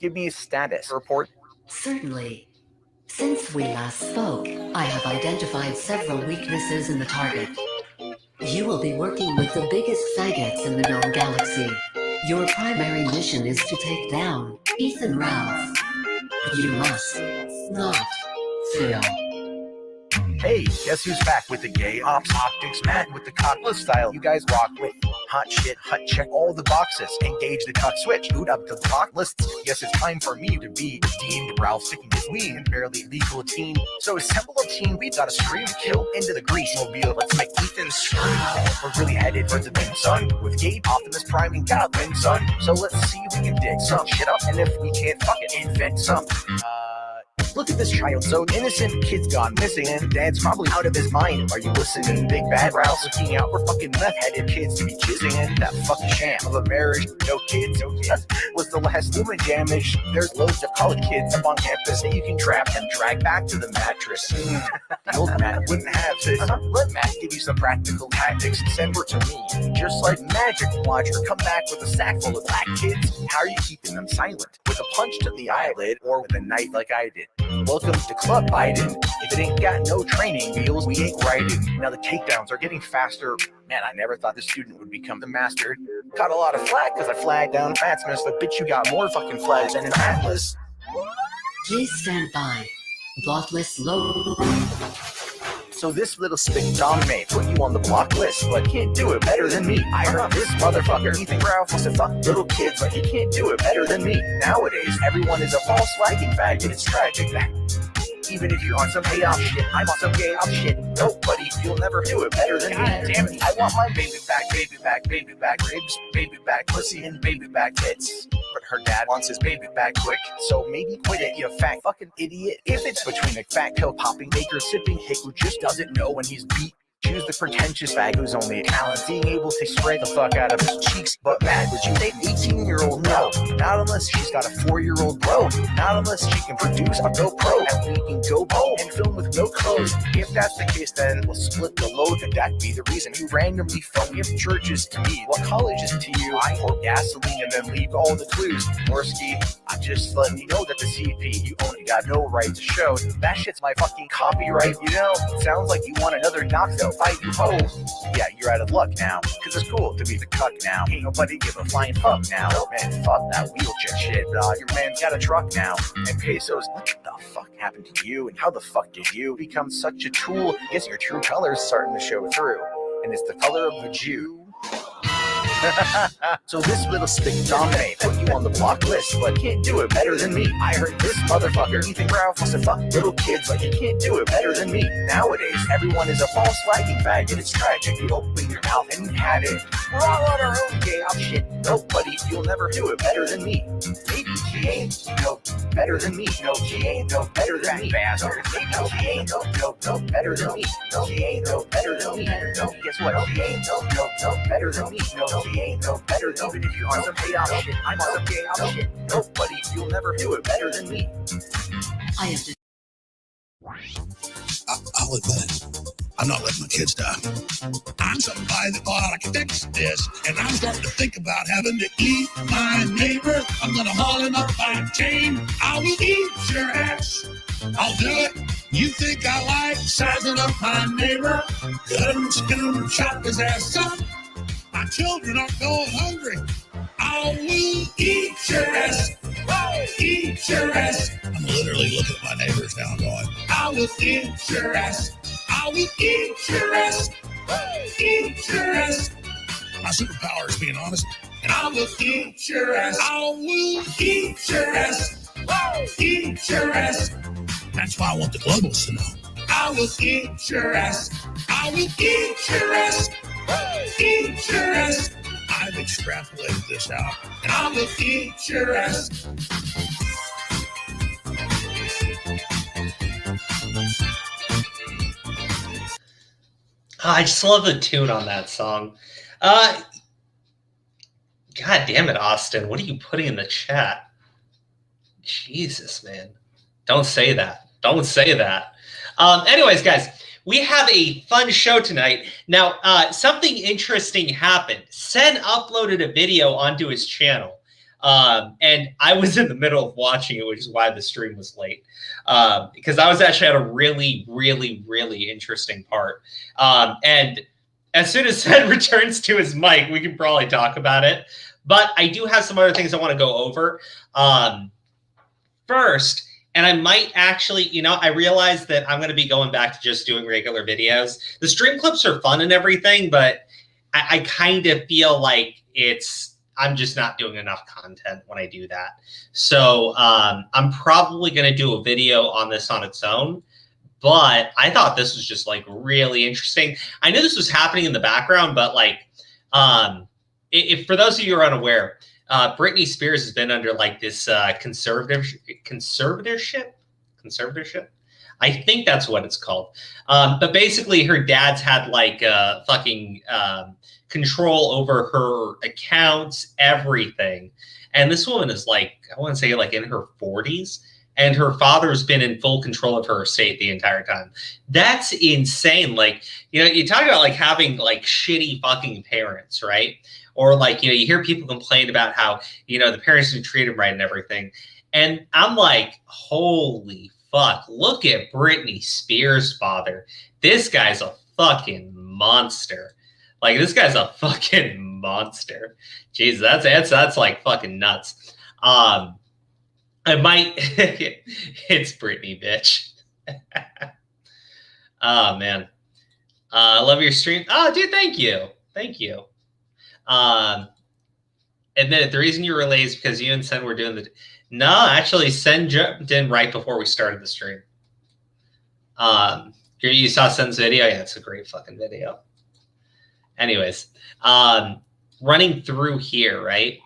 Give me a status report. Certainly. Since we last spoke, I have identified several weaknesses in the target. You will be working with the biggest faggots in the known galaxy. Your primary mission is to take down Ethan Ralph. You must not fail. Hey, guess who's back with the gay ops optics? Matt with the cockless style you guys walk with. Hot shit, hut check all the boxes. Engage the cuck switch, boot up the block lists. Guess it's time for me to be deemed Ralph sticking his ween and barely legal teen. So assemble a team, we've got a scream to kill into the grease mobile. Let's make Ethan scream. We're really headed for the big sun. With Gabe, Optimus Prime, and Goblin son. So let's see if we can dig some shit up. And if we can't, fuck it, invent some. Look at this child, so innocent. Kid's gone missing, and dad's probably out of his mind. Are you listening? Big bad Ralph's looking out for fucking meth-headed kids to be jizzing in. That fucking sham of a marriage, no kids, was the last human damage. There's loads of college kids up on campus that you can trap and drag back to the mattress. The old Matt wouldn't have this. Let Matt give you some practical tactics and send her to me. Just like magic, watch her come back with a sack full of black kids. How are you keeping them silent? With a punch to the eyelid, or with a knife like I did? Welcome to Club Biden. If it ain't got no training wheels, we ain't riding. Now the takedowns are getting faster. Man, I never thought the student would become the master. Caught a lot of flack because I flagged down Fatsmas, but bitch, you got more fucking flags than an atlas. Please stand by. Block list low. So this little spick Dom may put you on the block list, but can't do it better than me. I heard this motherfucker Ethan Ralph wants to fuck little kids, but he can't do it better than me. Nowadays, everyone is a false flagging fag, and it's tragic that even if you're on some payoff shit, I'm on some gay off shit. No, buddy, you'll never do it better than me. Damn it, I want my baby back, baby back, baby back ribs, baby back pussy, and baby back tits. But her dad wants his baby back quick, so maybe quit it, you fat fucking idiot. If it's between a fat pill popping baker sipping hick who just doesn't know when he's beat, choose the pretentious fag who's only a talent being able to spread the fuck out of his cheeks. But Matt, would you date 18-year-old? No, not unless she's got a 4-year-old bro. Not unless she can produce a GoPro and we can go home and film with no clothes. If that's the case, then we'll split the load, and that'd be the reason you randomly phone gift churches to me. What college is to you? I pour gasoline and then leave all the clues. Morsky, I'm just letting you know that the CP you only got no right to show. That shit's my fucking copyright, you know? Sounds like you want another Noxin fight, you ho. Yeah, you're out of luck now, cause it's cool to be the cuck now. Ain't nobody give a flying fuck now. Man, fuck that wheelchair shit. Your man's got a truck now. And pesos, what the fuck happened to you? And how the fuck did you become such a tool? Guess your true color's starting to show through. And it's the color of the Jew. So this little spick Dom may put you on the block list, but can't do it better than me. I heard this motherfucker Ethan Ralph wants to fuck little kids, but he can't do it better than me. Nowadays, everyone is a false flagging fag, and it's tragic. You open your mouth and you had it. We're all on our own gay off shit. No, buddy, you'll never do it better than me. Maybe she ain't no better than me. No, she ain't no better than me. Maybe she ain't no better than me. No, she ain't no better than me. No, guess what? She ain't no better than me. No, she ain't no better than me. Even if you're on some gay off shit, I'm on some gay off shit. No, buddy, you'll never do it better than me. I'll admit, I'm not letting my kids die. I'm somebody that thought I could fix this, and I'm starting to think about having to eat my neighbor. I'm gonna haul him up by a chain. I will eat your ass. I'll do it. You think I like sizing up my neighbor? Cut him, skin him, chop his ass up. My children aren't going hungry. I will eat your ass. Eat your ass. I'm literally looking at my neighbors now going, I will eat your ass. I will eat your ass. Eat your ass. My superpower is being honest. And I will eat your ass. I will eat your ass. Eat your ass. That's why I want the globals to know. I will eat your ass. I will eat your ass. Eat your ass. I've extrapolated this out, and I will eat your ass. I just love the tune on that song. God damn it, Austin. What are you putting in the chat? Jesus, man. Don't say that. Don't say that. Anyways, guys, we have a fun show tonight. Now, something interesting happened. Sen uploaded a video onto his channel. And I was in the middle of watching it, which is why the stream was late. Because I was actually at a really, really, really interesting part. And as soon as Sen returns to his mic, we can probably talk about it. But I do have some other things I want to go over. First, and I might actually, I realize that I'm going to be going back to just doing regular videos. The stream clips are fun and everything, but I kind of feel like I'm just not doing enough content when I do that. So I'm probably going to do a video on this on its own. But I thought this was just like really interesting. I knew this was happening in the background, but like, if for those of you who are unaware, Britney Spears has been under like this conservatorship. I think that's what it's called. But basically, her dad's had like fucking control over her accounts, everything. And this woman is like, I want to say like in her 40s. And her father's been in full control of her estate the entire time. That's insane. Like, you talk about like having like shitty fucking parents, right? Or like, you hear people complain about how, the parents didn't treat them right and everything. And I'm like, holy fuck, look at Britney Spears' father. This guy's a fucking monster. Like, this guy's a fucking monster. Jesus, that's like fucking nuts. I might, it's Britney, bitch. Oh, man. I love your stream. Oh, dude, thank you. Thank you. Admit it, the reason you were late is because you and Sen were doing no, actually, Sen jumped in right before we started the stream. You saw Sen's video? Yeah, it's a great fucking video. Anyways, running through here, right?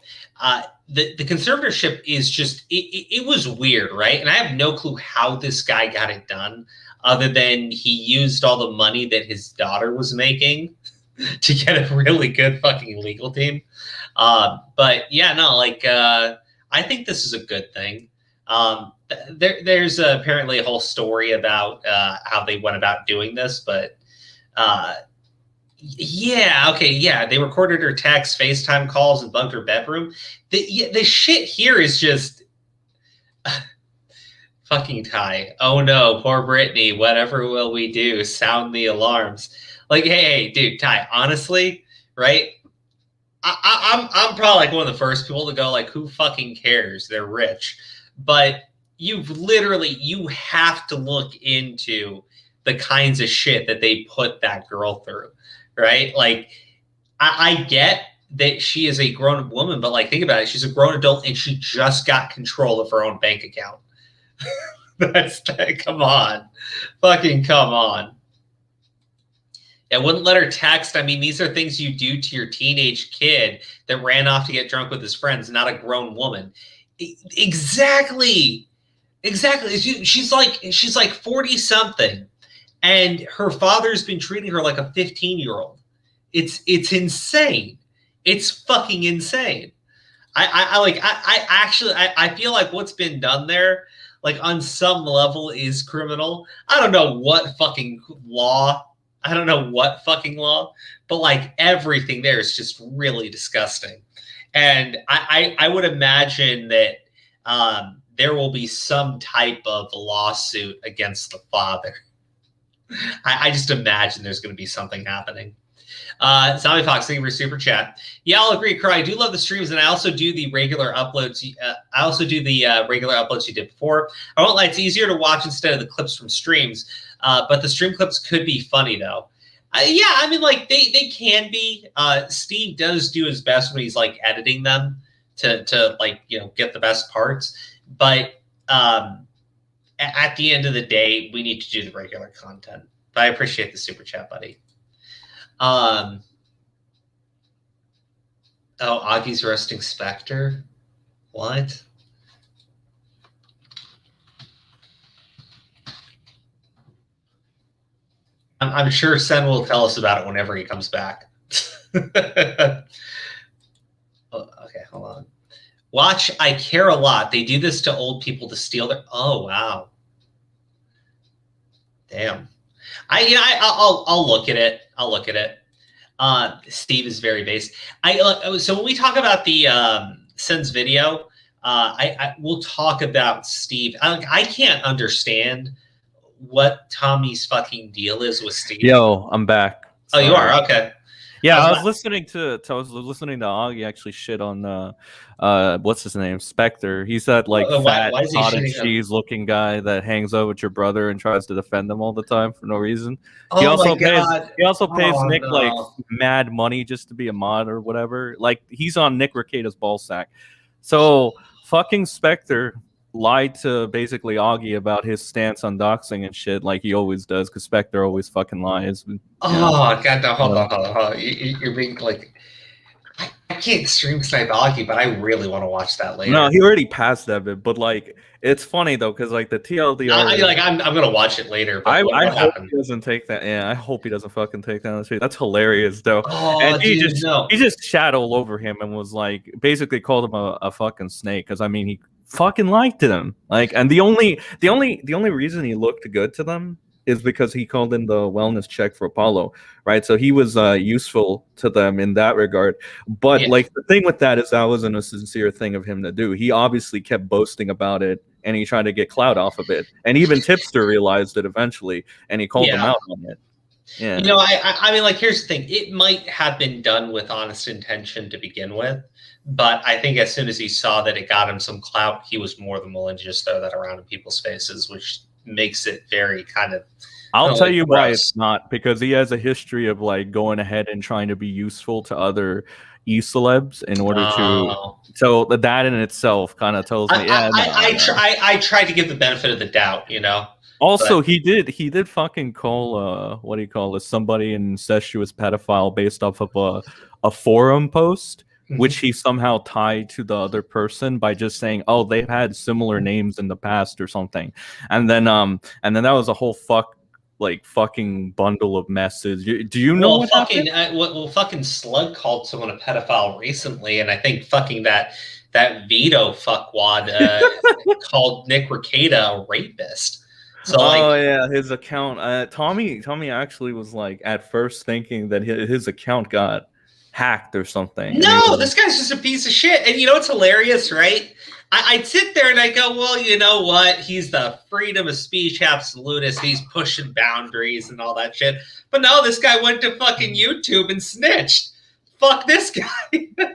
The conservatorship is just, it was weird, right? And I have no clue how this guy got it done other than he used all the money that his daughter was making to get a really good fucking legal team. But yeah, no, like, I think this is a good thing. There's apparently a whole story about how they went about doing this, but yeah, okay, yeah. They recorded her texts, FaceTime calls, and bugged her bedroom. The shit here is just fucking Ty. Oh no, poor Britney. Whatever will we do? Sound the alarms. Like, hey, dude, Ty. Honestly, right? I'm probably like one of the first people to go like, who fucking cares? They're rich, but you have to look into the kinds of shit that they put that girl through. Right? Like, I get that she is a grown woman, but like, think about it. She's a grown adult and she just got control of her own bank account. Come on. Fucking come on. It wouldn't let her text. I mean, these are things you do to your teenage kid that ran off to get drunk with his friends, not a grown woman. Exactly. She's like 40 something. And her father's been treating her like a 15-year-old. It's insane. It's fucking insane. I feel like what's been done there, like on some level, is criminal. I don't know what fucking law, but like everything there is just really disgusting. And I would imagine that there will be some type of lawsuit against the father. I just imagine there's going to be something happening. Zombie Fox, thank you for super chat. Yeah, I'll agree, Cry. I do love the streams, and I also do the regular uploads. You did before. I won't lie, it's easier to watch instead of the clips from streams. But the stream clips could be funny though. Yeah, I mean, like they can be. Steve does do his best when he's like editing them to like get the best parts. But at the end of the day, we need to do the regular content. But I appreciate the super chat, buddy. Oh, Augie's roasting Spectre? What? I'm sure Sen will tell us about it whenever he comes back. Okay, hold on. Watch I Care a Lot. They do this to old people to steal their... Oh, wow. Damn. I'll look at it. I'll look at it. Steve is very base. So when we talk about the sends video. I will talk about Steve. I can't understand what Tommy's fucking deal is with Steve. Yo, I'm back. Oh, you are? Okay. Yeah, I was listening to Augie actually shit on what's his name, Spectre. He's that like fat cottage cheese looking guy that hangs out with your brother and tries to defend him all the time for no reason. Oh he also my God. He also pays Nick no. like mad money just to be a mod or whatever. Like he's on Nick Rekieta's ballsack. So fucking Spectre lied to basically Augie about his stance on doxing and shit, like he always does, because Spectre always fucking lies. Oh God, no, hold on. You're being like, I can't stream snipe Augie, but I really want to watch that later. No, he already passed that bit, but like it's funny though, because like the TLDR, I'm gonna watch it later. But I hope he doesn't take that. Yeah, I hope he doesn't fucking take that on the street. That's hilarious though. Oh, and he dude, just shat all over him and was like basically called him a fucking snake, because I mean he fucking liked them, like, and the only reason he looked good to them is because he called in the wellness check for Apollo, right? So he was useful to them in that regard. But like the thing with that is that wasn't a sincere thing of him to do. He obviously kept boasting about it, and he tried to get clout off of it. And even Tipster realized it eventually, and he called him out on it. Yeah, you know, I mean, like, here's the thing: it might have been done with honest intention to begin with. But I think as soon as he saw that it got him some clout, he was more than willing to just throw that around in people's faces, which makes it very kind of. I'll tell you why it's not, because he has a history of like going ahead and trying to be useful to other e-celebs in order to. So that in itself kind of tells me. I tried to give the benefit of the doubt, you know. Also, he did fucking call what do you call this, somebody an incestuous pedophile based off of a forum post. Which he somehow tied to the other person by just saying, "Oh, they've had similar names in the past" or something, and then that was a whole fucking bundle of messes. Do you know what happened? Fucking Slug called someone a pedophile recently, and I think fucking that Vito fuckwad called Nick Rekieta a rapist. So, yeah, his account. Tommy actually was like at first thinking that his account got hacked or something. No, this guy's just a piece of shit. And you know what's hilarious, right? I'd sit there and I go, well, you know what? He's the freedom of speech absolutist. He's pushing boundaries and all that shit. But no, this guy went to fucking YouTube and snitched. Fuck this guy.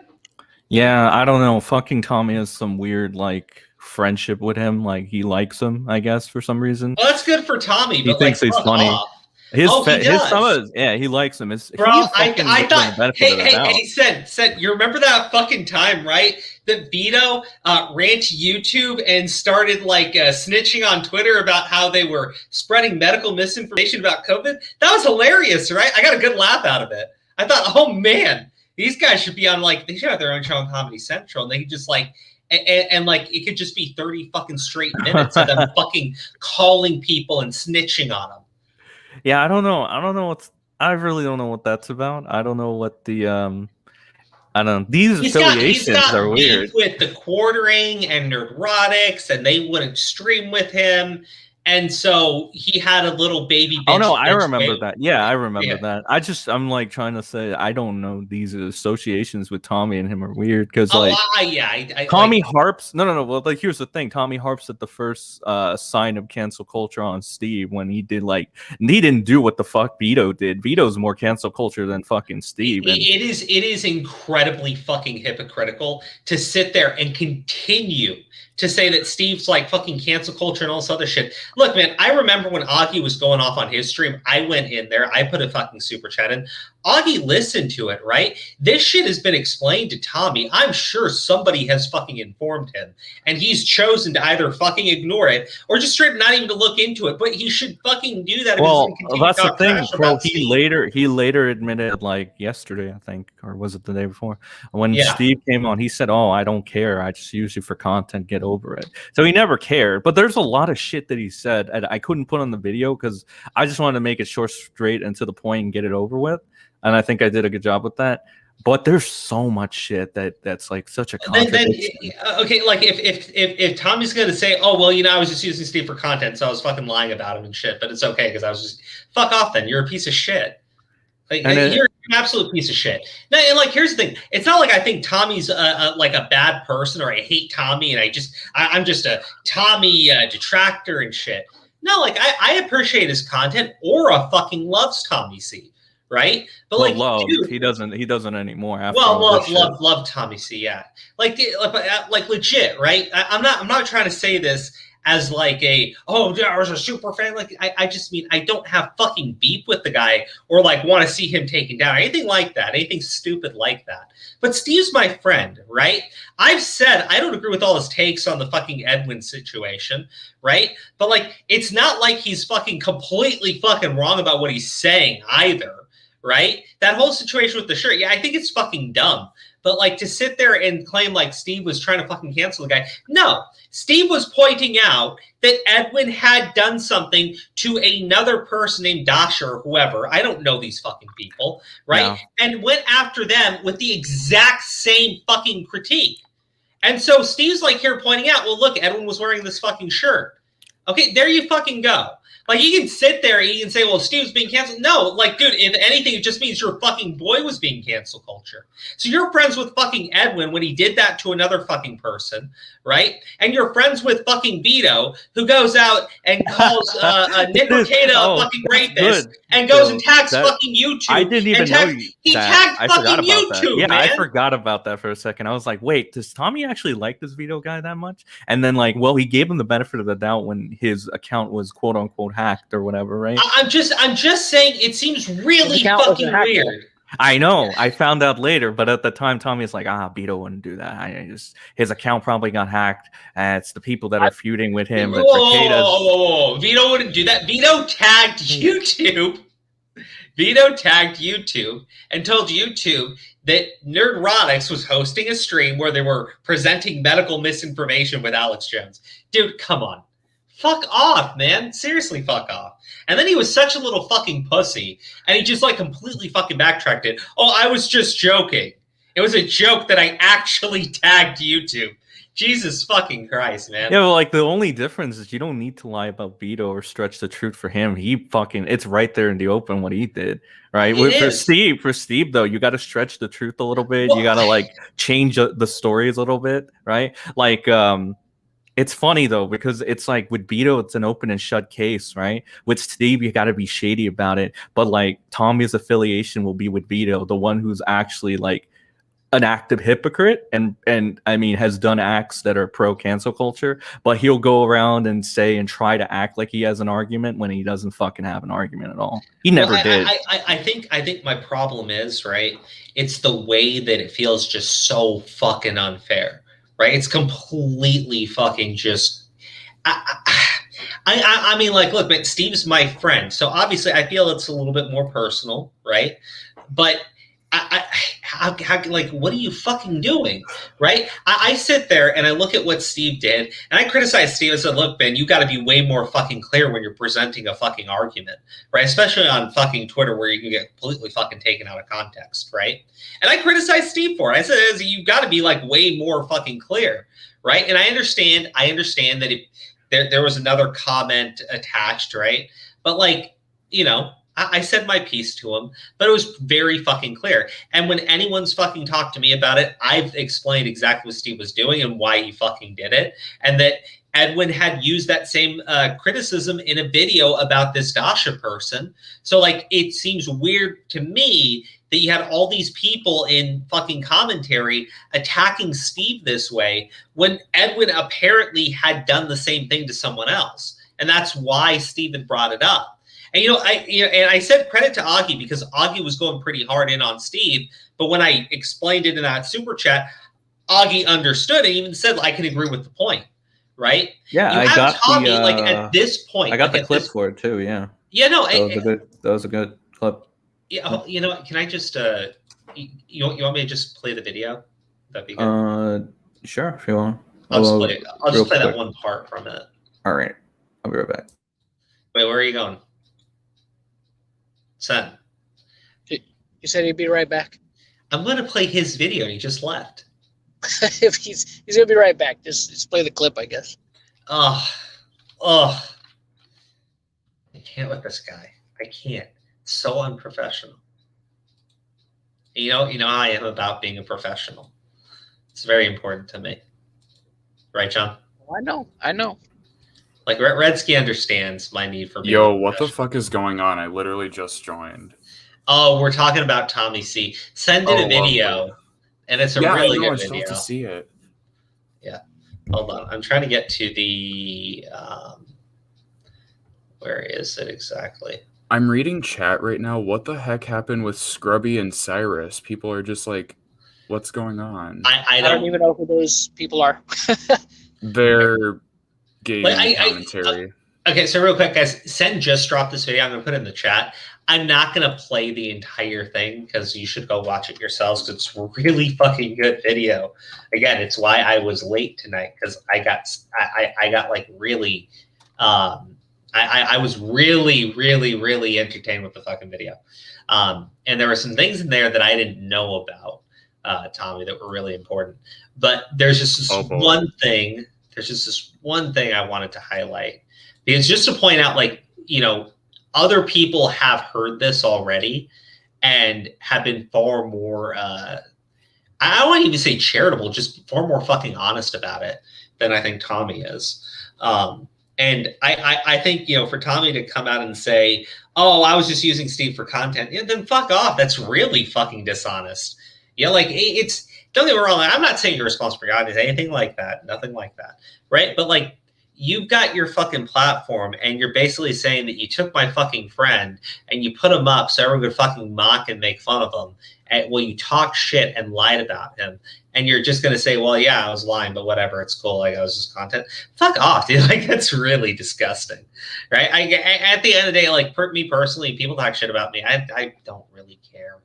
Yeah, I don't know. Fucking Tommy has some weird like friendship with him. Like he likes him, I guess, for some reason. Well, that's good for Tommy. He thinks he's funny. Off. He likes him. Bro, I thought, hey, Sen, you remember that fucking time, right? That Vito ran to YouTube and started like snitching on Twitter about how they were spreading medical misinformation about COVID? That was hilarious, right? I got a good laugh out of it. I thought, oh man, these guys should be on they should have their own show on Comedy Central, and they could just and like it could just be 30 fucking straight minutes of them fucking calling people and snitching on them. Yeah, I don't know. I really don't know what that's about. I don't know what the I don't know. These affiliations are weird. With TheQuartering and Neurotics, and they wouldn't stream with him. And so he had a little baby bitch. Oh no, I remember that. Yeah, I remember that. I'm like trying to say I don't know. These associations with Tommy and him are weird because Tommy harps. No. Well, like here's the thing. Tommy harps at the first sign of cancel culture on Steve when he didn't do what the fuck Vito did. Vito's more cancel culture than fucking Steve. It is incredibly fucking hypocritical to sit there and continue to say that Steve's like fucking cancel culture and all this other shit. Look, man, I remember when Augie was going off on his stream, I went in there, I put a fucking super chat in. Augie listened to it, right? This shit has been explained to Tommy. I'm sure somebody has fucking informed him. And he's chosen to either fucking ignore it or just straight not even to look into it. But he should fucking do that. Well, that's the thing, bro. He later admitted, like yesterday, I think, or was it the day before? When Steve came on, he said, "Oh, I don't care. I just use you for content. Get over it." So he never cared. But there's a lot of shit that he said, and I couldn't put on the video because I just wanted to make it short, straight, and to the point and get it over with. And I think I did a good job with that. But there's so much shit that's like such a contradiction. Okay, like if Tommy's gonna say, "Oh well, you know, I was just using Steve for content, so I was fucking lying about him and shit," but it's okay because I was just fuck off. Then you're a piece of shit. Like, And you're an absolute piece of shit. Now, and like, here's the thing: it's not like I think Tommy's like a bad person, or I hate Tommy, and I'm just a Tommy detractor and shit. No, like I appreciate his content. Aura fucking loves Tommy C, right? But well, like, love, dude, he doesn't anymore. After well, all this shit. love Tommy C, yeah. Like legit, right? I'm not trying to say this as like I was a super fan. Like I just mean I don't have fucking beef with the guy or like want to see him taken down, anything like that, anything stupid like that. But Steve's my friend, right? I've said I don't agree with all his takes on the fucking Edwin situation, right? But like, it's not like he's fucking completely fucking wrong about what he's saying either, right? That whole situation with the shirt, yeah, I think it's fucking dumb. But like, to sit there and claim like Steve was trying to fucking cancel the guy, no. Steve was pointing out that Edwin had done something to another person named Dasha or whoever. I don't know these fucking people, right? No. And went after them with the exact same fucking critique. And so Steve's like here pointing out, well, look, Edwin was wearing this fucking shirt. Okay, there you fucking go. Like, you can sit there and you can say, well, Steve's being canceled. No, like, dude, if anything, it just means your fucking boy was being cancel culture. So you're friends with fucking Edwin when he did that to another fucking person, right? And you're friends with fucking Vito, who goes out and calls Nick Ortega a fucking rapist and goes and tags fucking YouTube. I didn't even know he that. tagged I forgot fucking about YouTube, that. Yeah, man. I forgot about that for a second. I was like, wait, does Tommy actually like this Vito guy that much? And then like, well, he gave him the benefit of the doubt when his account was quote unquote hacked or whatever, right? I'm just saying it seems really fucking weird. I know. I found out later, but at the time, Tommy's like, Vito wouldn't do that. His account probably got hacked. It's the people that are feuding with him. Whoa. Vito wouldn't do that. Vito tagged YouTube. Vito tagged YouTube and told YouTube that Nerdrotics was hosting a stream where they were presenting medical misinformation with Alex Jones. Dude, come on. Fuck off, man. Seriously, fuck off. And then he was such a little fucking pussy, and he just like completely fucking backtracked it. Oh, I was just joking. It was a joke that I actually tagged YouTube. Jesus fucking Christ, man. Yeah, well, like the only difference is you don't need to lie about Vito or stretch the truth for him. It's right there in the open what he did, right? For Steve though, you got to stretch the truth a little bit. Well, you got to like change the stories a little bit, right? Like, it's funny though, because it's like with Vito, it's an open and shut case, right? With Steve, you got to be shady about it. But like Tommy's affiliation will be with Vito, the one who's actually like an active hypocrite and I mean has done acts that are pro cancel culture, but he'll go around and say and try to act like he has an argument when he doesn't fucking have an argument at all. He never did. I think my problem is, right, it's the way that it feels just so fucking unfair, right? It's completely fucking just I mean, like, look, man, Steve's my friend, so obviously I feel it's a little bit more personal, right? But how, like, what are you fucking doing, right? I sit there and I look at what Steve did, and I criticize Steve. I said, look, Ben, you got to be way more fucking clear when you're presenting a fucking argument, right? Especially on fucking Twitter where you can get completely fucking taken out of context, right? And I criticized Steve for it. I said, you got to be like way more fucking clear, right? And I understand that there was another comment attached, right? But like, you know, I said my piece to him, but it was very fucking clear. And when anyone's fucking talked to me about it, I've explained exactly what Steve was doing and why he fucking did it. And that Edwin had used that same criticism in a video about this Dasha person. So like, it seems weird to me that you had all these people in fucking commentary attacking Steve this way when Edwin apparently had done the same thing to someone else. And that's why Steven brought it up. And, and I said credit to Augie because Augie was going pretty hard in on Steve. But when I explained it in that super chat, Augie understood and even said, I can agree with the point. Right? Yeah, I got Tommy, like at this point. I got the clip for it too. Yeah. Yeah, no. That was a good clip. Yeah. You know what? Can I just, you want me to just play the video? That'd be good. Sure. If you want. I'll just play that one part from it. All right. I'll be right back. Wait, where are you going? Son. You said he'd be right back. I'm going to play his video. He just left. If he's going to be right back. Just play the clip, I guess. Oh. I can't with this guy. I can't. It's so unprofessional. You know how I am about being a professional. It's very important to me. Right, John? I know. Like Redsky understands my need for being Yo, what the fuck is going on? I literally just joined. Oh, we're talking about Tommy C. Send in a video, lovely. and it's a Yeah, really I know, good I still video. have to see it. Yeah. Hold on. I'm trying to get to the where is it exactly? I'm reading chat right now. What the heck happened with Scrubby and Cyrus? People are just like, what's going on? I don't even know who those people are. They're gaming Like, commentary. Okay, so real quick, guys, Sen just dropped this video. I'm going to put it in the chat. I'm not going to play the entire thing because you should go watch it yourselves because it's a really fucking good video. Again, it's why I was late tonight because I got like really I was really, really, really entertained with the fucking video. And there were some things in there that I didn't know about, Tommy, that were really important. But there's just this one thing. There's just this one thing I wanted to highlight. Because just to point out, like, you know, other people have heard this already and have been far more, I don't want to even say charitable, just far more fucking honest about it than I think Tommy is. And I think, you know, for Tommy to come out and say, oh, I was just using Steve for content, yeah, then fuck off. That's really fucking dishonest. You know, like, it's, don't get me wrong, I'm not saying you're responsible for God, anything like that, nothing like that, right? But, like, you've got your fucking platform and you're basically saying that you took my fucking friend and you put him up so everyone could fucking mock and make fun of him. And, well, you talk shit and lied about him. And you're just going to say, well, yeah, I was lying, but whatever, it's cool. Like, I was just content. Fuck off, dude. Like, that's really disgusting, right? At the end of the day, like, me personally, people talk shit about me. I don't really care.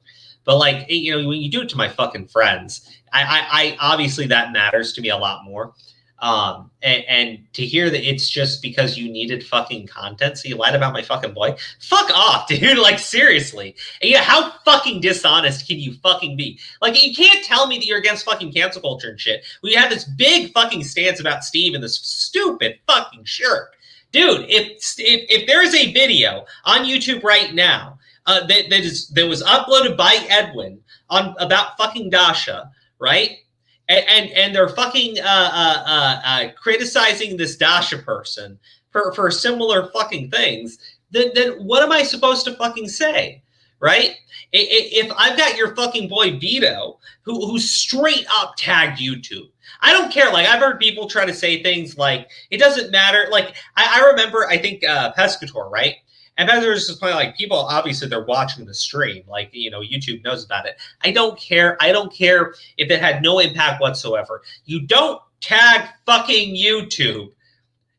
But, like, you know, when you do it to my fucking friends, I obviously that matters to me a lot more. And to hear that it's just because you needed fucking content, so you lied about my fucking boy. Fuck off, dude. Like, seriously. And yeah, how fucking dishonest can you fucking be? Like, you can't tell me that you're against fucking cancel culture and shit. We have this big fucking stance about Steve and this stupid fucking shirt. Dude, if there is a video on YouTube right now that was uploaded by Edwin about fucking Dasha, right? And they're fucking criticizing this Dasha person for similar fucking things, then what am I supposed to fucking say, right? If I've got your fucking boy Vito, who straight up tagged YouTube, I don't care. Like, I've heard people try to say things like, it doesn't matter. Like, I remember, I think, Pescator, right? And Pescator was just playing, like, people, obviously, they're watching the stream. Like, you know, YouTube knows about it. I don't care. I don't care if it had no impact whatsoever. You don't tag fucking YouTube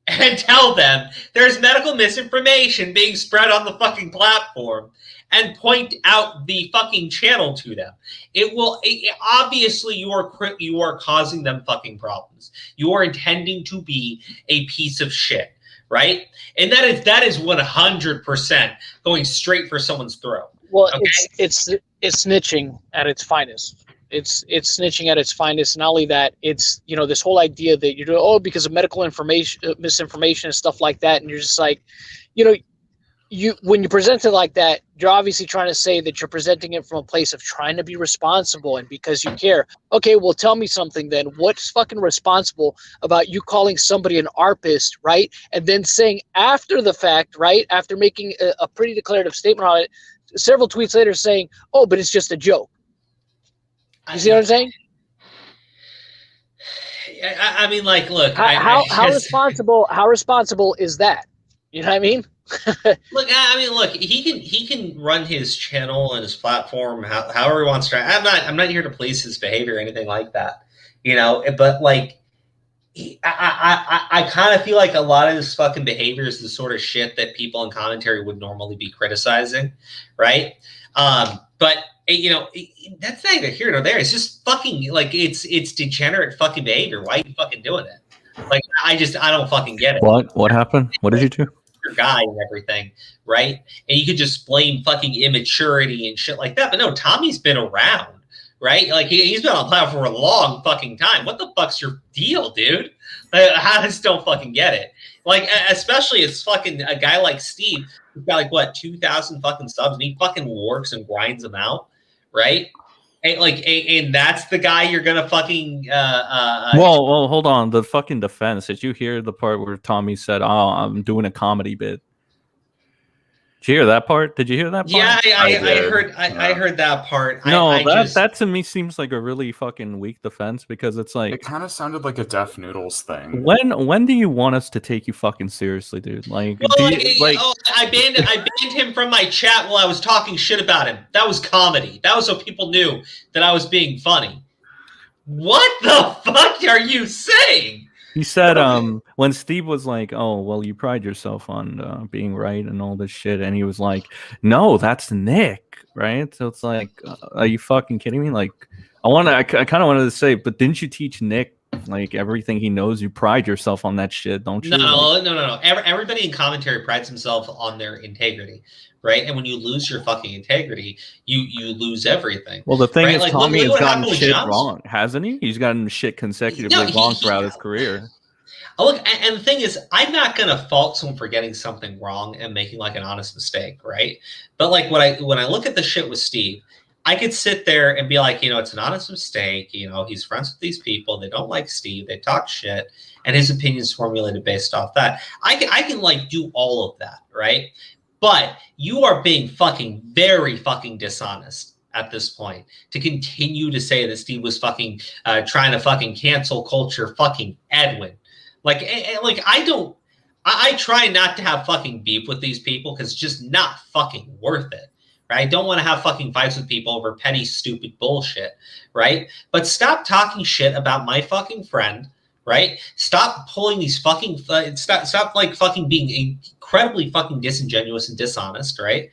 and tell them there's medical misinformation being spread on the fucking platform and point out the fucking channel to them. Obviously you are causing them fucking problems. You are intending to be a piece of shit. Right? And that is 100% going straight for someone's throat. Well, okay? it's snitching at its finest. It's snitching at its finest. Not only that, it's, you know, this whole idea that you're doing, because of medical information, misinformation and stuff like that, and you're just like, you know, when you present it like that, you're obviously trying to say that you're presenting it from a place of trying to be responsible and because you care. Okay, well, tell me something then. What's fucking responsible about you calling somebody an ARPist, right? And then saying after the fact, right, after making a pretty declarative statement on it, several tweets later saying, oh, but it's just a joke. You see what I'm saying? I mean, like, look. How responsible is that? You know what I mean? Look, I mean, look. He can run his channel and his platform however he wants to. I'm not here to police his behavior or anything like that, you know. But like, I kind of feel like a lot of this fucking behavior is the sort of shit that people in commentary would normally be criticizing, right? But you know, that's not either here nor there. It's just fucking like it's degenerate fucking behavior. Why are you fucking doing it? Like, I don't fucking get it. What happened? What did you do? Guy and everything, right? And you could just blame fucking immaturity and shit like that. But no, Tommy's been around, right? Like, he's been on the platform for a long fucking time. What the fuck's your deal, dude? I just don't fucking get it. Like, especially it's fucking a guy like Steve who's got like, what, 2,000 fucking subs, and he fucking works and grinds them out, right? And that's the guy you're gonna fucking. Well, hold on. The fucking defense. Did you hear the part where Tommy said, "Oh, I'm doing a comedy bit"? Did you hear that part? Did you hear that part? Yeah, I did. heard. I heard that part. No, that to me seems like a really fucking weak defense because it's It like, kind of sounded like a Deaf Noodles thing. when do you want us to take you fucking seriously, dude? Like, Well, do you, like, I banned him from my chat while I was talking shit about him. That was comedy. That was so people knew that I was being funny. What the fuck are you saying? he said, when Steve was like, "Oh, well, you pride yourself on being right and all this shit," and he was like, "No, that's Nick, right?" So it's like, are you fucking kidding me? Like, I kind of wanted to say, but didn't you teach Nick like everything he knows? You pride yourself on that shit, don't you? No. Everybody in commentary prides himself on their integrity, right? And when you lose your fucking integrity, you lose everything. Well, the thing right? is, Like, Tommy has what gotten happened with shit Johnson. wrong, hasn't he? He's gotten shit consecutively wrong throughout his career. Oh, look, and the thing is, I'm not gonna fault someone for getting something wrong and making like an honest mistake, right? But like when I look at the shit with Steve, I could sit there and be like, it's an honest mistake. He's friends with these people. They don't like Steve. They talk shit, and his opinion is formulated based off that. I can like do all of that, right? But you are being fucking very fucking dishonest at this point to continue to say that Steve was fucking trying to fucking cancel culture fucking Edwin. Like I try not to have fucking beef with these people because it's just not fucking worth it. Right? I don't want to have fucking fights with people over petty, stupid bullshit. Right? But stop talking shit about my fucking friend. Right? Stop pulling these fucking stop like fucking being incredibly fucking disingenuous and dishonest. Right?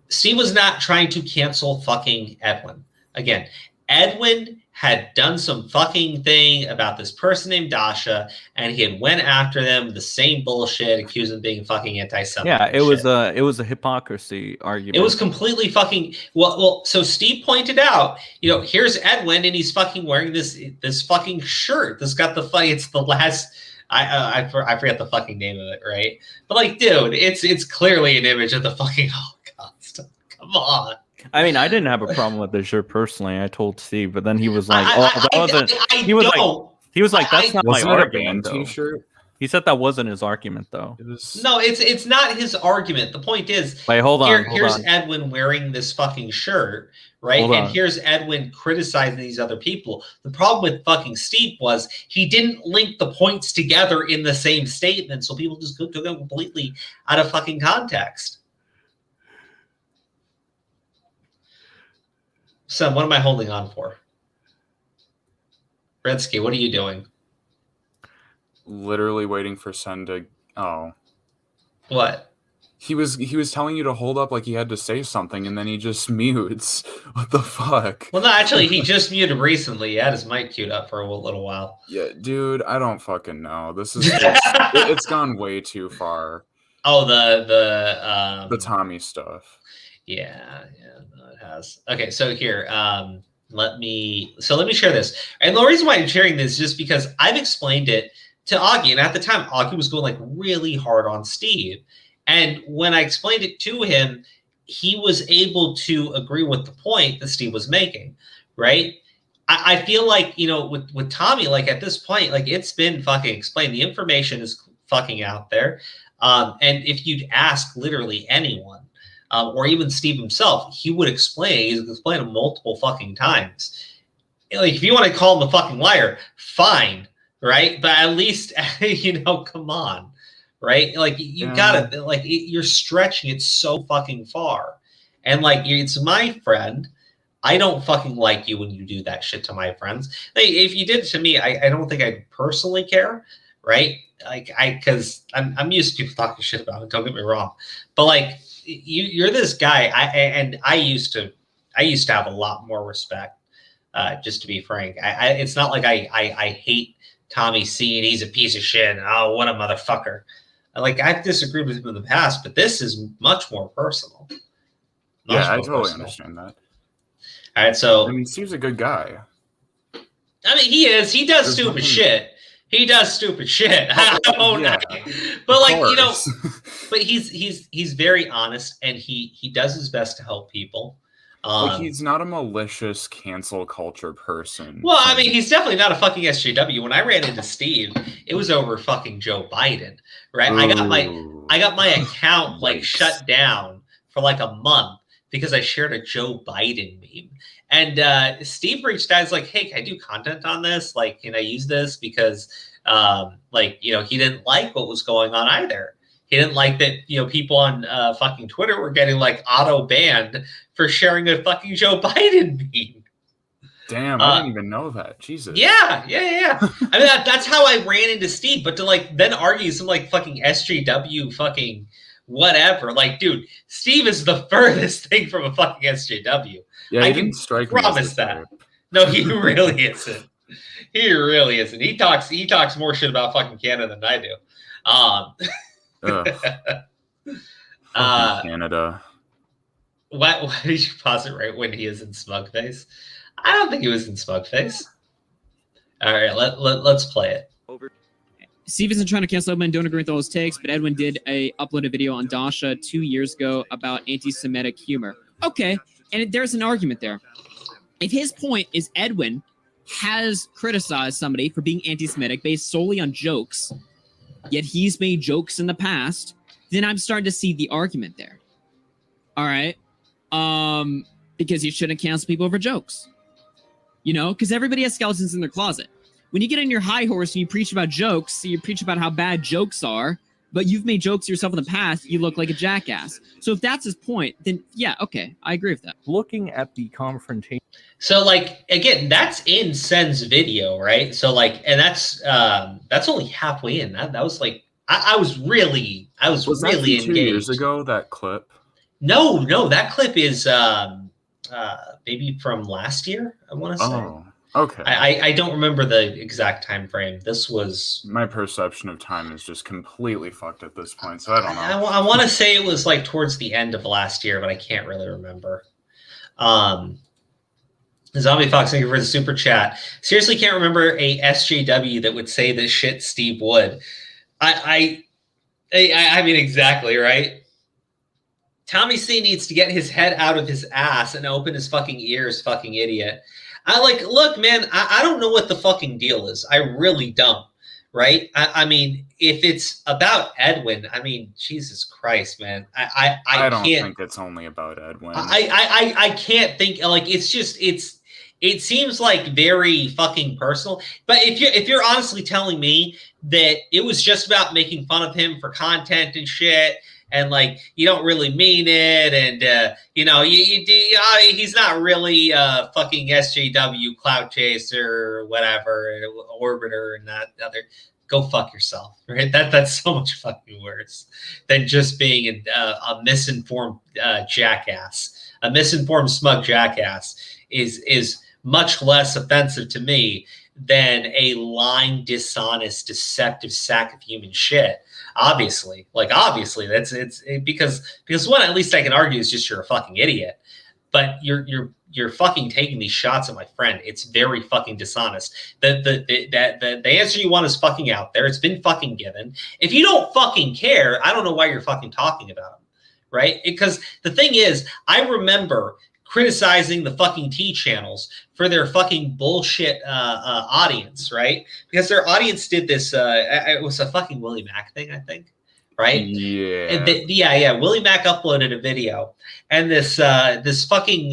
Steve was not trying to cancel fucking Edwin. Again, Edwin had done some fucking thing about this person named Dasha, and he had went after them, the same bullshit, accused them of being fucking anti-Semitic. Yeah, it was a hypocrisy argument. It was completely fucking well. So Steve pointed out, here's Edwin, and he's fucking wearing this fucking shirt. This got it's the last. I forget the fucking name of it, right? But like, dude, it's clearly an image of the fucking Holocaust. Come on. I mean, I didn't have a problem with the shirt personally. I told Steve, but then he was like, "Oh, that wasn't." He was like, "That's not my argument." T-shirt. He said that wasn't his argument, though. No, it's not his argument. The point is, wait, hold on. Here's Edwin wearing this fucking shirt, right? And here's Edwin criticizing these other people. The problem with fucking Steve was he didn't link the points together in the same statement, so people just took it completely out of fucking context. Son, what am I holding on for? Redsky, what are you doing? Literally waiting for Sen to. Oh. What? He was telling you to hold up like he had to say something, and then he just mutes. What the fuck? Well, no, actually, he just muted recently. He had his mic queued up for a little while. Yeah, dude, I don't fucking know. This is it's gone way too far. Oh, the Tommy stuff. Yeah, no, it has. Okay, so here, let me share this. And the reason why I'm sharing this is just because I've explained it to Augie, and at the time, Augie was going like really hard on Steve. And when I explained it to him, he was able to agree with the point that Steve was making, right? I feel like, with Tommy, like at this point, like it's been fucking explained. The information is fucking out there. And if you'd ask literally anyone, or even Steve himself, he would explain. He's explained it multiple fucking times. Like, if you want to call him a fucking liar, fine, right? But at least, come on, right? Like, you gotta, like, you're stretching it so fucking far. And, like, it's my friend. I don't fucking like you when you do that shit to my friends. Like, if you did it to me, I don't think I'd personally care, right? Like, because I'm used to people talking shit about it. Don't get me wrong. But, like, you're this guy, I used to have a lot more respect, just to be frank. It's not like I hate Tommy C and he's a piece of shit. Oh, what a motherfucker. Like, I've disagreed with him in the past, but this is much more personal. I totally understand that. All right, so I mean, Steve's a good guy. I mean, he is. He does stupid shit. He does stupid shit. Yeah, but of like, you know, course. but he's very honest, and he does his best to help people. Well, he's not a malicious cancel culture person. Well, I mean, he's definitely not a fucking SJW. When I ran into Steve, it was over fucking Joe Biden, right? Ooh. I got my account like Yikes. shut down for like a month because I shared a Joe Biden meme. And Steve reached out, he's like, hey, can I do content on this? Like, can I use this? Because like, you know, he didn't like what was going on either. He didn't like that, you know, people on fucking Twitter were getting like auto banned for sharing a fucking Joe Biden meme. Damn, I didn't even know that. Jesus. Yeah. I mean, that's how I ran into Steve. But to like then argue some like fucking SJW fucking whatever, like, dude, Steve is the furthest thing from a fucking SJW. Yeah, I he can didn't strike me as promise the that. type. No, he really isn't. He really isn't. He talks more shit about fucking Canada than I do. Fucking Canada. Why did you pause it right when he is in smug face? I don't think he was in smug face. All right, let's play it. Steve isn't trying to cancel Edwin. Don't agree with all his takes, but Edwin did upload a video on Dasha 2 years ago about anti-Semitic humor. Okay, and there's an argument there. If his point is Edwin has criticized somebody for being anti-Semitic based solely on jokes, yet he's made jokes in the past, then I'm starting to see the argument there. All right, because you shouldn't cancel people over jokes. You know, because everybody has skeletons in their closet. When you get on your high horse and you preach about jokes, you preach about how bad jokes are, but you've made jokes yourself in the past, you look like a jackass. So if that's his point, then yeah, okay, I agree with that. Looking at the confrontation. So like again, that's in Sen's video, right? So like, and that's only halfway in. That was like I was really Was that really from 2 engaged. years ago, that clip? No, that clip is maybe from last year, I want to say. Oh, okay. I don't remember the exact time frame. This was My perception of time is just completely fucked at this point, so I don't know. I want to say it was like towards the end of last year, but I can't really remember. Zombie Fox, thank you for the super chat. Seriously, can't remember a SJW that would say this shit Steve would. I mean, exactly, right? Tommy C needs to get his head out of his ass and open his fucking ears, fucking idiot. Look, man, I don't know what the fucking deal is. I really don't, right? I mean, if it's about Edwin, I mean, Jesus Christ, man. I don't can't think it's only about Edwin. I can't think, like, it's just, it seems like very fucking personal. But if you're honestly telling me that it was just about making fun of him for content and shit, and like you don't really mean it, and you know, he's not really fucking SJW, clout chaser, whatever, orbiter, and that other. Go fuck yourself, right? That's so much fucking worse than just being a misinformed jackass. A misinformed smug jackass is much less offensive to me than a lying, dishonest, deceptive sack of human shit. Obviously, that's because one, at least I can argue, is just you're a fucking idiot, but you're fucking taking these shots at my friend. It's very fucking dishonest. The answer you want is fucking out there. It's been fucking given. If you don't fucking care, I don't know why you're fucking talking about him, right? Because the thing is, I remember criticizing the fucking T channels for their fucking bullshit audience, right? Because their audience did this. It was a fucking Willie Mac thing, I think, right? Yeah. And yeah. Willie Mac uploaded a video, and this fucking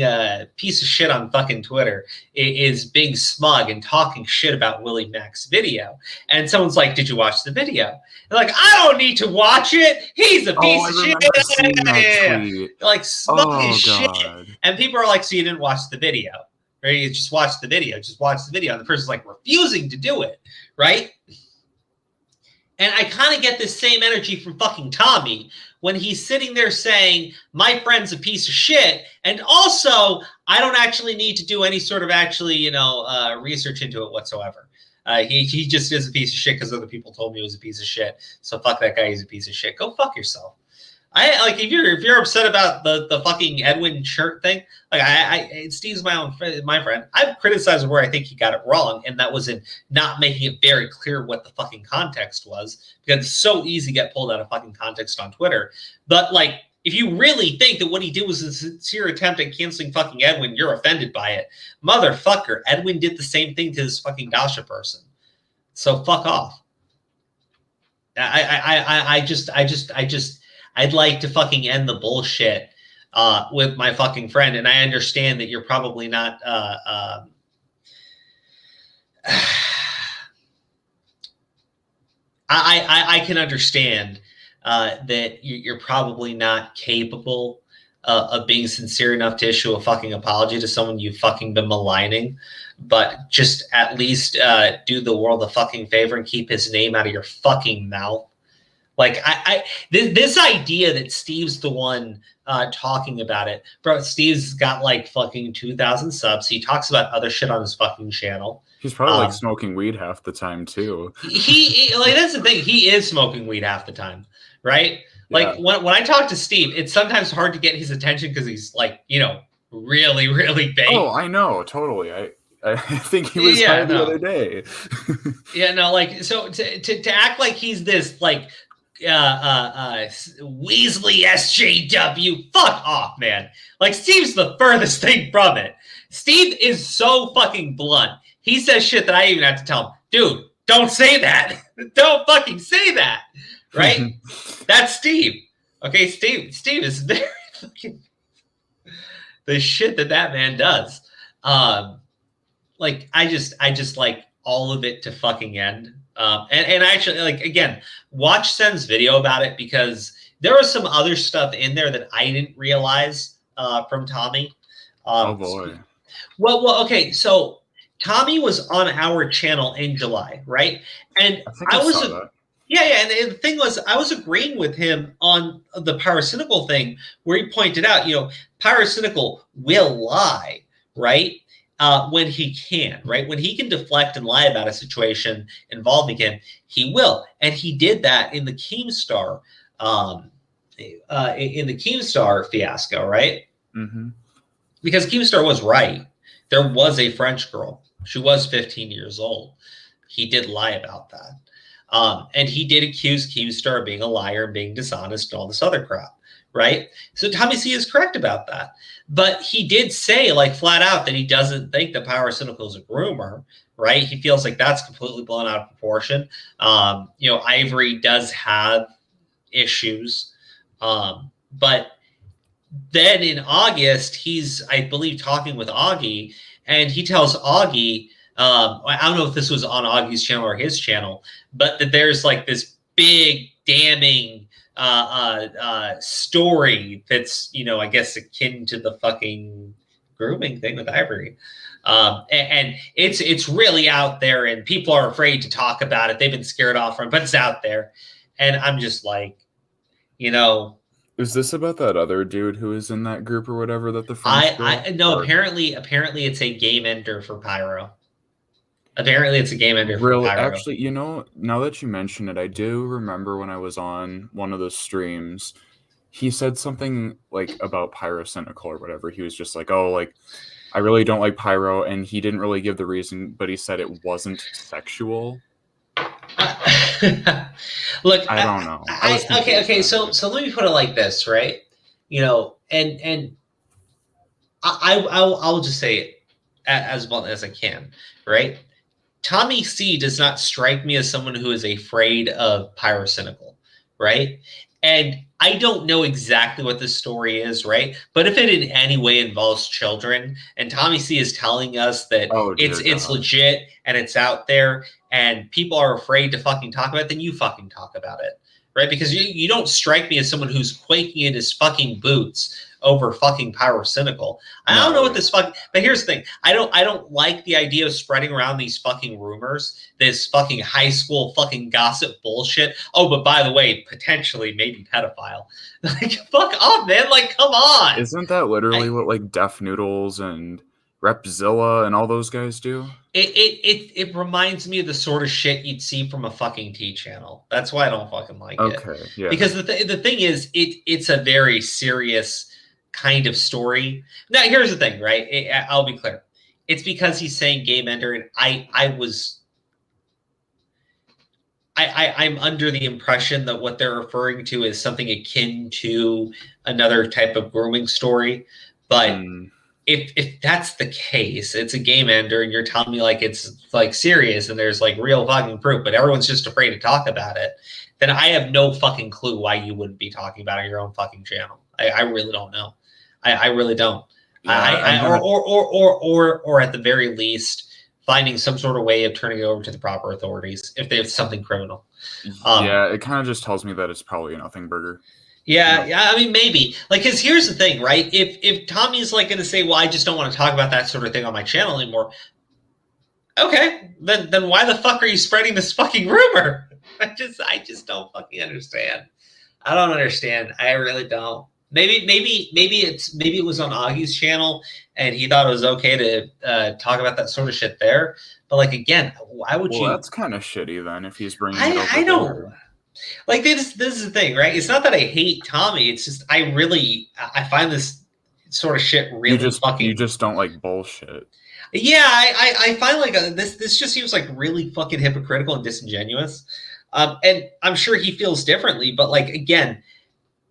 piece of shit on fucking Twitter is being smug and talking shit about Willie Mac's video. And someone's like, "Did you watch the video?" They're like, "I don't need to watch it. He's a piece of shit." Like smug as shit. And people are like, "So you didn't watch the video?" Right? You just watch the video. Just watch the video. And the person's like refusing to do it, right? And I kind of get this same energy from fucking Tommy when he's sitting there saying, my friend's a piece of shit. And also, I don't actually need to do any sort of research into it whatsoever. He just is a piece of shit because other people told me he was a piece of shit. So fuck that guy. He's a piece of shit. Go fuck yourself. I like if you're upset about the fucking Edwin shirt thing, like Steve's my friend. I've criticized where I think he got it wrong, and that was in not making it very clear what the fucking context was, because it's so easy to get pulled out of fucking context on Twitter. But like, if you really think that what he did was a sincere attempt at canceling fucking Edwin, you're offended by it, motherfucker. Edwin did the same thing to this fucking Dasha person, so fuck off. I'd like to fucking end the bullshit with my fucking friend, and I understand that you're probably not. I can understand that you're probably not capable of being sincere enough to issue a fucking apology to someone you've fucking been maligning, but just at least do the world a fucking favor and keep his name out of your fucking mouth. Like this idea that Steve's the one talking about it, bro. Steve's got like fucking 2,000 subs. He talks about other shit on his fucking channel. He's probably like smoking weed half the time too. He like that's the thing. He is smoking weed half the time, right? Like when I talk to Steve, it's sometimes hard to get his attention because he's like, you know, really, really big. Oh, I know, totally. I think he was high the other day. Yeah, no, like so to act like he's this like Weasley SJW, fuck off, man. Like Steve's the furthest thing from it. Steve is so fucking blunt. He says shit that I even have to tell him, dude, don't say that. Don't fucking say that. Right? That's Steve. Okay, Steve is very fucking the shit that man does. Like I just like all of it to fucking end. And actually, like, again, watch Sen's video about it, because there was some other stuff in there that I didn't realize from Tommy. Oh boy. Well, okay. So Tommy was on our channel in July, right? And I was, yeah. And the thing was, I was agreeing with him on the Pyrocynical thing, where he pointed out, you know, Pyrocynical will lie, right? When he can, right? When he can deflect and lie about a situation involving him, he will. And he did that in the Keemstar, fiasco, right? Mm-hmm. Because Keemstar was right. There was a French girl. She was 15 years old. He did lie about that. And he did accuse Keemstar of being a liar and being dishonest and all this other crap, right? So Tommy C is correct about that. But he did say, like, flat out, that he doesn't think that Pyrocynical is a groomer, right? He feels like that's completely blown out of proportion. You know, Ivory does have issues. But then in August, he's, I believe, talking with Augie, and he tells Augie, I don't know if this was on Augie's channel or his channel, but that there's like this big damning story that's, you know, I guess akin to the fucking grooming thing with Ivory. And it's really out there, and people are afraid to talk about it. They've been scared off from it, but it's out there. And I'm just like, you know. Is this about that other dude who is in that group or whatever that the No, apparently it's a game ender for Pyro. Apparently it's a game ender for Pyro. Actually, you know, now that you mention it, I do remember when I was on one of those streams, he said something like about Pyrocynical or whatever. He was just like, oh, like, I really don't like Pyro, and he didn't really give the reason, but he said it wasn't sexual. Look, I don't know. Okay. So let me put it like this, right? You know, and I'll just say it as blunt as I can, right? Tommy C does not strike me as someone who is afraid of Pyrocynical, right? And I don't know exactly what the story is, right? But if it in any way involves children, and Tommy C is telling us that it's legit and it's out there, and people are afraid to fucking talk about it, then you fucking talk about it, right? Because you don't strike me as someone who's quaking in his fucking boots over fucking Pyrocynical. I don't know what this fucking, but here's the thing. I don't like the idea of spreading around these fucking rumors, this fucking high school fucking gossip bullshit. Oh, but by the way, potentially maybe pedophile. Like, fuck off, man. Like, come on. Isn't that literally what like Deaf Noodles and Repzilla and all those guys do. It reminds me of the sort of shit you'd see from a fucking T channel. That's why I don't fucking like it. Okay, yeah. Because the thing is, it's a very serious kind of story. Now, here's the thing, right? I'll be clear. It's because he's saying game ender, and I'm under the impression that what they're referring to is something akin to another type of grooming story. But if that's the case, it's a game ender, and you're telling me like it's like serious and there's like real fucking proof, but everyone's just afraid to talk about it, then I have no fucking clue why you wouldn't be talking about it on your own fucking channel. I really don't know. I really don't. Yeah, or at the very least, finding some sort of way of turning it over to the proper authorities if they have something criminal. Yeah, it kind of just tells me that it's probably a nothing burger. Yeah, I mean, maybe. Like, because here's the thing, right? If Tommy's like going to say, well, I just don't want to talk about that sort of thing on my channel anymore. Okay, then why the fuck are you spreading this fucking rumor? I just don't fucking understand. I don't understand. I really don't. Maybe it was on Augie's channel and he thought it was okay to talk about that sort of shit there. But like, again, why would you? Well, that's kind of shitty then if he's bringing it over I don't. there. Like this is the thing, right? It's not that I hate Tommy. It's just I find this sort of shit really you just don't like bullshit. Yeah, I find like this just seems like really fucking hypocritical and disingenuous. And I'm sure he feels differently, but like again,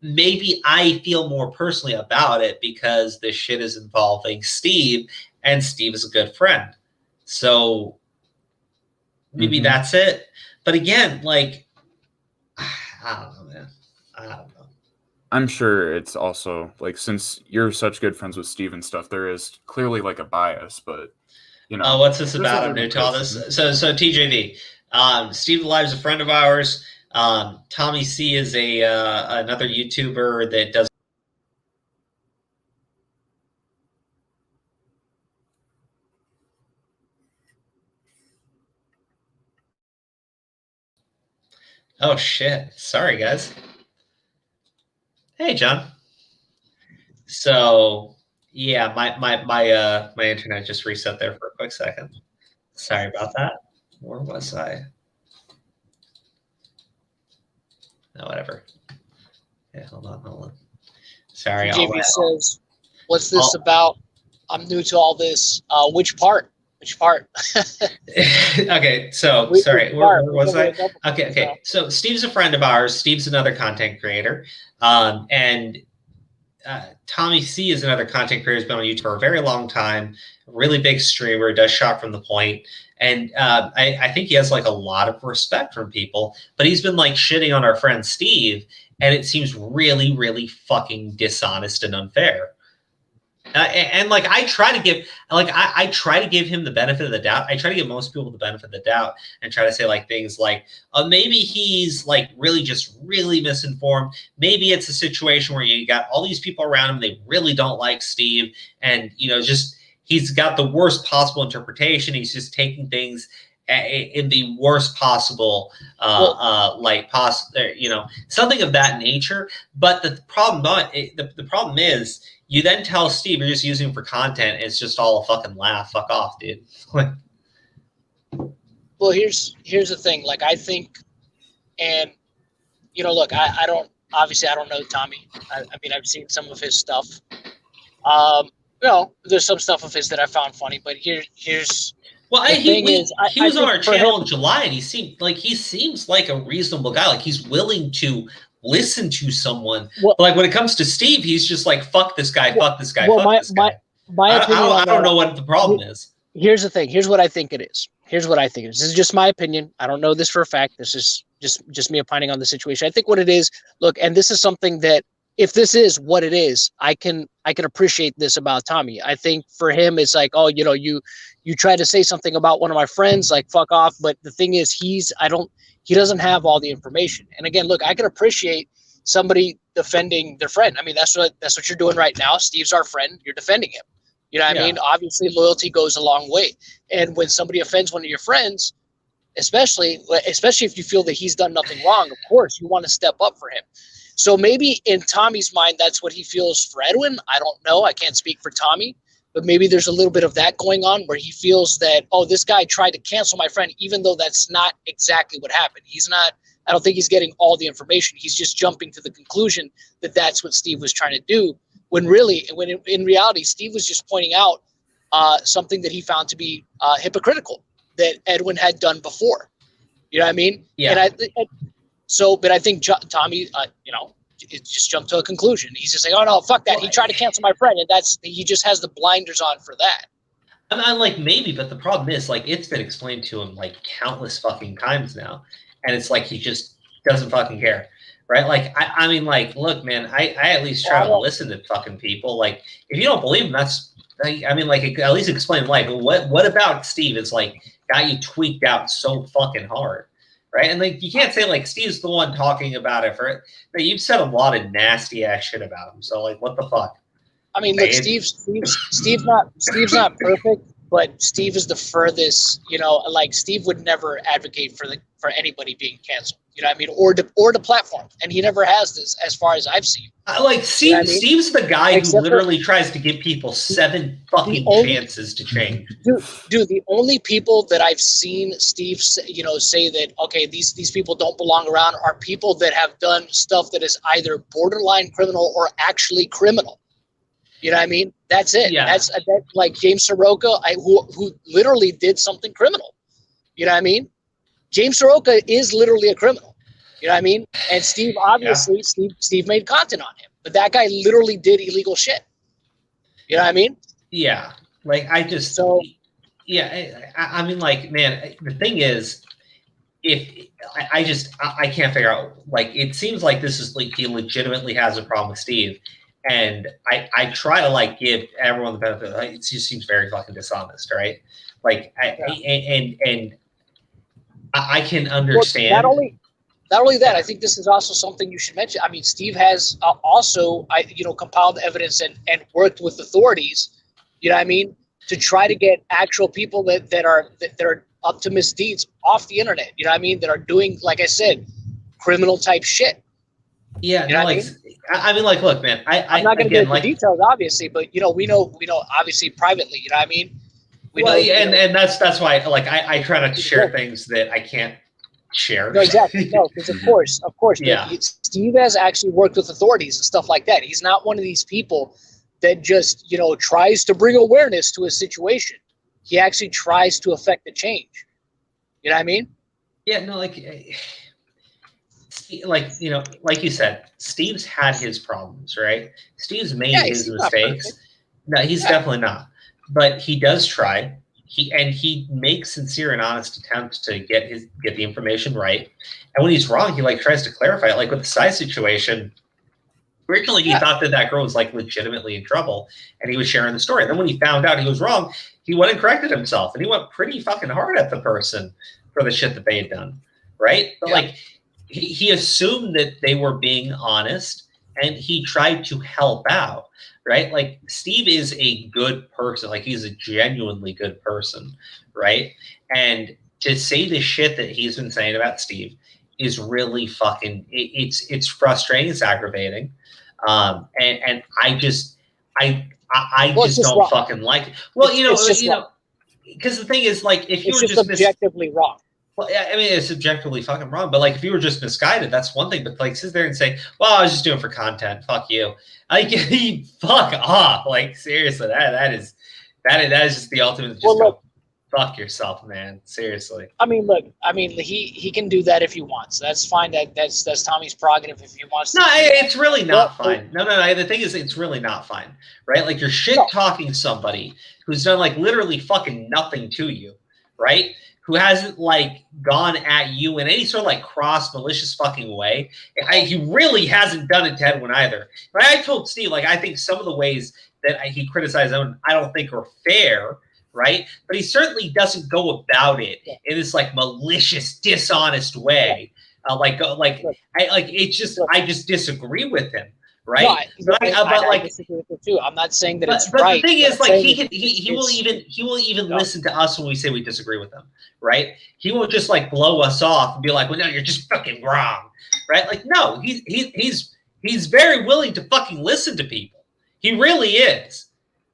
maybe I feel more personally about it because this shit is involving Steve, and Steve is a good friend. So maybe that's it. But again, like. I don't know, man. I don't know. I'm sure it's also like since you're such good friends with Steve and stuff, there is clearly like a bias, but you know. What's this about? I'm new to all this. So TJV, Steve DeLive is a friend of ours. Tommy C is another YouTuber that does. Oh shit! Sorry, guys. Hey, John. So yeah, my internet just reset there for a quick second. Sorry about that. Where was I? No, whatever. Yeah, hold on. Sorry. JV says, "What's this about? I'm new to all this. Which part? Which part?" Okay, so sorry, where was I? Okay. So Steve's a friend of ours. Steve's another content creator, and Tommy C is another content creator who's been on YouTube for a very long time. Really big streamer, does shot from the point, and I think he has like a lot of respect from people. But he's been like shitting on our friend Steve, and it seems really, really fucking dishonest and unfair. And like I try to give him the benefit of the doubt. I try to give most people the benefit of the doubt and try to say like things like maybe he's like really misinformed. Maybe it's a situation where you got all these people around him, they really don't like Steve, and just he's got the worst possible interpretation. He's just taking things in the worst possible something of that nature. But the problem is, you then tell Steve you're just using him for content. And it's just all a fucking laugh. Fuck off, dude. Well, here's the thing. Like, I think, and look, I don't know Tommy. I mean, I've seen some of his stuff. There's some stuff of his that I found funny, but here's. Well, he was on our channel in July, and he seems like a reasonable guy. Like, he's willing to listen to someone. Well, but like when it comes to Steve, he's just like, fuck this guy, fuck this guy, fuck this guy. My opinion I don't know what the problem is. Here's the thing. Here's what I think it is. This is just my opinion. I don't know this for a fact. This is just me opining on the situation. I think what it is, look, and this is something that if this is what it is, I can appreciate this about Tommy. I think for him, it's like, oh, you try to say something about one of my friends, like fuck off. But the thing is, he doesn't have all the information. And again, look, I can appreciate somebody defending their friend. I mean, that's what you're doing right now. Steve's our friend. You're defending him. You know what I mean? Obviously, loyalty goes a long way. And when somebody offends one of your friends, especially if you feel that he's done nothing wrong, of course, you want to step up for him. So maybe in Tommy's mind, that's what he feels for Edwin. I don't know. I can't speak for Tommy. but maybe there's a little bit of that going on where he feels that, oh, this guy tried to cancel my friend, even though that's not exactly what happened. I don't think he's getting all the information. He's just jumping to the conclusion that that's what Steve was trying to do, when in reality, Steve was just pointing out something that he found to be hypocritical that Edwin had done before. You know what I mean? Yeah. But I think Tommy, it just jumped to a conclusion. He's just like, oh no, fuck that. He tried to cancel my friend, and he just has the blinders on for that. I'm like, maybe, but the problem is, like, it's been explained to him like countless fucking times now, and it's like he just doesn't fucking care, right? Like, I mean, like, look, man, I at least try to listen to fucking people. Like, if you don't believe him, that's, I mean, like, at least explain why. But what about Steve is like got you tweaked out so fucking hard, right? And like, you can't say like Steve's the one talking about it for. But you've said a lot of nasty ass shit about him. So like, what the fuck? I mean, look, Steve's not perfect, but Steve is the furthest. Like Steve would never advocate for anybody being canceled. You know what I mean? Or the platform, and he never has this, as far as I've seen. Like Steve, you know I mean? Steve's the guy who literally tries to give people 7 fucking chances to change. Dude, the only people that I've seen Steve, say that okay, these people don't belong around are people that have done stuff that is either borderline criminal or actually criminal. You know what I mean? That's it. Yeah. That's like James Soroka, who literally did something criminal. You know what I mean? James Soroka is literally a criminal. You know what I mean? And Steve, obviously, Steve made content on him, but that guy literally did illegal shit. You know what I mean? Yeah. Like, I mean, like, man, the thing is, I can't figure out, like, it seems like this is like he legitimately has a problem with Steve. And I try to like give everyone the benefit. It just seems very fucking dishonest, right? Like, I can understand. Well, not only that, I think this is also something you should mention. I mean, Steve has also compiled evidence and worked with authorities. You know what I mean? To try to get actual people that are up to misdeeds off the internet. You know what I mean? That are doing, like I said, criminal type shit. Yeah, you know like, I mean, like, look, man, I'm not going to get into details, obviously, but we know, obviously privately. You know what I mean? And that's why, like, I try not to share things that I can't share. No, exactly. No, because of course. Yeah. Steve has actually worked with authorities and stuff like that. He's not one of these people that just tries to bring awareness to a situation. He actually tries to affect the change. You know what I mean? Yeah. No, like you said, Steve's had his problems, right? Steve's made his mistakes. No, he's definitely not. But he does try. He makes sincere and honest attempts to get the information right. And when he's wrong, he like tries to clarify it. Like with the size situation, originally he thought that girl was like legitimately in trouble, and he was sharing the story. And then when he found out he was wrong, he went and corrected himself, and he went pretty fucking hard at the person for the shit that they had done, right? But like he assumed that they were being honest, and he tried to help out. Right? Like Steve is a good person. Like he's a genuinely good person. Right? And to say the shit that he's been saying about Steve is really fucking, it's frustrating. It's aggravating. And I just don't fucking like it. Well, because the thing is, like, if you were just objectively wrong. Well, I mean, it's subjectively fucking wrong, but like if you were just misguided, that's one thing. But like sit there and say, "Well, I was just doing it for content." Fuck you. Like, fuck off. Like seriously, that is just the ultimate. Just go fuck yourself, man. Seriously. I mean, look. I mean, he can do that if he wants. That's fine. That's Tommy's prerogative if he wants. No, it's really not fine. No. The thing is, it's really not fine, right? Like you're shit talking somebody who's done like literally fucking nothing to you, right? Who hasn't like gone at you in any sort of like cross malicious fucking way. He really hasn't done it to Edwin either. But I told Steve, like, I think some of the ways that he criticized Edwin, I don't think are fair, right? But he certainly doesn't go about it in this like malicious, dishonest way. I just disagree with him. Right, I disagree with it too. I'm not saying that it's right. But the thing is, like, he will even listen to us when we say we disagree with him, right? He won't just like blow us off and be like, "Well, no, you're just fucking wrong," right? Like, no, he's very willing to fucking listen to people. He really is,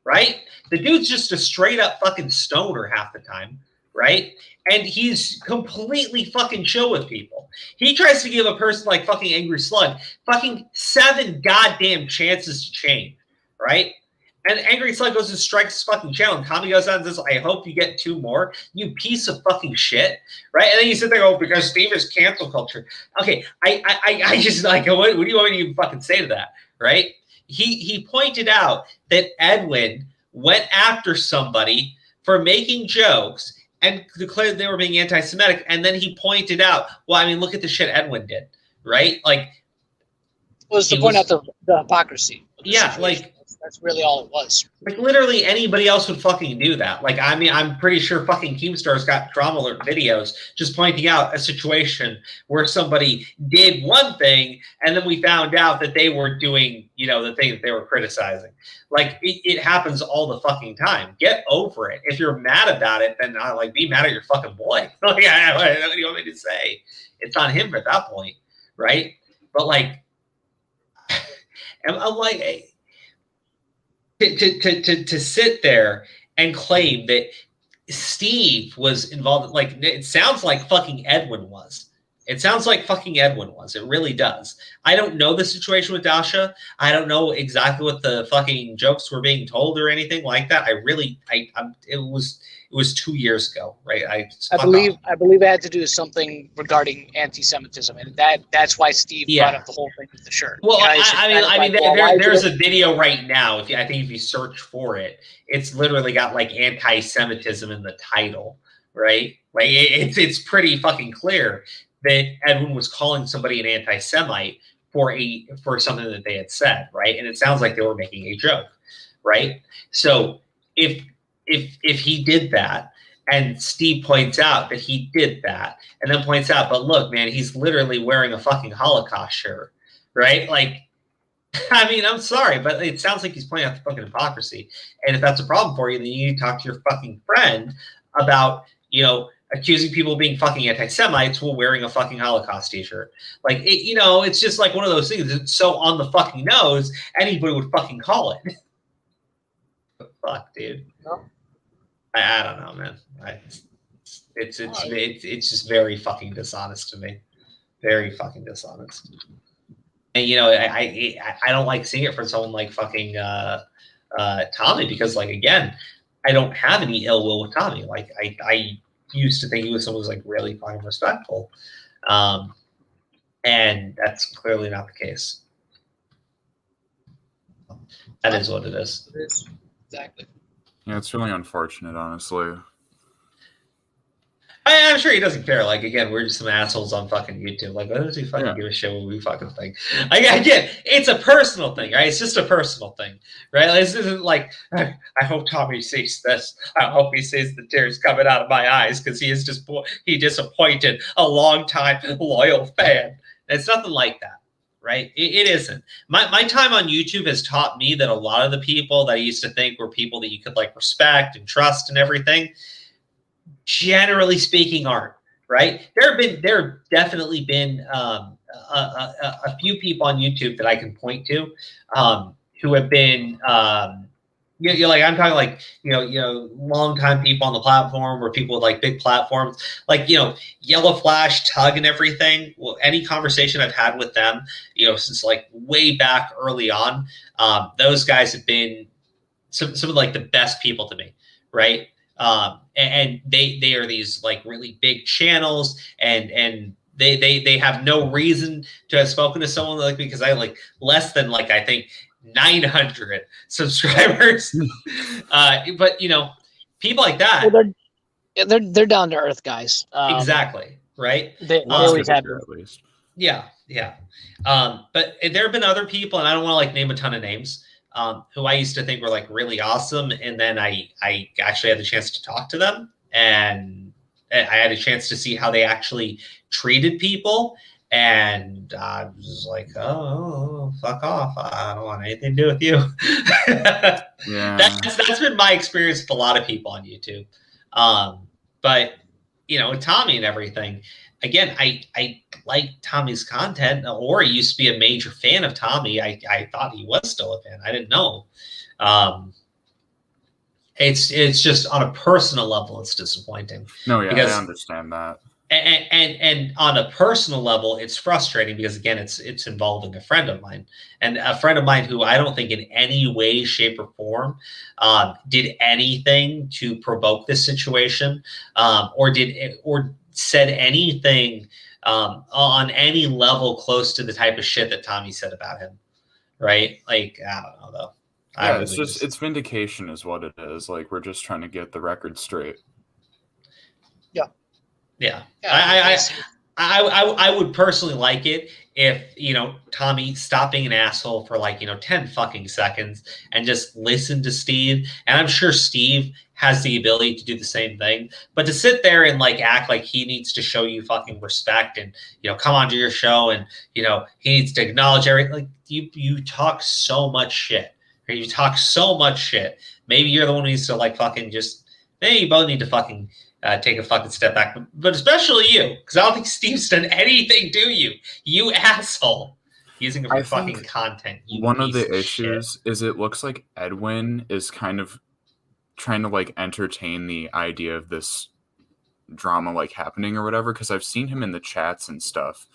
right? The dude's just a straight up fucking stoner half the time, right? And he's completely fucking chill with people. He tries to give a person like fucking Angry Slug fucking 7 goddamn chances to change, right? And Angry Slug goes and strikes his fucking channel, and Tommy goes out and says, I hope you get 2 more, you piece of fucking shit, right? And then you sit there, oh, because Steve is cancel culture. Okay, I just like, what do you want me to even fucking say to that, right? He pointed out that Edwin went after somebody for making jokes and declared they were being anti-Semitic, and then he pointed out, well, I mean, look at the shit Edwin did, right? Like, was to point out the hypocrisy. Yeah, situation. like, that's really all it was. like literally anybody else would fucking do that. Like, I mean, I'm pretty sure fucking Keemstar's got drama alert videos just pointing out a situation where somebody did one thing and then we found out that they were doing, you know, the thing that they were criticizing. Like, it happens all the fucking time. Get over it. If you're mad about it, then like be mad at your fucking boy. Like, what do you want me to say? It's on him at that point, right? But like, I'm like, to sit there and claim that Steve was involved, like, it sounds like fucking Edwin was. It sounds like fucking Edwin was. It really does. I don't know the situation with Dasha. I don't know exactly what the fucking jokes were being told or anything like that. It was 2 years ago, right? I believe it had to do with something regarding anti-Semitism, and that's why Steve brought up the whole thing with the shirt. Well, I mean, there's a video right now. I think if you search for it, it's literally got like anti-Semitism in the title, right? Like it's pretty fucking clear that Edwin was calling somebody an anti-Semite for something that they had said, right? And it sounds like they were making a joke, right? So if he did that, and Steve points out that he did that, and then points out, but look, man, he's literally wearing a fucking Holocaust shirt, right? Like, I mean, I'm sorry, but it sounds like he's pointing out the fucking hypocrisy. And if that's a problem for you, then you need to talk to your fucking friend about, you know, accusing people of being fucking anti-Semites while wearing a fucking Holocaust t-shirt. Like, you know, it's just like one of those things. It's so on the fucking nose, anybody would fucking call it. Fuck, dude. No. I don't know, man. It's just very fucking dishonest to me. Very fucking dishonest. And you know, I don't like seeing it from someone like fucking Tommy, because like, again, I don't have any ill will with Tommy. Like I used to think he was someone who's like really fucking respectful, and that's clearly not the case. That is what it is. It is. Exactly. Yeah, it's really unfortunate, honestly. I'm sure he doesn't care. Like, again, we're just some assholes on fucking YouTube. Like, why does he fucking give a shit what we fucking think? Again, it's a personal thing, right? It's just a personal thing, right? Like, this isn't like, I hope Tommy sees this. I hope he sees the tears coming out of my eyes because he disappointed a long-time loyal fan. It's nothing like that, right? It isn't. My time on YouTube has taught me that a lot of the people that I used to think were people that you could like respect and trust and everything, generally speaking, aren't, right? There have definitely been a few people on YouTube that I can point to who have been like, I'm talking like, you know, long time people on the platform or people with like big platforms, like, you know, Yellow Flash, Tug and everything. Well, any conversation I've had with them, you know, since like way back early on, those guys have been some of like the best people to me, right? And they are these like really big channels, and they have no reason to have spoken to someone like me because I like less than like, I think 900 subscribers. But you know, people like that, well, they're down to earth guys. Exactly, right? They always have been. At least. Yeah. But there have been other people, and I don't want to like name a ton of names, who I used to think were like really awesome, and then I actually had the chance to talk to them, and I had a chance to see how they actually treated people, and I was just like, oh, fuck off! I don't want anything to do with you. Yeah, that's been my experience with a lot of people on YouTube. But you know, with Tommy and everything. Again, I like Tommy's content. Ori used to be a major fan of Tommy. I thought he was still a fan. I didn't know. it's just on a personal level, it's disappointing. No, yeah, because, I understand that. And on a personal level, it's frustrating because again, it's involving a friend of mine, and a friend of mine who I don't think in any way, shape, or form did anything to provoke this situation, or said anything on any level close to the type of shit that Tommy said about him. Right? Like, I don't know though. Yeah, it's vindication is what it is. Like, we're just trying to get the record straight. Yeah. I would personally like it if, Tommy stopped being an asshole for 10 fucking seconds and just listen to Steve. And I'm sure Steve has the ability to do the same thing. But to sit there and act like he needs to show you fucking respect and, come onto your show and, he needs to acknowledge everything. Like, you talk so much shit. Or you talk so much shit. Maybe you're the one who needs to maybe you both need to fucking take a fucking step back, but especially you, because I don't think Steve's done anything to you, you asshole. Using it for fucking content. One of the issues is it looks like Edwin is kind of trying to entertain the idea of this drama happening or whatever, because I've seen him in the chats and stuff,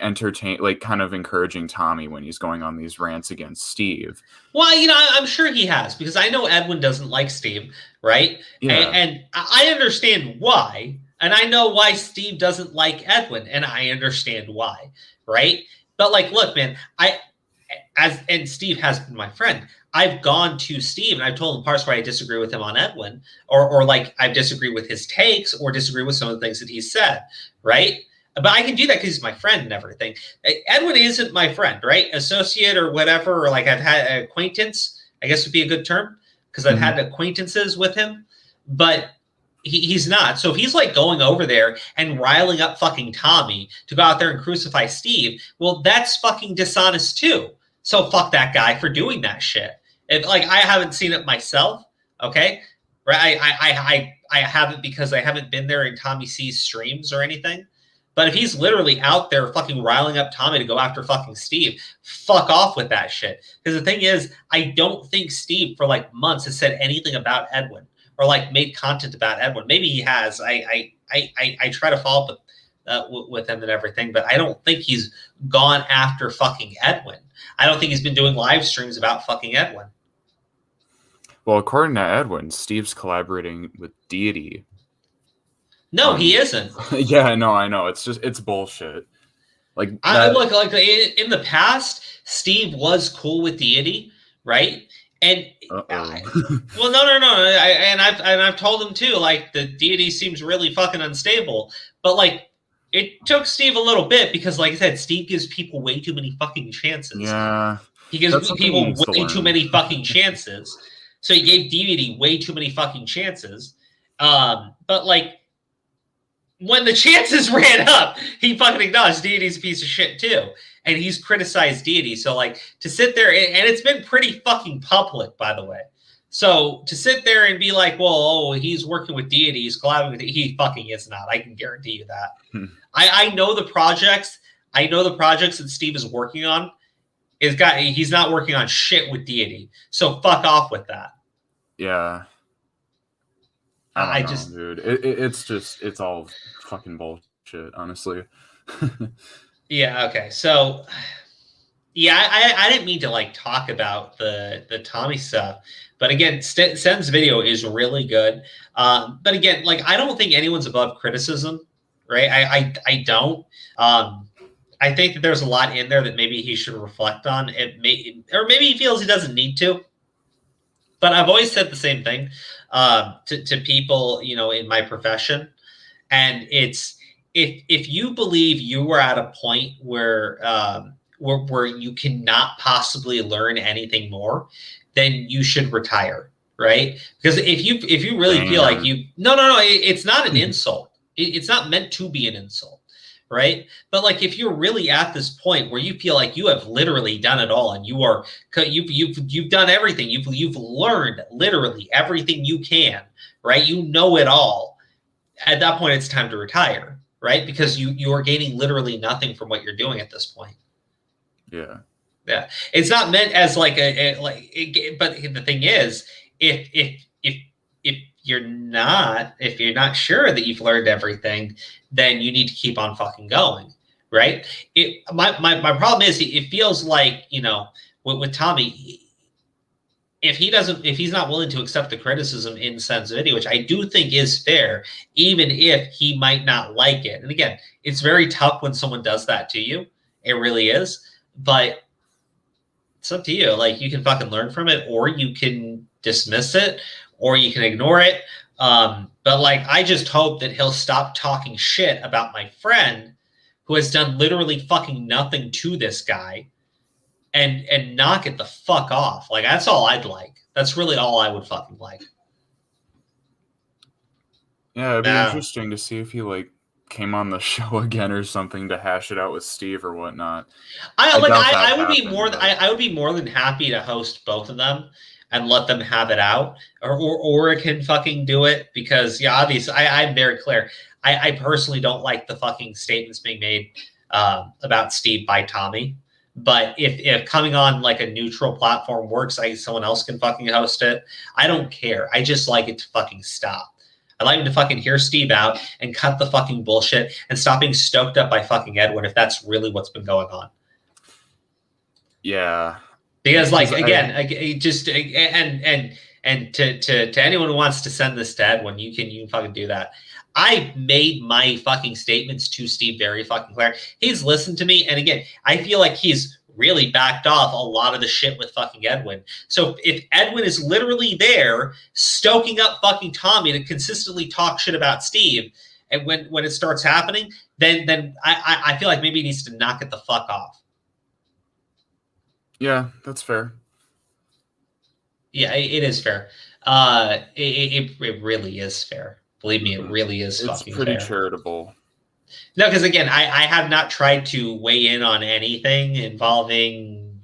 entertain, kind of encouraging Tommy when he's going on these rants against Steve. Well, I'm sure he has, because I know Edwin doesn't like Steve, right? Yeah. And I understand why, and I know why Steve doesn't like Edwin, and I understand why, right? But look, man, and Steve has been my friend. I've gone to Steve and I've told him parts where I disagree with him on Edwin, or I've disagreed with his takes or disagree with some of the things that he said, right? But I can do that because he's my friend and everything. Edwin isn't my friend, right? Associate or whatever, or I've had an acquaintance, I guess would be a good term, because I've had acquaintances with him, but he's not. So if he's going over there and riling up fucking Tommy to go out there and crucify Steve, well, that's fucking dishonest too. So fuck that guy for doing that shit. If I haven't seen it myself, okay? Right? I haven't, because I haven't been there in Tommy C's streams or anything. But if he's literally out there fucking riling up Tommy to go after fucking Steve, fuck off with that shit. Because the thing is, I don't think Steve for months has said anything about Edwin or made content about Edwin. Maybe he has. I try to follow up with him and everything, but I don't think he's gone after fucking Edwin. I don't think he's been doing live streams about fucking Edwin. Well, according to Edwin, Steve's collaborating with Deity. No, he isn't. Yeah, no, I know. It's bullshit. Look, in the past, Steve was cool with Deity, right? And well, no. I've told him too. The Deity seems really fucking unstable. But it took Steve a little bit because, like I said, Steve gives people way too many fucking chances. Yeah, he gives people way too many fucking chances. So he gave Deity way too many fucking chances. But when the chances ran up, he fucking acknowledged Deity's a piece of shit too. And he's criticized Deity. So to sit there, and it's been pretty fucking public, by the way. So to sit there and be he's working with Deity, he's collaborating with he fucking is not. I can guarantee you that. I know the projects. I know the projects that Steve is working on. He's not working on shit with Deity. So fuck off with that. Yeah. I don't know, dude. It's all fucking bullshit, honestly. Yeah. Okay. So, yeah, I didn't mean to talk about the Tommy stuff, but again, Sen's video is really good. But again, I don't think anyone's above criticism, right? I don't. I think that there's a lot in there that maybe he should reflect on. Or maybe he feels he doesn't need to. But I've always said the same thing to people, in my profession. And it's if you believe you were at a point where you cannot possibly learn anything more, then you should retire, right? Because if you really feel like you no, it's not an insult. It's not meant to be an insult. Right. But if you're really at this point where you feel like you have literally done it all and you've done everything, you've learned literally everything you can, right? You know it all. At that point, it's time to retire, right? Because you are gaining literally nothing from what you're doing at this point. Yeah. Yeah. It's not meant as but the thing is, if you're not sure that you've learned everything, then you need to keep on fucking going, right? My problem is it feels like, you know, with Tommy, if he's not willing to accept the criticism in Sen's video, which I do think is fair, even if he might not like it. And again, it's very tough when someone does that to you. It really is. But it's up to you. Like, you can fucking learn from it, or you can dismiss it, or you can ignore it. But like, I just hope that he'll stop talking shit about my friend who has done literally fucking nothing to this guy, and knock it the fuck off. Like, that's all I'd like. That's really all I would fucking like. Yeah, it'd be interesting to see if he like came on the show again or something to hash it out with Steve or whatnot. I would be more than happy to host both of them and let them have it out, or it can fucking do it, because yeah, obviously I'm very clear. I personally don't like the fucking statements being made about Steve by Tommy. But if coming on like a neutral platform works, someone else can fucking host it. I don't care. I just like it to fucking stop. I'd like him to fucking hear Steve out and cut the fucking bullshit and stop being stoked up by fucking Edwin, if that's really what's been going on. Yeah. Because like, again, to anyone who wants to send this to Edwin, you can fucking do that. I made my fucking statements to Steve very fucking clear. He's listened to me, and again, I feel like he's really backed off a lot of the shit with fucking Edwin. So if Edwin is literally there stoking up fucking Tommy to consistently talk shit about Steve, and when it starts happening, then I feel like maybe he needs to knock it the fuck off. Yeah, that's fair. Yeah, it is fair. It really is fair. Believe me, it really is fucking fair. It's pretty charitable. No, because again, I have not tried to weigh in on anything involving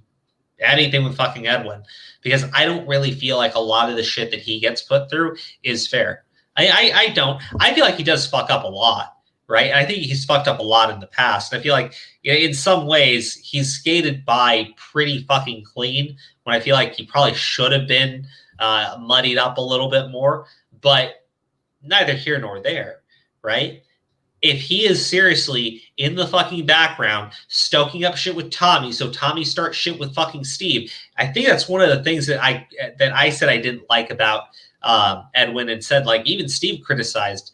anything with fucking Edwin, because I don't really feel like a lot of the shit that he gets put through is fair. I don't. I feel like he does fuck up a lot, right? I think he's fucked up a lot in the past. And I feel like, you know, in some ways he's skated by pretty fucking clean, when I feel like he probably should have been muddied up a little bit more. But neither here nor there, right? If he is seriously in the fucking background stoking up shit with Tommy, so Tommy starts shit with fucking Steve, I think that's one of the things that I said I didn't like about Edwin, and said, like, even Steve criticized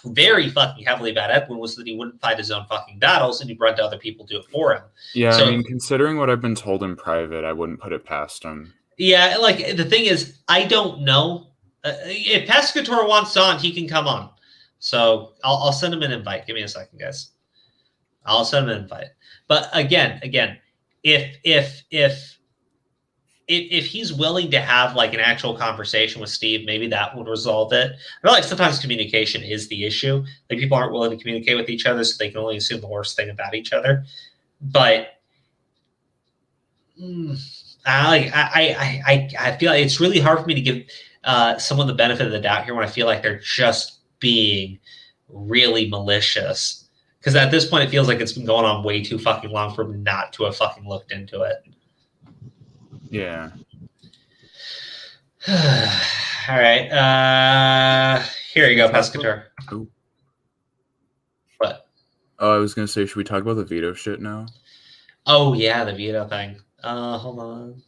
very fucking heavily about Edwin, was that he wouldn't fight his own fucking battles and he'd run to other people to do it for him. Yeah, so, I mean, considering what I've been told in private, I wouldn't put it past him. Yeah, like, the thing is, I don't know. If Pescator wants on, he can come on. So I'll send him an invite. Give me a second, guys. I'll send him an invite. But again, if he's willing to have like an actual conversation with Steve, maybe that would resolve it. I feel like sometimes communication is the issue. Like, people aren't willing to communicate with each other, so they can only assume the worst thing about each other. But I feel like it's really hard for me to give someone the benefit of the doubt here when I feel like they're just being really malicious. Because at this point, it feels like it's been going on way too fucking long for them not to have fucking looked into it. Yeah. All right. Here you go, Pescator. Oh. What? Oh, I was going to say, should we talk about the veto shit now? Oh, yeah, the veto thing. Hold on.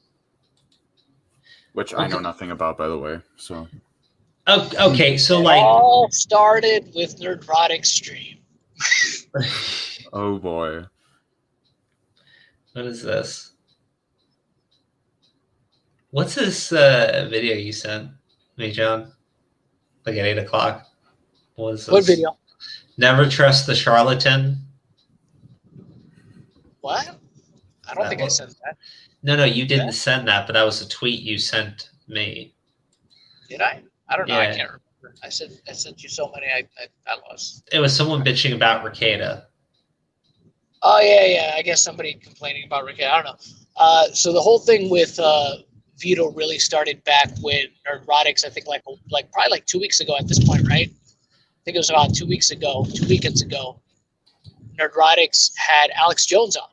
Which I know nothing about, by the way. So. Okay, so it like. all started with Nerdrotic stream. Oh boy. What is this? What's this video you sent me, John? Like at 8 o'clock. What is this? What video? Never trust the charlatan. What? I don't think I sent that. No, you didn't send that, but that was a tweet you sent me. Did I? I don't know. Yeah. I can't remember. I sent you so many. I lost. It was someone bitching about Ricada. Oh yeah. I guess somebody complaining about Ricada. I don't know. So the whole thing with veto really started back when Nerdrotics, I think like probably like 2 weeks ago at this point, right? I think it was about 2 weeks ago, 2 weekends ago. Nerdrotics had Alex Jones on,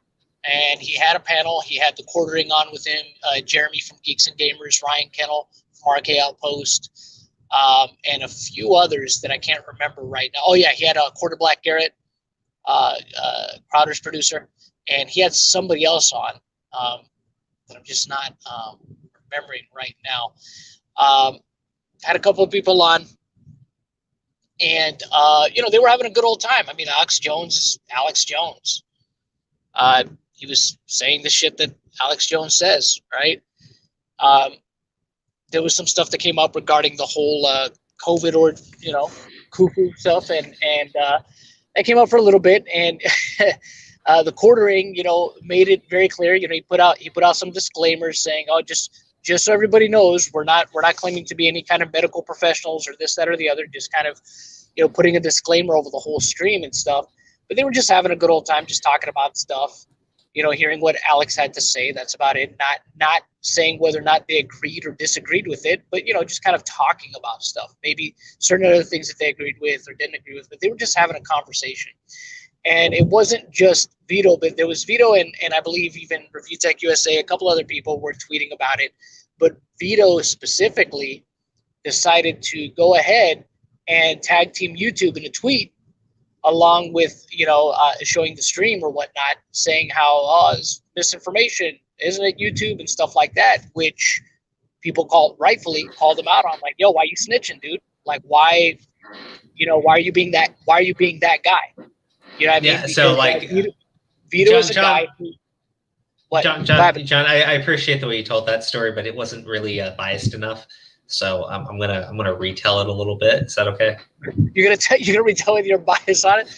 and he had a panel. He had TheQuartering on with him, Jeremy from Geeks and Gamers, Ryan Kennel from RK Outpost, and a few others that I can't remember right now. Oh yeah, he had a Quarter Black Garrett, Crowder's producer, and he had somebody else on that I'm just not remembering right now. Had a couple of people on, and they were having a good old time. I mean, Alex Jones is Alex Jones. He was saying the shit that Alex Jones says, right? There was some stuff that came up regarding the whole COVID or cuckoo stuff, and that came up for a little bit, and TheQuartering, made it very clear. He put out some disclaimers saying, "Oh, just so everybody knows, we're not claiming to be any kind of medical professionals or this, that, or the other. Just kind of, putting a disclaimer over the whole stream and stuff." But they were just having a good old time, just talking about stuff. Hearing what Alex had to say. That's about it. Not saying whether or not they agreed or disagreed with it, but just kind of talking about stuff. Maybe certain other things that they agreed with or didn't agree with, but they were just having a conversation. And it wasn't just Vito, but there was Vito and I believe even ReviewtechUSA, a couple other people were tweeting about it. But Vito specifically decided to go ahead and tag team YouTube in a tweet, along with showing the stream or whatnot, saying how it's misinformation, isn't it, YouTube, and stuff like that, which people rightfully called him out on, like, yo, why you snitching, dude? Like, why are you being that guy? You know what I mean? Yeah. Because, so Vito is a guy who. What? John, I appreciate the way you told that story, but it wasn't really biased enough. So I'm gonna retell it a little bit. Is that okay? You're gonna retell it your bias on it.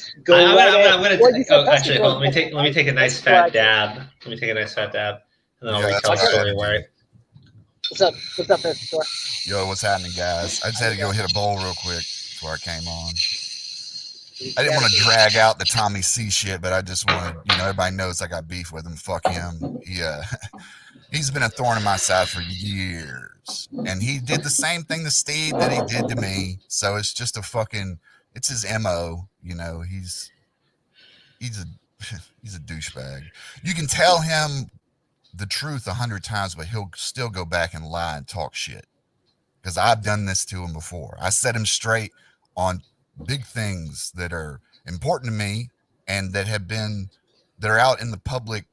Actually, let me take a nice fat dab. Let me take a nice fat dab, and then I'll retell the story where I. What's up, Pastor? Yo, what's happening, guys? I just had to go hit a bowl real quick before I came on. I didn't want to drag out the Tommy C shit, but I just wanted, everybody knows I got beef with him. Fuck him. He's been a thorn in my side for years, and he did the same thing to Steve that he did to me. So it's just it's his MO. He's a douchebag. You can tell him the truth 100 times, but he'll still go back and lie and talk shit. Because I've done this to him before. I set him straight on big things that are important to me and that are out in the public,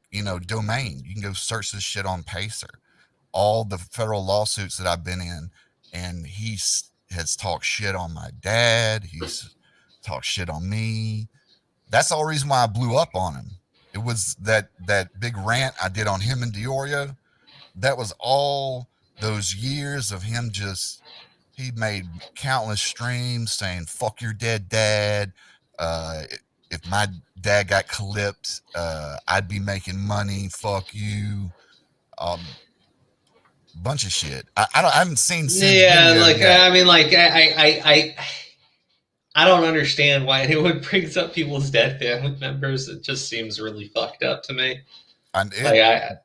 domain. You can go search this shit on Pacer. All the federal lawsuits that I've been in, and he has talked shit on my dad. He's talked shit on me. That's the whole reason why I blew up on him. It was that big rant I did on him and Diorio. That was all those years of him he made countless streams saying, fuck your dead dad. If my dad got clipped, I'd be making money. Fuck you. Bunch of shit. I haven't seen. Yeah, I don't understand why anyone brings up people's dead family members. It just seems really fucked up to me. And it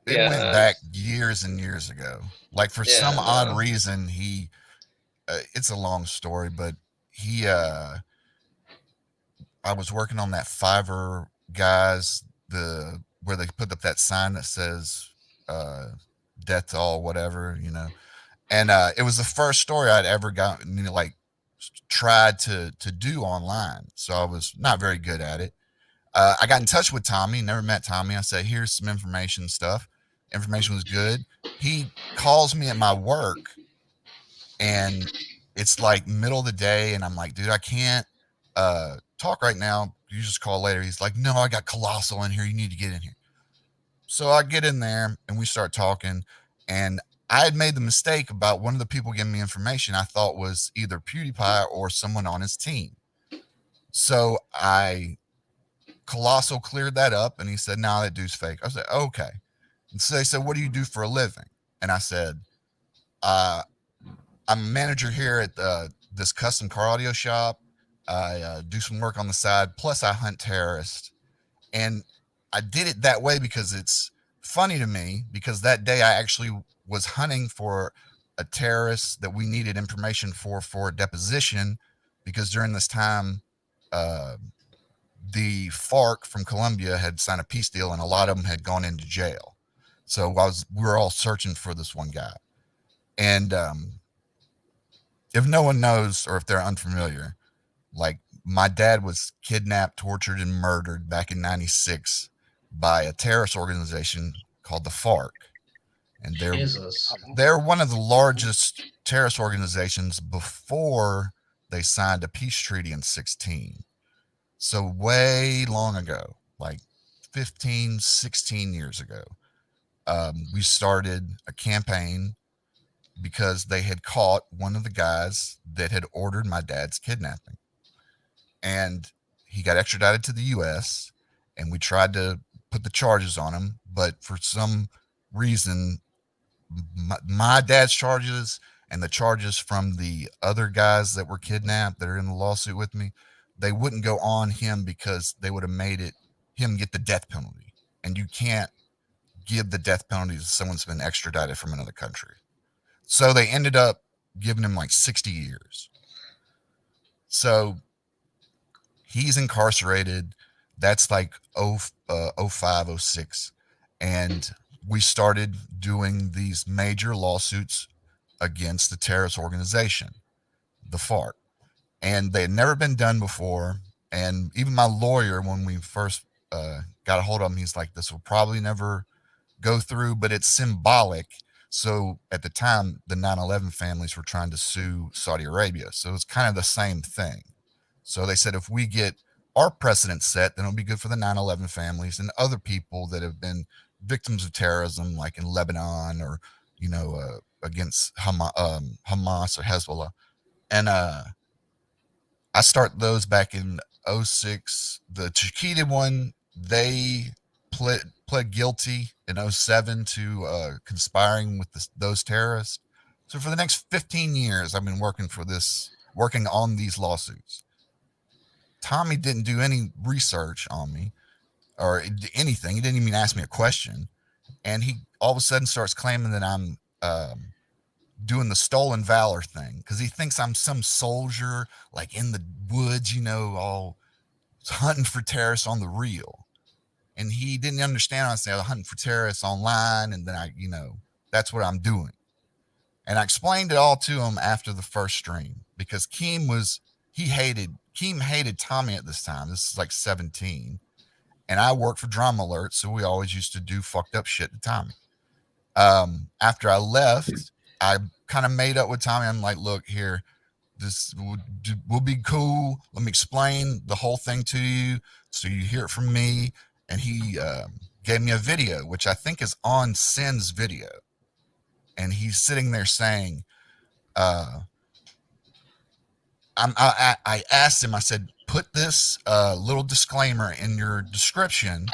went back years and years ago. Like for some odd reason, it's a long story, but I was working on that Fiverr guys, where they put up that sign that says death to all whatever, and it was the first story I'd ever gotten, tried to do online. So I was not very good at it. I got in touch with Tommy, never met Tommy. I said, here's some information stuff. Information was good. He calls me at my work, and it's like middle of the day, and I'm like, dude, I can't talk right now. You just call later. He's like, no, I got Colossal in here. You need to get in here. So I get in there, and we start talking, and I had made the mistake about one of the people giving me information I thought was either PewDiePie or someone on his team. So Colossal cleared that up, and he said, no, that dude's fake. I said, okay. And so they said, what do you do for a living? And I said, I'm a manager here at this custom car audio shop. I do some work on the side. Plus I hunt terrorists. And I did it that way because it's funny to me, because that day I actually was hunting for a terrorist that we needed information for a deposition, because during this time, the FARC from Colombia had signed a peace deal, and a lot of them had gone into jail. So we were all searching for this one guy. And if no one knows or if they're unfamiliar, like my dad was kidnapped, tortured, and murdered back in '96 by a terrorist organization called the FARC. And Jesus. they're one of the largest terrorist organizations before they signed a peace treaty in 16. So way long ago, like 15, 16 years ago, we started a campaign because they had caught one of the guys that had ordered my dad's kidnapping. And he got extradited to the U.S., and we tried to put the charges on him. But for some reason, my dad's charges and the charges from the other guys that were kidnapped that are in the lawsuit with me, they wouldn't go on him because they would have made it him get the death penalty. And you can't give the death penalty to someone who's been extradited from another country. So they ended up giving him like 60 years. So he's incarcerated. That's like 05, 06. And we started doing these major lawsuits against the terrorist organization, the FARC. And they had never been done before. And even my lawyer, when we first got a hold of him, he's like, this will probably never go through, but it's symbolic. So at the time, the 9/11 families were trying to sue Saudi Arabia. So it's kind of the same thing. So they said, if we get our precedent set, then it'll be good for the 9/11 families and other people that have been victims of terrorism, like in Lebanon or, against Hamas or Hezbollah. And I start those back in 06. The Chiquita one, they pled guilty in 07 to conspiring with those terrorists. So for the next 15 years, I've been working on these lawsuits. Tommy didn't do any research on me or anything. He didn't even ask me a question. And he all of a sudden starts claiming that I'm doing the stolen valor thing because he thinks I'm some soldier like in the woods, all hunting for terrorists on the real. And he didn't understand. I said, hunting for terrorists online. And then that's what I'm doing. And I explained it all to him after the first stream because Keem hated Tommy at this time. This is like 17. And I worked for Drama Alert. So we always used to do fucked up shit to Tommy. After I left, I kind of made up with Tommy. I'm like, look here, this will be cool. Let me explain the whole thing to you so you hear it from me. And he gave me a video, which I think is on Sin's video. And he's sitting there saying, I asked him, I said, put this little disclaimer in your description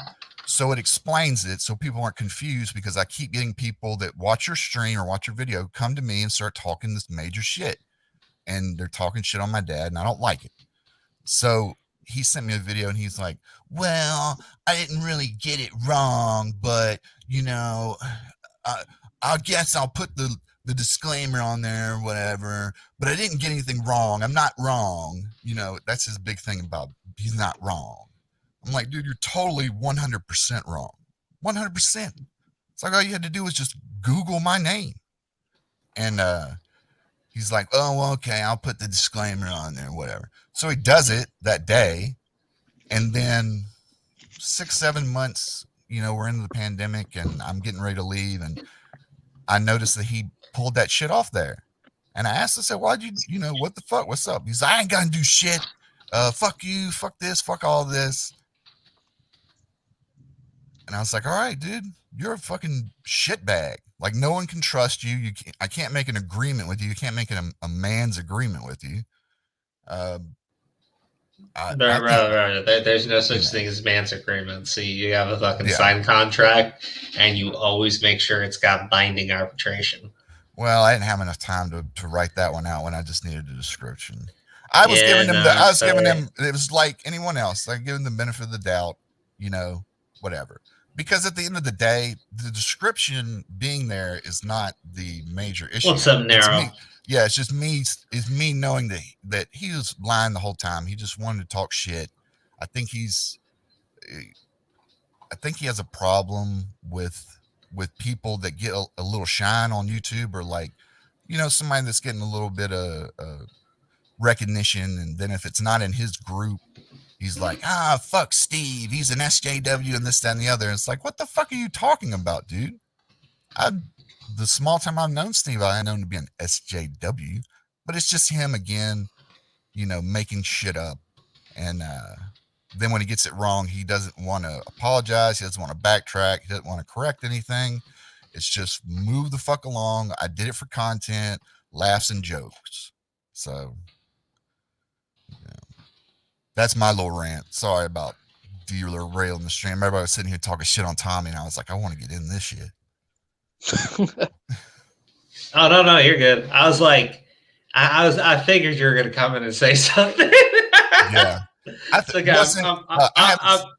so it explains it so people aren't confused, because I keep getting people that watch your stream or watch your video come to me and start talking this major shit. And they're talking shit on my dad, and I don't like it. So he sent me a video, and he's like, well, I didn't really get it wrong, but, I guess I'll put the disclaimer on there or whatever, but I didn't get anything wrong. I'm not wrong. That's his big thing about he's not wrong. I'm like, dude, you're totally 100% wrong. 100%. It's like all you had to do was just Google my name. And he's like, oh, well, okay, I'll put the disclaimer on there, whatever. So he does it that day. And then 6-7 months, we're into the pandemic and I'm getting ready to leave. And I noticed that he pulled that shit off there. And I asked him, I said, why'd you, what the fuck? What's up? He's like, I ain't gonna do shit. Fuck you. Fuck this. Fuck all this. And I was like, all right, dude, you're a fucking shitbag. Like, no one can trust you. I can't make an agreement with you. You can't make a man's agreement with you. There's no such thing as man's agreement. See, you have a fucking signed contract, and you always make sure it's got binding arbitration. Well, I didn't have enough time to write that one out when I just needed a description. I was giving them. It was like anyone else. I give them the benefit of the doubt, whatever. Because at the end of the day, the description being there is not the major issue. Well, it's something narrow. It's just me. It's me knowing that he was lying the whole time. He just wanted to talk shit. I think he has a problem with people that get a little shine on YouTube, or like, somebody that's getting a little bit of recognition, and then if it's not in his group, he's like, fuck Steve, he's an SJW and this, that, and the other. And it's like, what the fuck are you talking about, dude? The small time I've known Steve, I know him to be an SJW, but it's just him again, making shit up. And then when he gets it wrong, he doesn't want to apologize. He doesn't want to backtrack. He doesn't want to correct anything. It's just move the fuck along. I did it for content, laughs and jokes. So that's my little rant. Sorry about derailing the stream. Everybody was sitting here talking shit on Tommy, and I was like, I want to get in this shit. Oh no, you're good. I was like, I figured you were gonna come in and say something. Yeah.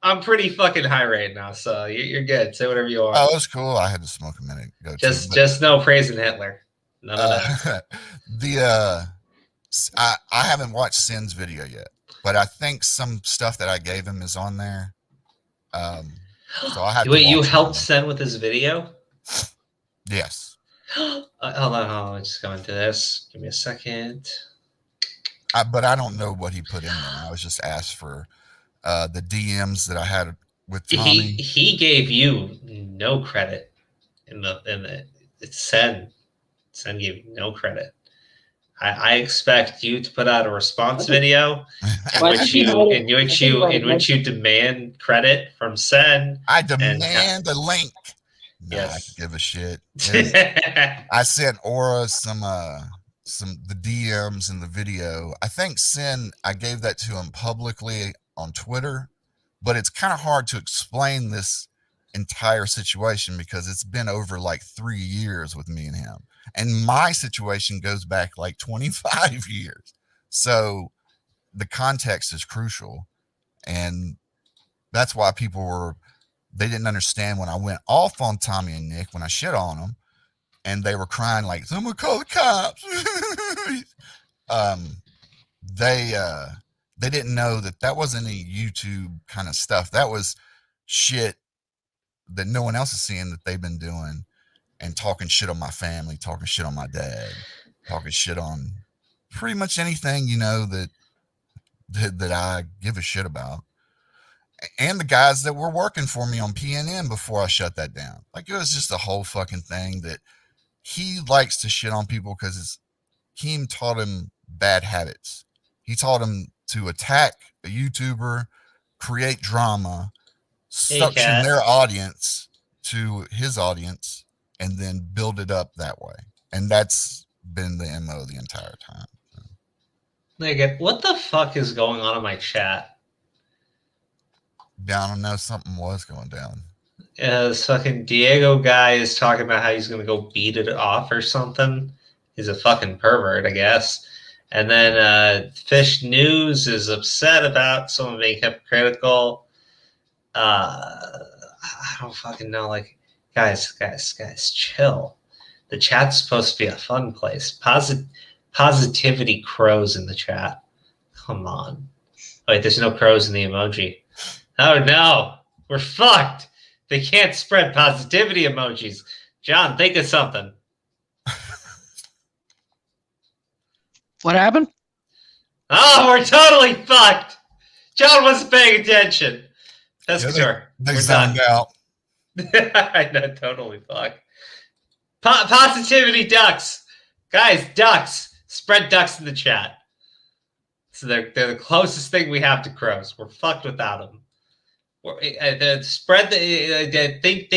I'm pretty fucking high right now, so you're good. Say whatever you want. Oh, it was cool. I had to smoke a minute ago. Just no praising Hitler. No. I haven't watched Sin's video yet, but I think some stuff that I gave him is on there. So I have. Wait, you helped Sin with his video? Yes. Hold on. Let's just go into this. Give me a second. But I don't know what he put in there. I was just asked for the DMs that I had with Tommy. He gave you no credit in the it's Sen gave you no credit. I expect you to put out a response video in which you demand credit from Sen. I demand a link. Yes. I can give a shit. I sent Aura some the DMs in the video. I think Sin, I gave that to him publicly on Twitter, but it's kind of hard to explain this entire situation because it's been over like 3 years with me and him. And my situation goes back like 25 years. So the context is crucial. And that's why they didn't understand when I went off on Tommy and Nick, when I shit on them, and they were crying like, I'm gonna call the cops. They didn't know that wasn't any YouTube kind of stuff. That was shit that no one else is seeing that they've been doing, and talking shit on my family, talking shit on my dad, talking shit on pretty much anything, that I give a shit about. And the guys that were working for me on PNN before I shut that down. Like, it was just a whole fucking thing that he likes to shit on people because Keem taught him bad habits. He taught him to attack a YouTuber, create drama, suction their audience to his audience, and then build it up that way. And that's been the MO the entire time. Nigga, what the fuck is going on in my chat? Down, I know something was going down. This fucking Diego guy is talking about how he's gonna go beat it off or something. He's a fucking pervert, I guess. And then Fish News is upset about someone being hypocritical. I don't fucking know. Like, guys, chill. The chat's supposed to be a fun place. Positivity crows in the chat. Come on. Wait, there's no crows in the emoji. Oh no, we're fucked. They can't spread positivity emojis. John, think of something. What happened? Oh, we're totally fucked. John wasn't paying attention. That's for sure. They zoned out. I know, totally fucked. Positivity ducks. Guys, ducks. Spread ducks in the chat. So they're the closest thing we have to crows. We're fucked without them. Think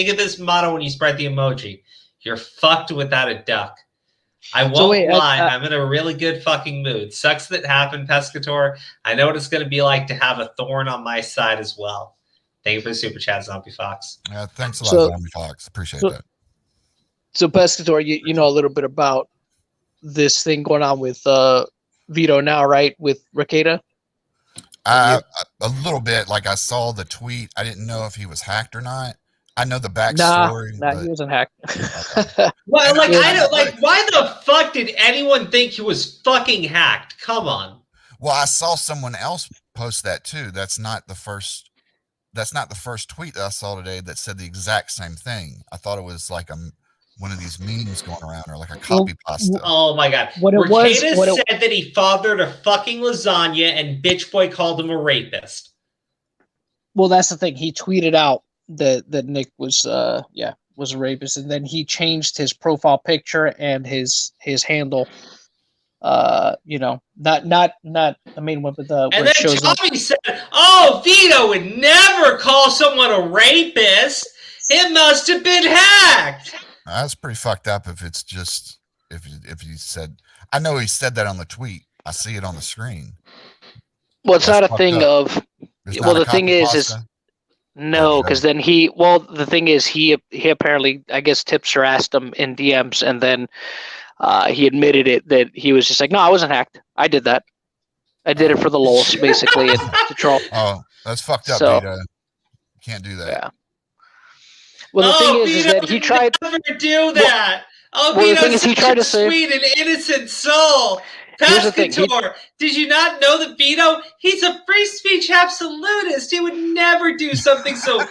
of this motto when you spread the emoji. You're fucked without a duck. I won't lie. I'm in a really good fucking mood. Sucks that happened, Pescator. I know what it's going to be like to have a thorn on my side as well. Thank you for the super chat, Zombie Fox. Thanks a lot, Zombie Fox. Appreciate that. So, Pescator, you know a little bit about this thing going on with Vito now, right? With Rekieta? A little bit. Like, I saw the tweet. I didn't know if he was hacked or not. I know the backstory. Nah, he wasn't hacked. Well, like, I don't like. Why the fuck did anyone think he was fucking hacked? Come on. Well, I saw someone else post that too. That's not the first tweet that I saw today that said the exact same thing. I thought it was like one of these memes going around, or like a copy pasta. Oh my god! Rekieta said that he fathered a fucking lasagna, and Bitch Boy called him a rapist. Well, that's the thing. He tweeted out that Nick was a rapist, and then he changed his profile picture and his handle. You know, not the main one, but the and then Tommy said, "Oh, Vito would never call someone a rapist. It must have been hacked." That's pretty fucked up. If it's just if he said, I know he said that on the tweet. I see it on the screen. Well, it's not a thing of. Well, the thing is no, because then the thing is he apparently, I guess, Tipster asked him in DMs, and then he admitted it, that he was just like, no, I wasn't hacked. I did that. I did it for the lulz, basically, and to troll. Oh, that's fucked up, Vito. Can't do that. Yeah. Well, the thing is that he tried. Never do that. The thing is, he tried to say, sweet and innocent soul. Pescator, did you not know that Vito? He's a free speech absolutist. He would never do something so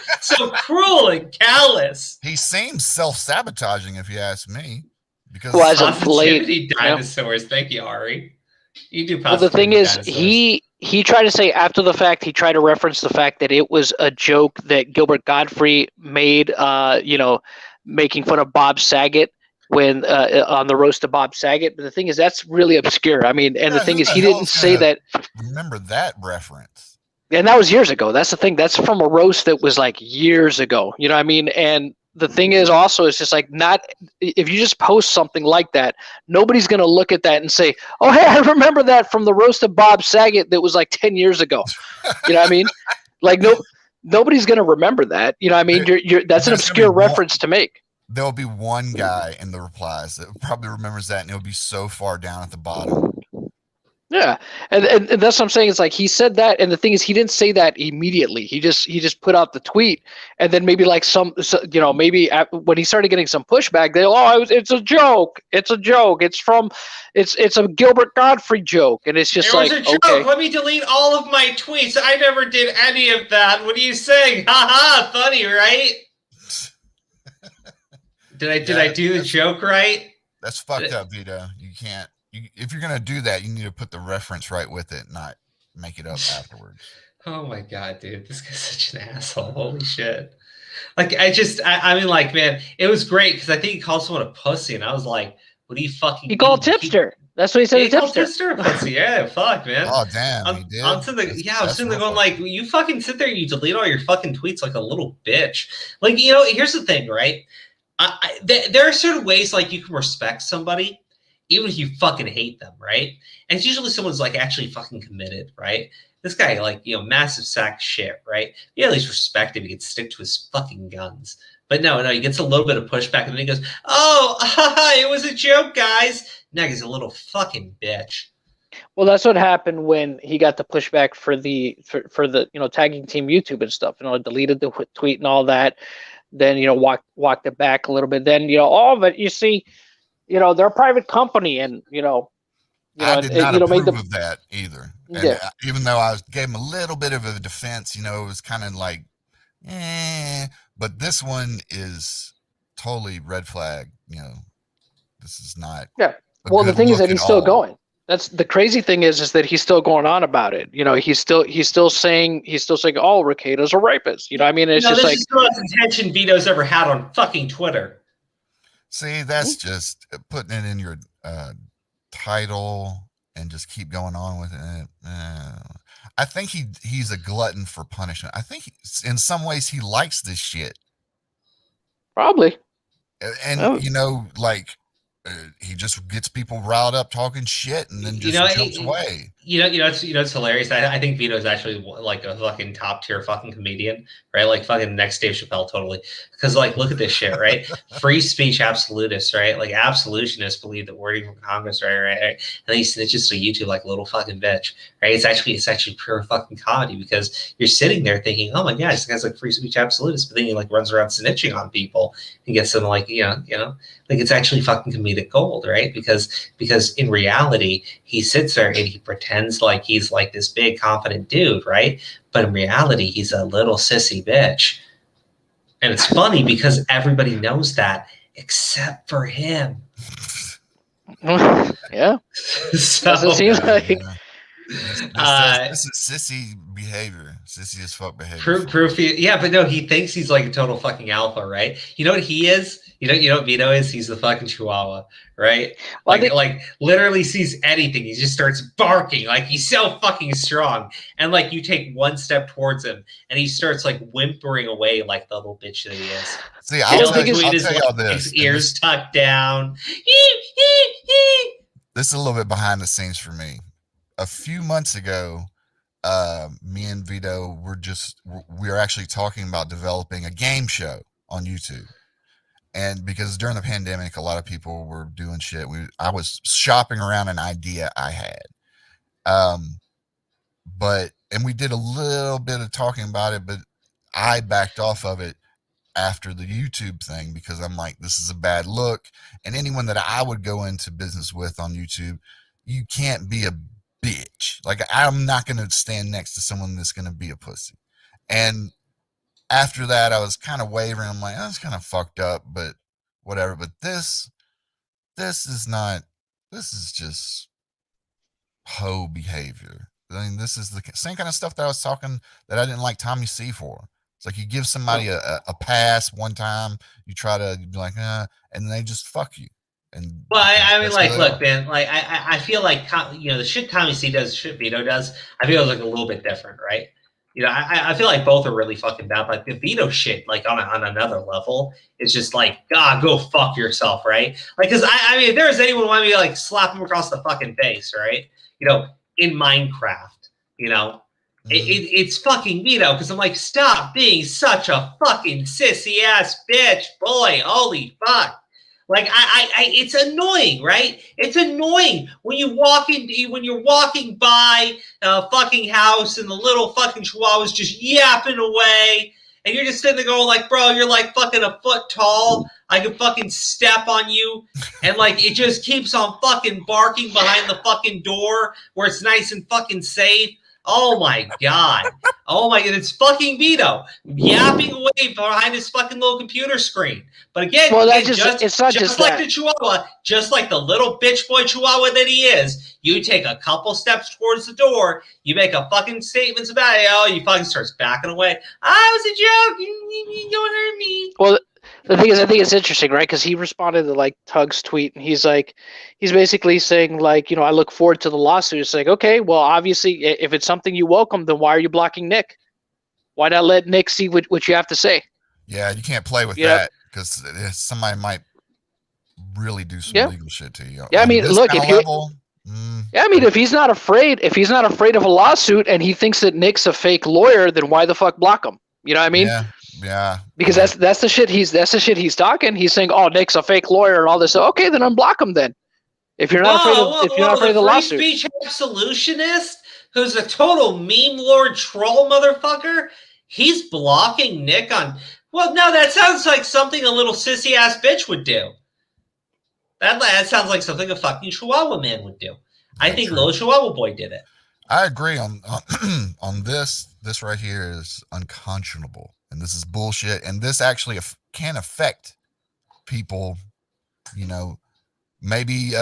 cruel and callous. He seems self-sabotaging, if you ask me. Because positivity dinosaurs. Thank you, Ari. You do. Well, the thing is, he tried to say after the fact. He tried to reference the fact that it was a joke that Gilbert Gottfried made. Making fun of Bob Saget. When on the roast of Bob Saget, but the thing is, that's really obscure. I mean, and the thing is, he didn't say that. Remember that reference? And that was years ago. That's the thing. That's from a roast that was like years ago. You know what I mean? And the thing is, also, it's just like not if you just post something like that, nobody's gonna look at that and say, "Oh, hey, I remember that from the roast of Bob Saget that was like 10 years ago." You know what I mean? Like nobody's gonna remember that. You know what I mean? That's an obscure reference to make. There'll be one guy in the replies that probably remembers that, and it'll be so far down at the bottom. Yeah, and that's what I'm saying. It's like he said that, and the thing is, he didn't say that immediately. He just put out the tweet, and then maybe like maybe when he started getting some pushback, it's a joke. It's a joke. It's a Gilbert Gottfried joke, and it's just like, a joke. Okay. Let me delete all of my tweets. I never did any of that. What are you saying? Ha funny, right? Did I do the joke right? That's fucked up, Vito. You can't. If you're gonna do that, you need to put the reference right with it, not make it up afterwards. Oh my god, dude, this guy's such an asshole. Holy shit! Like, I mean, like, man, it was great because I think he called someone a pussy, and I was like, "What do you fucking?" He called Tipster. That's what he said. He called Tipster a pussy. Yeah, fuck, man. Oh damn, he did. I was sitting there going like, you fucking sit there and you delete all your fucking tweets like a little bitch. Like, you know, here's the thing, right? There are certain ways like you can respect somebody even if you fucking hate them, right? And it's usually someone's like actually fucking committed, right? This guy, like, you know, massive sack of shit, right? You at least respect him. He can stick to his fucking guns. But no, he gets a little bit of pushback and then he goes, "Oh, it was a joke, guys." No, he's a little fucking bitch. Well, that's what happened when he got the pushback for the tagging team YouTube and stuff. Deleted the tweet and all that. Then walked it back a little bit. Then all of it. You see, they're a private company, and I did not approve of that either. And even though I gave him a little bit of a defense, it was kind of like, but this one is totally red flag. This is not. Yeah. Well, the thing is that he's still going. That's the crazy thing is that he's still going on about it. He's still saying, "Oh, Rekieta's a rapist." I mean, it's just like this is the most attention Vito's ever had on fucking Twitter. See, that's just putting it in your title and just keep going on with it. I think he's a glutton for punishment. I think in some ways he likes this shit. Probably. And he just gets people riled up talking shit and then just jumps away. It's hilarious. I think Vito's actually like a fucking top tier fucking comedian, right? Like fucking next Dave Chappelle, totally. Because like, look at this shit, right? Free speech absolutists, right? Like absolutionists believe that wording from Congress, right? And then he snitches to YouTube like a little fucking bitch, right? It's actually pure fucking comedy because you're sitting there thinking, oh my gosh, this guy's like free speech absolutist, but then he like runs around snitching on people and gets them like, like it's actually fucking comedic gold, right? Because in reality, he sits there and he pretends like he's like this big confident dude, right? But in reality, he's a little sissy bitch. And it's funny because everybody knows that except for him. Yeah. So, That's what it seems like. Yeah. This is sissy behavior, sissy as fuck behavior. Proof, yeah, but no, he thinks he's like a total fucking alpha, right? You know what he is? You know what Vito is? He's the fucking Chihuahua, right? Well, Like literally sees anything, he just starts barking. Like he's so fucking strong, and like you take one step towards him, and he starts like whimpering away like the little bitch that he is. See, I'll tell y'all His ears tucked down. This is a little bit behind the scenes for me. A few months ago, me and Vito we were actually talking about developing a game show on YouTube. And because during the pandemic, a lot of people were doing shit. I was shopping around an idea I had. And we did a little bit of talking about it, but I backed off of it after the YouTube thing because I'm like, this is a bad look. And anyone that I would go into business with on YouTube, you can't be a bitch. Like, I'm not going to stand next to someone that's going to be a pussy. And after that, I was kind of wavering. I'm like, that's kind of fucked up, but whatever. But this is just hoe behavior. I mean, this is the same kind of stuff that I was talking that I didn't like Tommy C for. It's like you give somebody a pass one time, you try to be like, and they just fuck you. And well, I mean, like, look, man, like, I feel like, you know, the shit Tommy C does, the shit Vito does, I feel like a little bit different, right? You know, I feel like both are really fucking bad, but the Vito shit, like, on another level, is just like, go fuck yourself, right? Like, because, I mean, if there's anyone wanting me to, like, slap him across the fucking face, right? You know, in Minecraft, you know, it's fucking Vito, because I'm like, stop being such a fucking sissy-ass bitch, boy, holy fuck. Like it's annoying, right? It's annoying when you're walking by a fucking house and the little fucking chihuahua's just yapping away, and you're just sitting there going like, bro, you're like fucking a foot tall. I could fucking step on you, and like it just keeps on fucking barking behind the fucking door where it's nice and fucking safe. Oh my god. Oh my god, it's fucking Vito yapping away behind his fucking little computer screen. But again, it's not just like the Chihuahua, just like the little bitch boy Chihuahua that he is, you take a couple steps towards the door, you make a fucking statements about it, you fucking starts backing away. It was a joke, you don't hurt me. Well, the thing is, I think it's interesting, right? Because he responded to like Tug's tweet, and he's basically saying like, you know, I look forward to the lawsuit. It's like, okay, well, obviously, if it's something you welcome, then why are you blocking Nick? Why not let Nick see what you have to say? Yeah, you can't play with that because somebody might really do some legal shit to you. Yeah, I mean, look, if he's not afraid of a lawsuit and he thinks that Nick's a fake lawyer, then why the fuck block him? You know what I mean? Yeah. Because that's the shit he's talking. He's saying, "Oh, Nick's a fake lawyer and all this." Okay, then unblock him then. If you're not afraid of the lawsuit. Free speech absolutionist who's a total meme lord troll motherfucker, he's blocking Nick on. Well, no, that sounds like something a little sissy ass bitch would do. That sounds like something a fucking Chihuahua man would do. I think little Chihuahua boy did it. I agree on this. This right here is unconscionable, and this is bullshit. And this actually can affect people. You know, maybe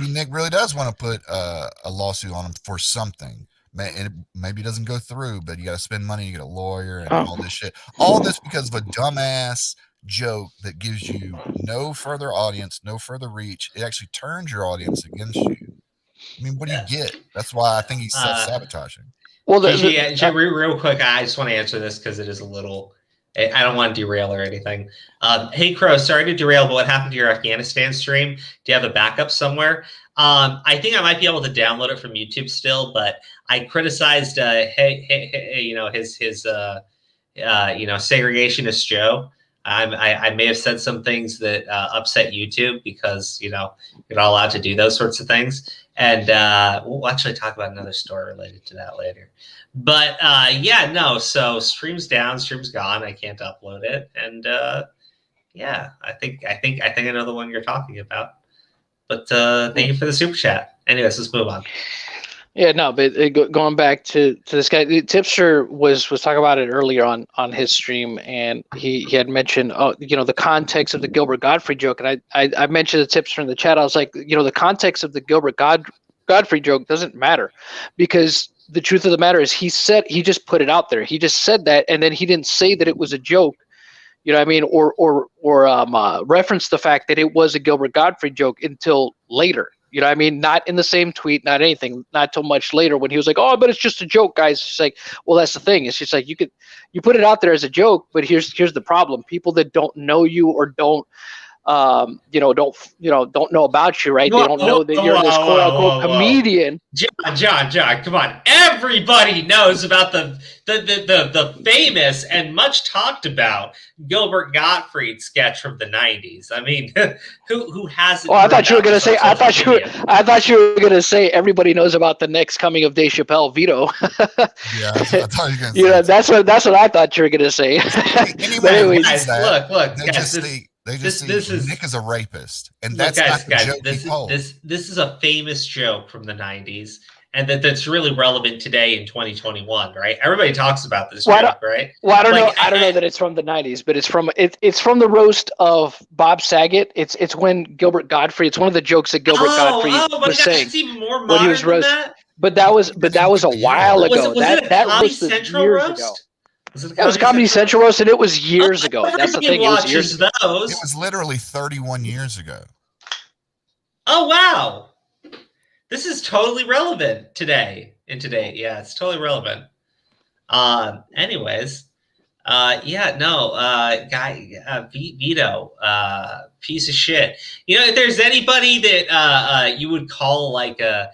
Nick really does want to put a lawsuit on him for something. Maybe it doesn't go through, but you got to spend money, you get a lawyer, and all this shit. All this because of a dumbass joke that gives you no further audience, no further reach. It actually turns your audience against you. I mean, what do you get? That's why I think he's self-sabotaging. Well, real quick, I just want to answer this because it is a little. I don't want to derail or anything. Hey, Crow, sorry to derail, but what happened to your Afghanistan stream? Do you have a backup somewhere? I think I might be able to download it from YouTube still, but I criticized, you know, his you know, segregationist Joe. I may have said some things that upset YouTube because, you know, you're not allowed to do those sorts of things. And we'll actually talk about another story related to that later. But so stream's down, stream's gone. I can't upload it. And I think I know the one you're talking about. But thank you for the super chat. Anyways, let's move on. Yeah, no, but going back to this guy, Tipster was talking about it earlier on his stream, and he had mentioned, the context of the Gilbert Godfrey joke, and I mentioned the Tipster in the chat. I was like, the context of the Gilbert Godfrey joke doesn't matter, because the truth of the matter is he just put it out there. He just said that, and then he didn't say that it was a joke. You know what I mean? Or reference the fact that it was a Gilbert Godfrey joke until later. You know what I mean? Not in the same tweet, not anything, not till much later when he was like, "Oh, but it's just a joke, guys." It's just like, well, that's the thing. It's just like you put it out there as a joke, but here's the problem. People that don't know you or don't know about you, right? They don't know that you're this quote unquote comedian. John, come on. Everybody knows about the famous and much talked about Gilbert Gottfried sketch from the 90s. I mean, who hasn't? Oh, I thought you were gonna say. I thought you were gonna say everybody knows about the next coming of Dave Chappelle, Vito. Yeah, I thought you were gonna say. That's what I thought you were gonna say. Anyway, guys, look, guys, they just see Nick is a rapist, and that's guys, not the joke he told. This is a famous joke from the 90s, and that's really relevant today in 2021, right? Everybody talks about this joke, right? Well, I don't know. I don't know that it's from the 90s, but it's from the roast of Bob Saget. It's when Gilbert Godfrey. It's one of the jokes that Gilbert Godfrey was saying. It's even more modern he was than that. But that was a while ago. Was it that Comedy roasted Central years roast? ago. It was Comedy Central roast, and it was years ago. That's the thing. It was years ago. It was literally 31 years ago. Oh wow, this is totally relevant today. Yeah, it's totally relevant. Anyways, Vito, piece of shit. If there's anybody that you would call like a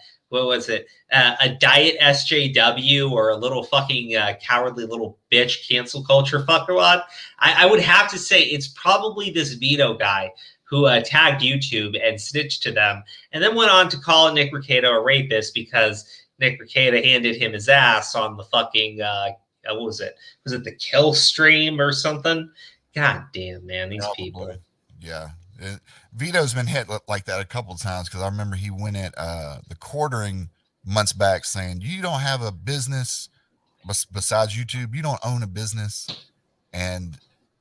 diet SJW or a little fucking cowardly little bitch cancel culture fuckwad, I would have to say it's probably this Vito guy who tagged YouTube and snitched to them, and then went on to call Nick Recato a rapist because Nick Recato handed him his ass on the fucking what was it? Was it the kill stream or something? God damn, man, these people. Yeah. Vito's been hit like that a couple of times, because I remember he went at TheQuartering months back saying, "You don't have a business besides YouTube. You don't own a business." And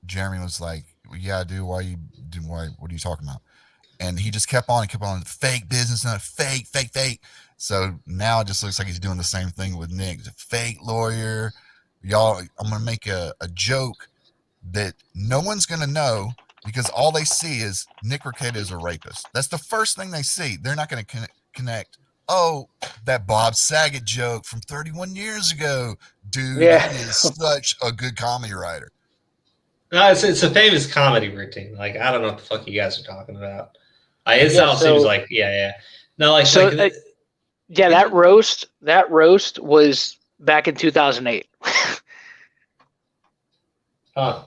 Jeremy was like, well, "Yeah, I do. Why? What are you talking about?" And he just kept on fake business, not fake. So now it just looks like he's doing the same thing with Nick. He's a fake lawyer. Y'all, I'm gonna make a joke that no one's gonna know, because all they see is Nick Recato is a rapist. That's the first thing they see. They're not going to connect. Oh, that Bob Saget joke from 31 years ago. Dude, yeah. He is such a good comedy writer. No, it's a famous comedy routine. Like, I don't know what the fuck you guys are talking about. It seems like, yeah. No, like, so, that roast was back in 2008. Huh.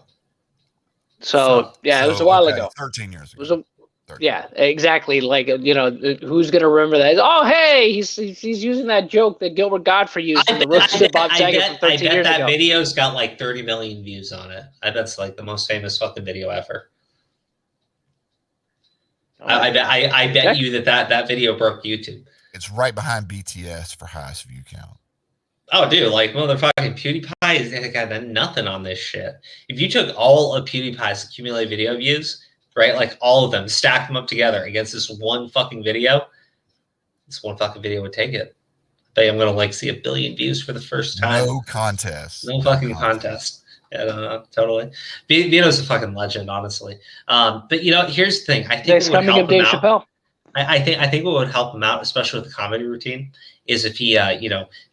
So it was a while ago. 13 years ago. Yeah, exactly. Like, who's gonna remember that? Oh, hey, he's using that joke that Gilbert Godfrey used in the roast of Bob Saget from 13 years ago. I bet that video's got like 30 million views on it. I bet it's like the most famous fucking video ever. I bet you that video broke YouTube. It's right behind BTS for highest view count. Oh, dude, like motherfucking PewDiePie has got nothing on this shit. If you took all of PewDiePie's accumulated video views, right, like all of them, stack them up together against this one fucking video, this one fucking video would take it. I bet I'm gonna like see 1 billion views for the first time. No contest. No fucking contest. Yeah, no, totally. Vito's a fucking legend, honestly. But here's the thing. I think it would help him out. I think what would help him out, especially with the comedy routine, is if he,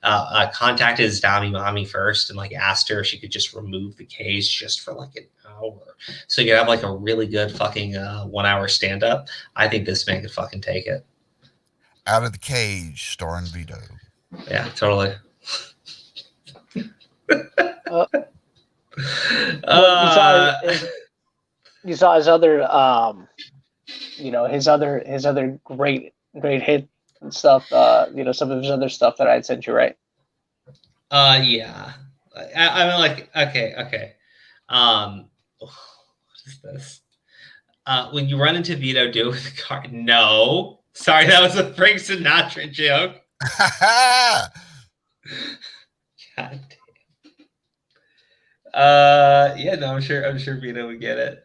contacted his mommy first and like asked her if she could just remove the cage just for like an hour, so you could have like a really good fucking 1 hour stand up. I think this man could fucking take it. Out of the Cage, starring Vito. Yeah, totally. You saw his other, his other great hit and stuff. Some of his other stuff that I had sent you, right? Yeah. I mean, like, okay. What is this? When you run into Vito, do it with a car. No, sorry, that was a Frank Sinatra joke. God yeah, no, I'm sure Vito would get it.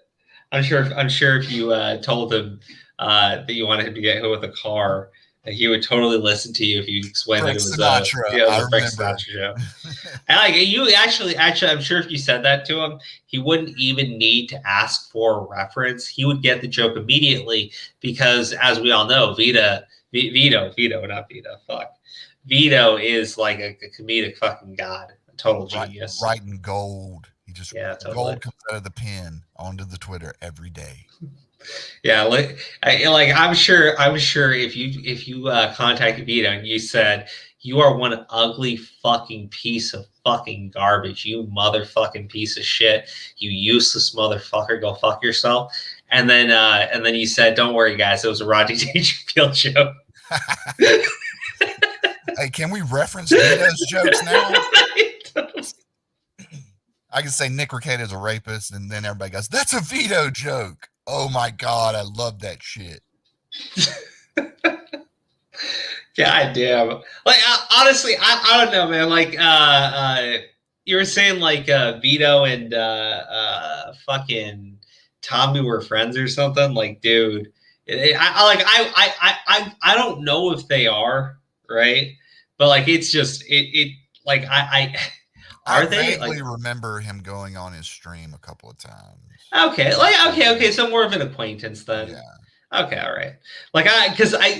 I'm sure if you told him that you wanted him to get hit with a car, that he would totally listen to you if you explained Frank that it was Sinatra. the Frank remember. Sinatra show. And like you actually, I'm sure if you said that to him, he wouldn't even need to ask for a reference. He would get the joke immediately because, as we all know, Vito, not Vito, fuck. Vito is like a comedic fucking god, a total genius. Writing gold. He just totally. Gold comes out of the pen onto the Twitter every day. Yeah, I'm sure if you contacted Vito and you said you are one ugly fucking piece of fucking garbage, you motherfucking piece of shit, you useless motherfucker, go fuck yourself, and then you said, don't worry guys, it was a Rodney Dangerfield joke. Hey, can we reference Vito's jokes now? I can say Nick Ricciardo's a rapist, and then everybody goes, "That's a Vito joke." Oh my god, I love that shit. God damn! Like honestly, I don't know, man. Like you were saying, like Vito and fucking Tommy were friends or something. Like, dude, I don't know if they are, right? But like, it's just like I vaguely remember him going on his stream a couple of times. Okay, okay. So more of an acquaintance then. Yeah. Okay, all right. Like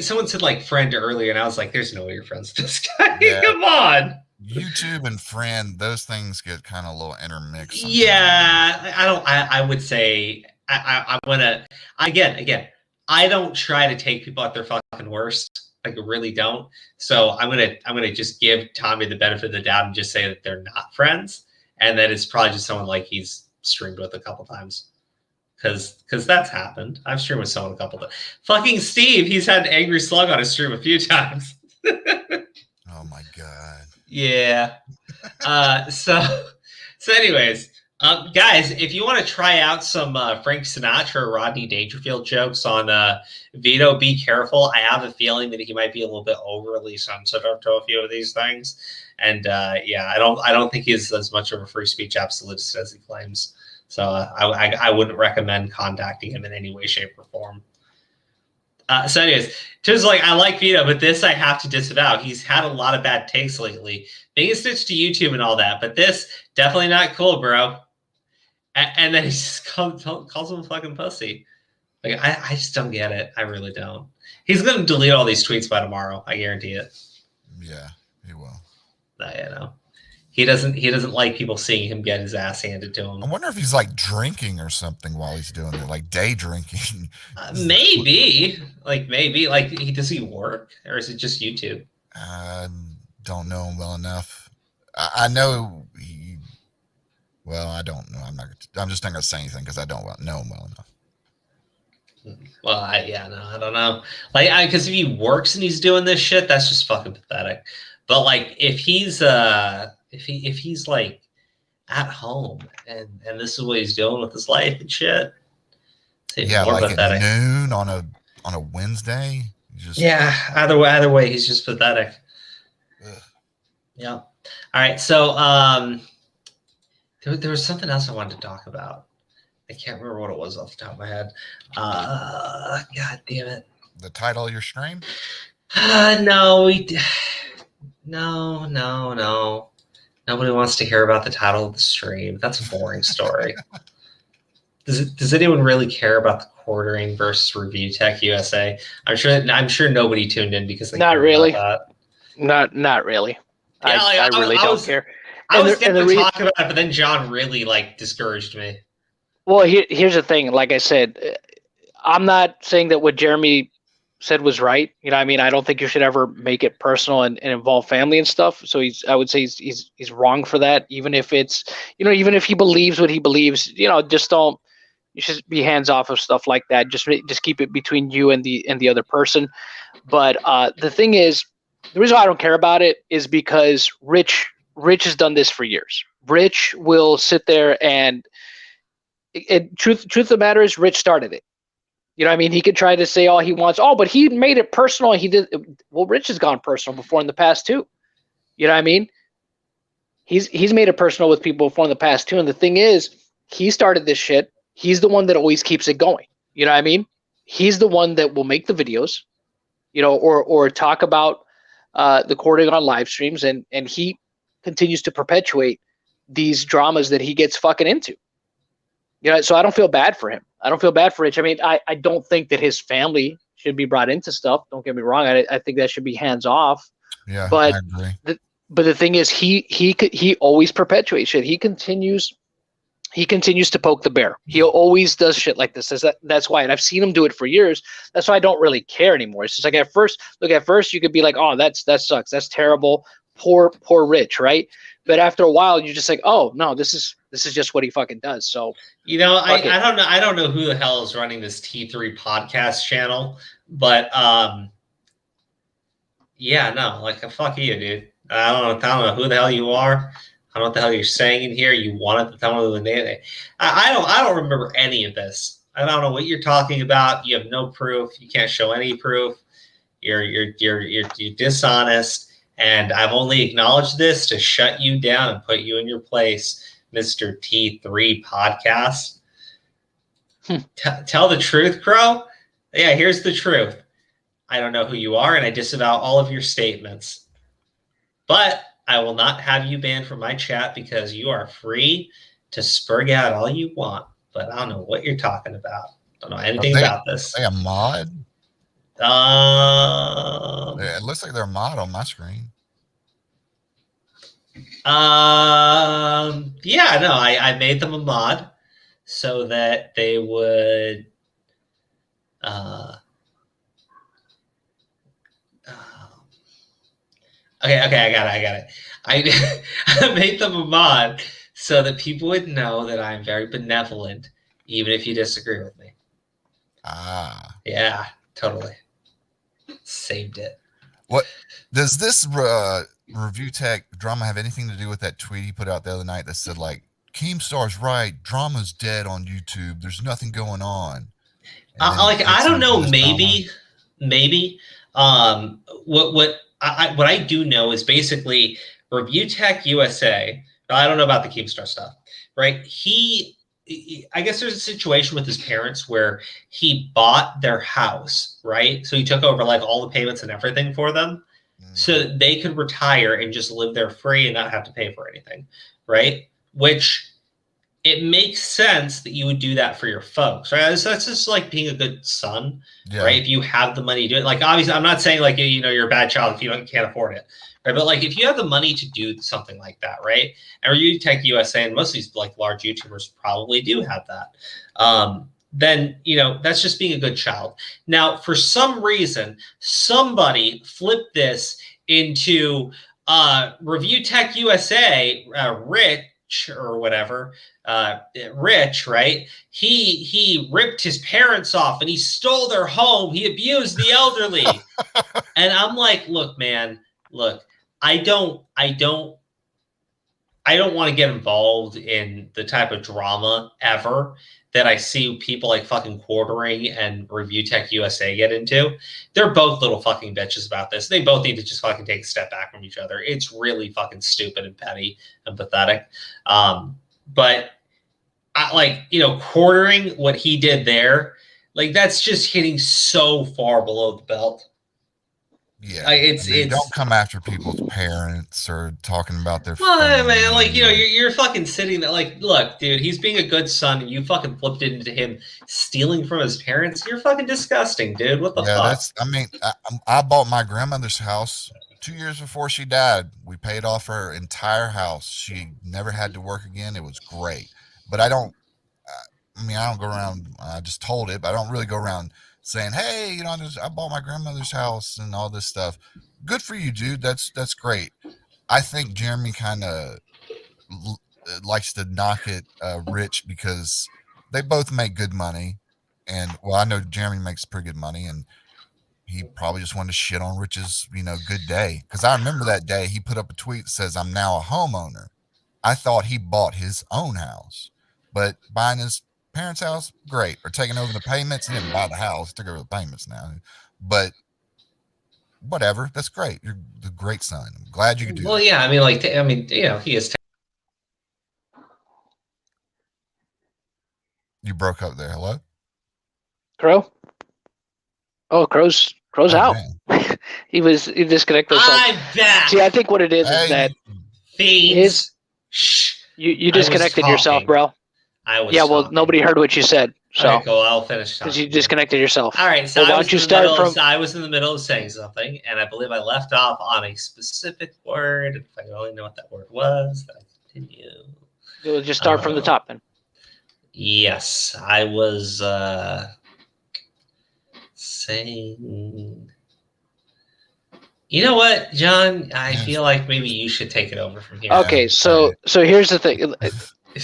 someone said like friend earlier, and I was like, "There's no way you're friends with this guy." Yeah. Come on. YouTube and friend, those things get kind of a little intermixed. Sometimes. Yeah, I would say I want to again. I don't try to take people at their fucking worst. Like, I really don't. So I'm gonna just give Tommy the benefit of the doubt and just say that they're not friends, and that it's probably just someone like he's streamed with a couple times. Because that's happened. I've streamed with someone a couple times. Fucking Steve, he's had an angry slug on his stream a few times. Oh my god. Yeah. So anyways, guys, if you want to try out some Frank Sinatra or Rodney Dangerfield jokes on Vito, be careful. I have a feeling that he might be a little bit overly sensitive to a few of these things. And yeah, I don't think he's as much of a free speech absolutist as he claims. So I wouldn't recommend contacting him in any way, shape, or form. So anyways, just like, I like Vito, but this I have to disavow. He's had a lot of bad takes lately. Being switched to YouTube and all that, but this, definitely not cool, bro. And then he just calls him a fucking pussy. Like, I just don't get it. I really don't. He's going to delete all these tweets by tomorrow. I guarantee it. Yeah, he will. You know. He doesn't like people seeing him get his ass handed to him. I wonder if he's like drinking or something while he's doing it, like day drinking. Maybe. Does he work, or is it just YouTube? I don't know him well enough. I know he. Well, I don't know. I'm just not gonna say anything because I don't know him well enough. Well, I don't know. Like, because if he works and he's doing this shit, that's just fucking pathetic. But like, if he's if he's like at home and this is what he's doing with his life and shit, yeah, like pathetic. At noon on a Wednesday. Yeah, either way, he's just pathetic. Ugh. Yeah. All right. So there was something else I wanted to talk about. I can't remember what it was off the top of my head. God damn it. The title of your stream? No. Nobody wants to hear about the title of the stream. That's a boring story. Does anyone really care about the quartering versus ReviewtechUSA? I'm sure nobody tuned in because they not really. Not really. Yeah, I really don't care. I was going to talk about it, but then John really discouraged me. Well, here's the thing. Like I said, I'm not saying that what Jeremy said was right. You know, I mean, I don't think you should ever make it personal and involve family and stuff. So I would say he's wrong for that. Even if it's, even if he believes what he believes, just don't. You should be hands off of stuff like that. Just keep it between you and the other person. But the thing is, the reason why I don't care about it is because Rich has done this for years. Rich will sit there and truth of the matter is, Rich started it. You know what I mean? He could try to say all he wants. Oh, but he made it personal. He did. Well, Rich has gone personal before in the past too. You know what I mean? He's made it personal with people before in the past too. And the thing is, he started this shit. He's the one that always keeps it going. You know what I mean? He's the one that will make the videos, or talk about the courting on live streams, and he continues to perpetuate these dramas that he gets fucking into. So I don't feel bad for him. I don't feel bad for Rich. I mean, I don't think that his family should be brought into stuff. Don't get me wrong. I think that should be hands off. Yeah, but I agree. But the thing is, he always perpetuates shit. He continues to poke the bear. He always does shit like this. That's why, and I've seen him do it for years. That's why I don't really care anymore. It's just like at first you could be like, oh, that sucks. That's terrible. Poor Rich, right? But after a while, you're just like, oh no, this is just what he fucking does. So I don't know who the hell is running this T3 podcast channel, but yeah, no, like fuck you, dude. I don't know who the hell you are. I don't know what the hell you're saying in here. You wanted to tell me the name. I don't remember any of this. I don't know what you're talking about. You have no proof. You can't show any proof. You're dishonest. And I've only acknowledged this to shut you down and put you in your place, Mr. T3 Podcast. Tell the truth, Crow. Yeah, here's the truth. I don't know who you are, and I disavow all of your statements. But I will not have you banned from my chat because you are free to spurg out all you want. But I don't know what you're talking about. Don't know anything about this. Are they a mod? It looks like they're a mod on my screen. Yeah, no, I made them a mod so that they would Okay, I got it. I made them a mod so that people would know that I'm very benevolent, even if you disagree with me. Ah. Yeah, totally. Saved it. What does this review tech drama have anything to do with that tweet he put out the other night that said like Keemstar's right, drama's dead on YouTube. There's nothing going on. I don't know. Maybe. What I do know is basically ReviewtechUSA. I don't know about the Keemstar stuff, right? I guess there's a situation with his parents where he bought their house, right? So he took over like all the payments and everything for them, so that they could retire and just live there free and not have to pay for anything, right? Which it makes sense that you would do that for your folks, right? So that's just like being a good son, right? If you have the money to do it. Like, obviously, I'm not saying like, you're a bad child if you can't afford it, right? But like, if you have the money to do something like that, right? And ReviewtechUSA and most of these like large YouTubers probably do have that. Then, that's just being a good child. Now, for some reason, somebody flipped this into ReviewtechUSA, Rich or whatever, Rich, right? He ripped his parents off and he stole their home. He abused the elderly. And I'm like, look, man, I don't want to get involved in the type of drama ever that I see people like fucking Quartering and ReviewtechUSA get into. They're both little fucking bitches about this. They both need to just fucking take a step back from each other. It's really fucking stupid and petty and pathetic. But Quartering, what he did there, like, that's just hitting so far below the belt. Yeah, it's don't come after people's parents or talking about their. Well, man, like, you're fucking sitting there, like, look, dude, he's being a good son, and you fucking flipped it into him stealing from his parents. You're fucking disgusting, dude. What the fuck? I bought my grandmother's house 2 years before she died. We paid off her entire house. She never had to work again. It was great, but I don't go around. I just told it, but I don't really go around saying, hey, I bought my grandmother's house and all this stuff. Good for you, dude. That's great. I think Jeremy kind of likes to knock it Rich because they both make good money. And, well, I know Jeremy makes pretty good money, and he probably just wanted to shit on Rich's, good day. Because I remember that day he put up a tweet that says, I'm now a homeowner. I thought he bought his own house. But buying his parents' house, great. Or taking over the payments. He didn't buy the house, he took over the payments now. But whatever, that's great. You're the great son. I'm glad you could do Well, that. yeah, I mean, he is. You broke up there. Hello? Crow? Oh, Crow's Oh, out. man. he disconnected himself. I'm back. See, I think what it is Hey, that Fiends. Shh. you I was disconnected yourself, talking. bro. I was. Yeah, well, talking. nobody heard what you said, so Okay, cool. I'll finish because talking. you disconnected yourself. All right, so Well, why I don't was you in the start middle from? I was in the middle of saying something, and I believe I left off on a specific word. If I could only know what that word was, then I continue. You'll just start from the top then. Yes, I was saying. You know what, John? I Yes. feel like maybe you should take it over from here. Okay, so here's the thing.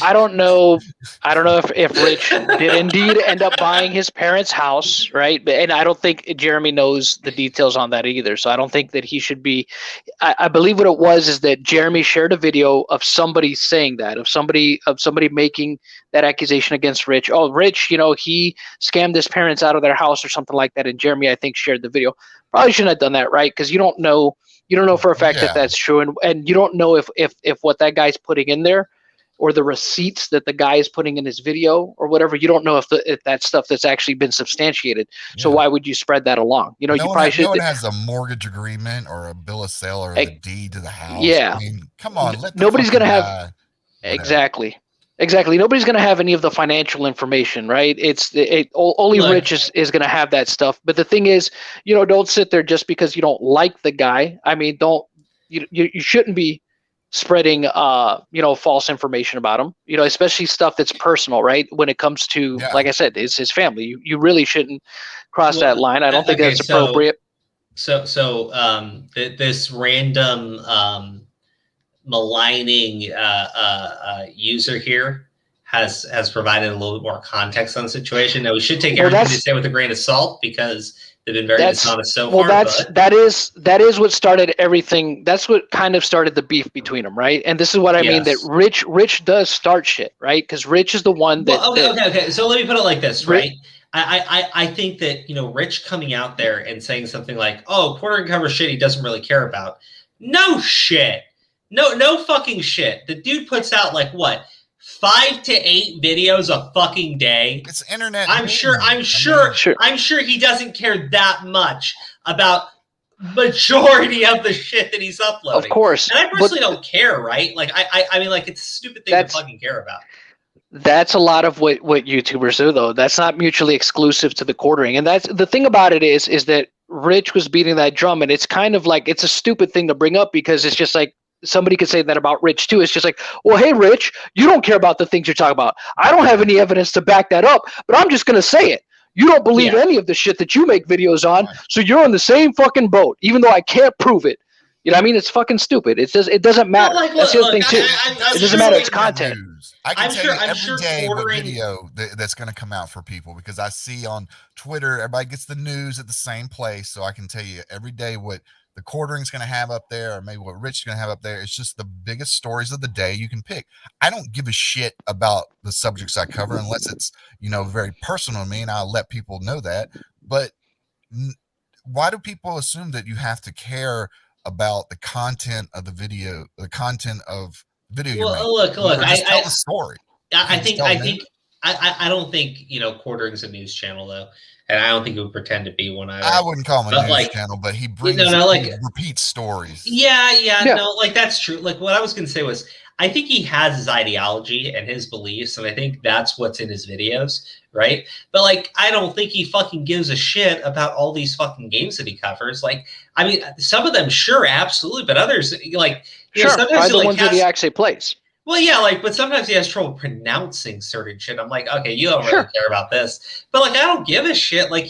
I don't know if Rich did indeed end up buying his parents' house, right? And I don't think Jeremy knows the details on that either. So I don't think that he should be. I believe what it was is that Jeremy shared a video of somebody saying that, of somebody making that accusation against Rich. Oh, Rich, he scammed his parents out of their house or something like that. And Jeremy, I think, shared the video. Probably shouldn't have done that, right? Because you don't know for a fact that that's true, and you don't know if what that guy's putting in there, or the receipts that the guy is putting in his video or whatever, you don't know if that stuff that's actually been substantiated. So why would you spread that along? You probably should. No one has a mortgage agreement or a bill of sale or the deed to the house. Yeah. I mean, come on. Nobody's going to have. Exactly. Nobody's going to have any of the financial information, right? Only Rich is going to have that stuff. But the thing is, don't sit there just because you don't like the guy. I mean, you shouldn't be spreading false information about him, especially stuff that's personal, right? When it comes to, like I said, it's his family. You really shouldn't cross that line. I don't think that's appropriate. So this random maligning user here has provided a little bit more context on the situation. Now we should take everything they say with a grain of salt because they've been very dishonest so far. That is what started everything. That's what kind of started the beef between them, right? And this is what I mean, that Rich does start shit, right? Because Rich is the one that. Okay. So let me put it like this, right? I think that Rich coming out there and saying something like, "Oh, quartering cover shit he doesn't really care about." No shit. No fucking shit. The dude puts out like what? 5 to 8 videos a fucking day. It's internet. I'm sure he doesn't care that much about majority of the shit that he's uploading. Of course. And I personally don't care, right? Like I mean, like, it's a stupid thing to fucking care about. That's a lot of what YouTubers do, though. That's not mutually exclusive to the quartering. And that's the thing about it is that Rich was beating that drum, and it's kind of like, it's a stupid thing to bring up because it's just like, somebody could say that about Rich too. It's just like, well, hey, Rich, you don't care about the things you're talking about. I don't have any evidence to back that up, but I'm just going to say it. You don't believe any of the shit that you make videos on, so you're in the same fucking boat, even though I can't prove it. You know what I mean? It's fucking stupid. It doesn't matter. That's the other thing too. It doesn't matter. It's content. I can tell you every day what video that's going to come out for people, because I see on Twitter, everybody gets the news at the same place. So I can tell you every day what the quartering's going to have up there, or maybe what Rich is going to have up there. It's just the biggest stories of the day you can pick. I don't give a shit about the subjects I cover unless it's, very personal to me, and I'll let people know that. But why do people assume that you have to care about the content of the video, the content of video you're making? Look, just tell the story. I don't think quartering's a news channel though, and I don't think it would pretend to be one either. I wouldn't call him a news channel, but he brings he repeats stories. No, like that's true. Like what I was gonna say was, I think he has his ideology and his beliefs, and I think that's what's in his videos, right? But like, I don't think he fucking gives a shit about all these fucking games that he covers. Like, I mean, some of them, sure, absolutely, but others, like, sometimes the ones that he actually plays. Well, yeah, but sometimes he has trouble pronouncing certain shit. I'm like, okay, you don't really care about this, but like, I don't give a shit. Like,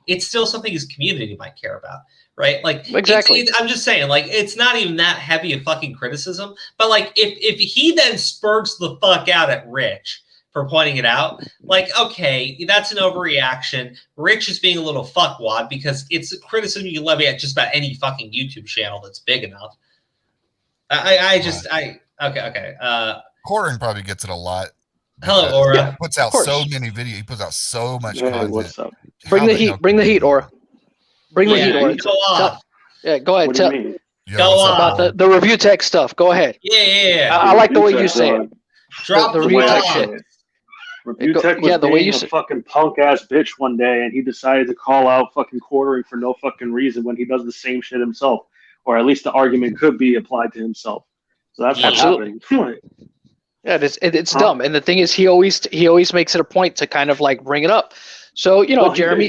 it's still something his community might care about. Right, like exactly. I'm just saying, like, it's not even that heavy of fucking criticism. But like, if he then spurts the fuck out at Rich for pointing it out, like, okay, that's an overreaction. Rich is being a little fuckwad because it's a criticism you can levy at just about any fucking YouTube channel that's big enough. Okay. Quartering probably gets it a lot Hello, Aura. He puts out Of course. so many videos. He puts out so much Hey, content. what's up? Bring How the hell heat. Bring can the you heat, do Aura. Bring the heat, Yeah, Aura. go off. Yeah, go ahead. What do you Tell mean? Yo, Go what's up, on. about Paul? the review tech stuff. Go ahead. Yeah. I like the way you say Review it. Drop the the, review way I tech say shit. it. Review Tech was yeah, the way being you a say. fucking punk ass bitch one day, and he decided to call out fucking quartering for no fucking reason when he does the same shit himself, or at least the argument could be applied to himself. So that's what Absolutely. happened. Yeah, it's Huh? dumb. And the thing is, he always makes it a point to kind of like bring it up. So Well, Jeremy,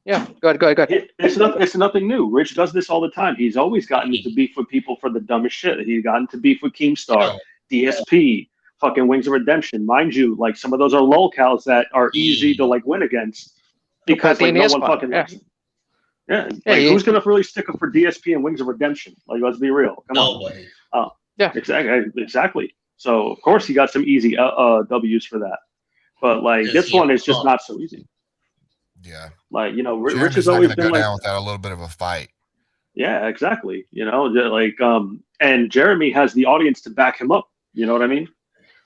yeah. Go ahead. It's nothing new. Rich does this all the time. He's always gotten into beef with people for the dumbest shit. He's gotten into beef with Keemstar, DSP, fucking Wings of Redemption. Mind you, like some of those are lolcows that are easy to like win against because like no one fucking likes them. Yeah, like who's gonna really stick up for DSP and Wings of Redemption? Like, let's be real. Come on. Nobody. Yeah, exactly. So of course he got some easy W's for that, but like this one is just not so easy. Yeah. Like Rich Jeremy's has not always gonna been go like down without a little bit of a fight. Yeah, exactly. Like and Jeremy has the audience to back him up. You know what I mean?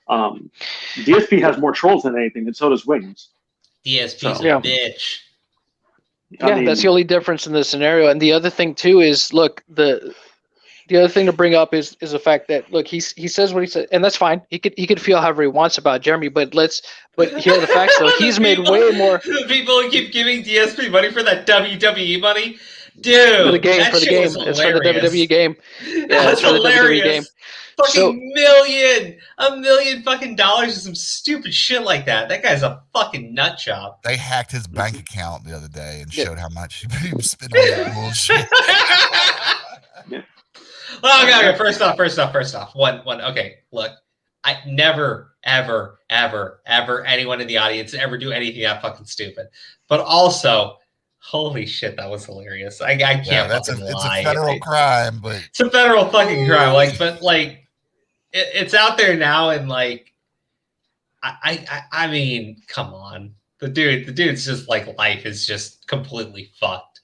DSP has more trolls than anything, and so does Wings. DSP's Yeah. a bitch. Yeah, that's the only difference in this scenario. And the other thing too is, look, the other thing to bring up is the fact that, look, he says what he said, and that's fine. He could feel however he wants about Jeremy, but here are the facts though. He's made way more. The people who keep giving DSP money for that WWE money, dude. For the game, that for the shit game. was It's for the hilarious. WWE game. Yeah, That's it's for the WWE game. Fucking a million fucking dollars for some stupid shit like that. That guy's a fucking nut job. They hacked his bank account the other day and showed how much he was spending on that bullshit. Okay. First off. One. Okay, look, I never, ever, anyone in the audience ever do anything that fucking stupid. But also, holy shit, that was hilarious. I can't it's fucking a lie. federal crime, but It's a federal fucking crime. It's out there now, and like, I mean, come on, the dude's just like, life is just completely fucked.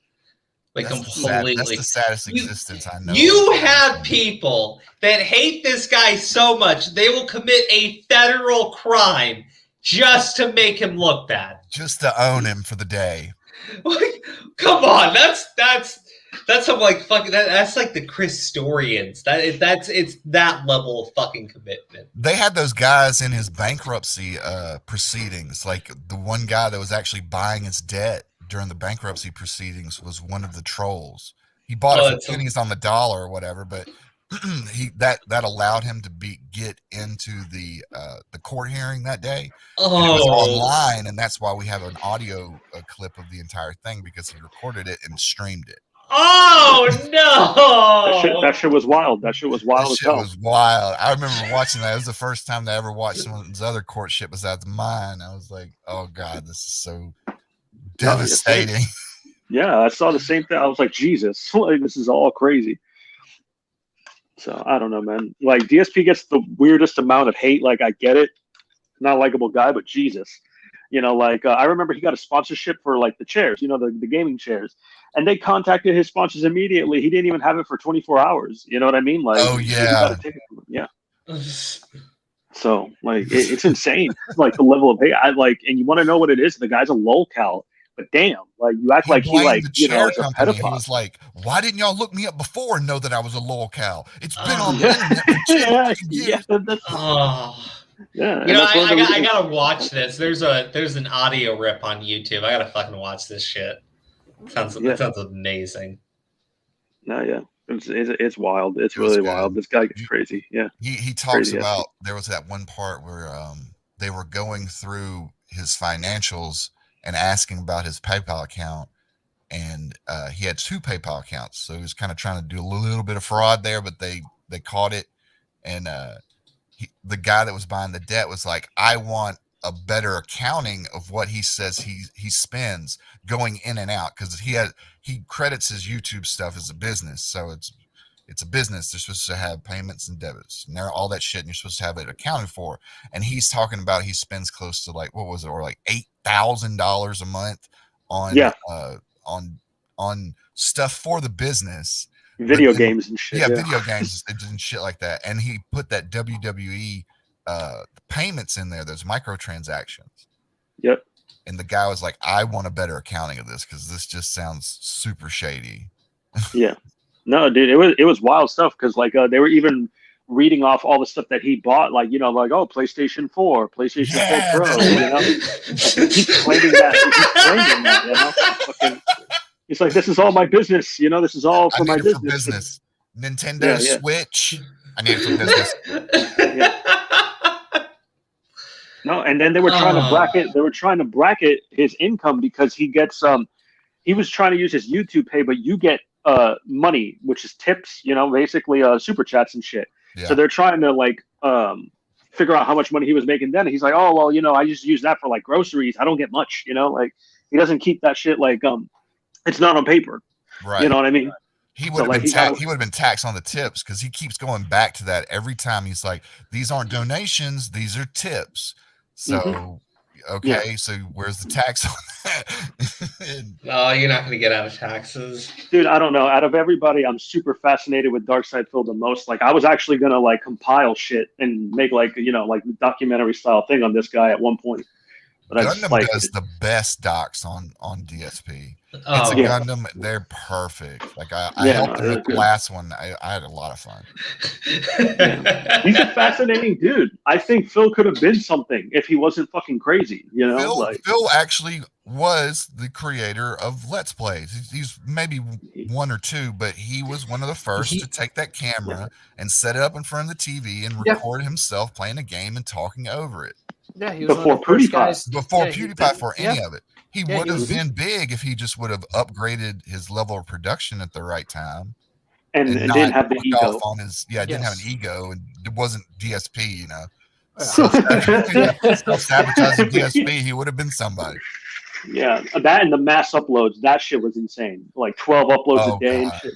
Like, that's completely. That's the saddest existence I know. You have people that hate this guy so much they will commit a federal crime just to make him look bad. Just to own him for the day. Like, come on, that's some like fucking that's like the Christorians. It's that level of fucking commitment. They had those guys in his bankruptcy proceedings, like the one guy that was actually buying his debt during the bankruptcy proceedings was one of the trolls. He bought it for pennies on the dollar or whatever, but that allowed him to get into the court hearing that day. And it was online, and that's why we have an audio clip of the entire thing, because he recorded it and streamed it. Oh no! That shit was wild. That shit was wild as hell. Was wild. I remember watching that. It was the first time I ever watched someone's other court shit besides mine. I was like, oh god, this is so devastating. Yeah, I saw the same thing. I was like, Jesus, like, this is all crazy. So I don't know, man. Like, DSP gets the weirdest amount of hate. Like, I get it, not a likable guy, but Jesus, like I remember he got a sponsorship for like the chairs, the gaming chairs, and they contacted his sponsors immediately. He didn't even have it for 24 hours. You know what I mean? Like, oh yeah, yeah. So like, it's insane. Like the level of hate. And you want to know what it is? The guy's a lolcow. But damn, like you act like he like is a pedophile. He was like, "Why didn't y'all look me up before and know that I was a lolcow? It's been on the internet for 10 years." I gotta watch this. There's an audio rip on YouTube. I gotta fucking watch this shit. It sounds amazing. No, yeah, it's wild. It's really wild. This guy gets crazy. Yeah, he talks about there was that one part where they were going through his financials and asking about his PayPal account, and he had 2 PayPal accounts, so he was kind of trying to do a little bit of fraud there, but they caught it, and the guy that was buying the debt was like, I want a better accounting of what he says he spends going in and out, because he credits his YouTube stuff as a business, so it's a business. They're supposed to have payments and debits and all that shit, and you're supposed to have it accounted for. And he's talking about he spends close to like, what was it, or like $8,000 a month on stuff for the business, video games and shit. Yeah, video games and shit like that. And he put that WWE payments in there. There's microtransactions. Yep. And the guy was like, I want a better accounting of this because this just sounds super shady. Yeah. No, dude, it was wild stuff because like they were even reading off all the stuff that he bought, like, you know, like, oh, PlayStation 4, PlayStation 4 Pro, you know? He's claiming that, you know? Fucking, he's like, this is all my business, you know? This is all for my business. Nintendo Switch. I need it for business. Yeah. No, and then they were trying to bracket his income because he gets he was trying to use his YouTube pay, but you get money, which is tips, you know, basically super chats and shit. Yeah. So they're trying to like figure out how much money he was making then. And he's like, oh well, you know, I just use that for like groceries. I don't get much, you know, like he doesn't keep that shit like it's not on paper. Right. You know what I mean? He would have been taxed on the tips because he keeps going back to that every time. He's like, these aren't donations, these are tips. So okay, so where's the tax on that? No, you're not going to get out of taxes. Dude, I don't know. Out of everybody, I'm super fascinated with Darkside Phil the most. Like, I was actually going to, like, compile shit and make, like, you know, like, documentary style thing on this guy at one point. But Gundam does the best docs on DSP. Oh, it's a Gundam. They're perfect. Like, I helped him with the last one. I had a lot of fun. He's a fascinating dude. I think Phil could have been something if he wasn't fucking crazy, you know? Phil actually was the creator of Let's Plays. He's maybe one or two, but he was one of the first to take that camera and set it up in front of the TV and record himself playing a game and talking over it. Yeah, he was before PewDiePie. Before PewDiePie, for any of it. He would have been big if he just would have upgraded his level of production at the right time. And didn't have the ego. Didn't have an ego, and it wasn't DSP, you know. Self-sabotaging DSP, he would have been somebody. Yeah, that and the mass uploads, that shit was insane. Like 12 uploads a day and shit.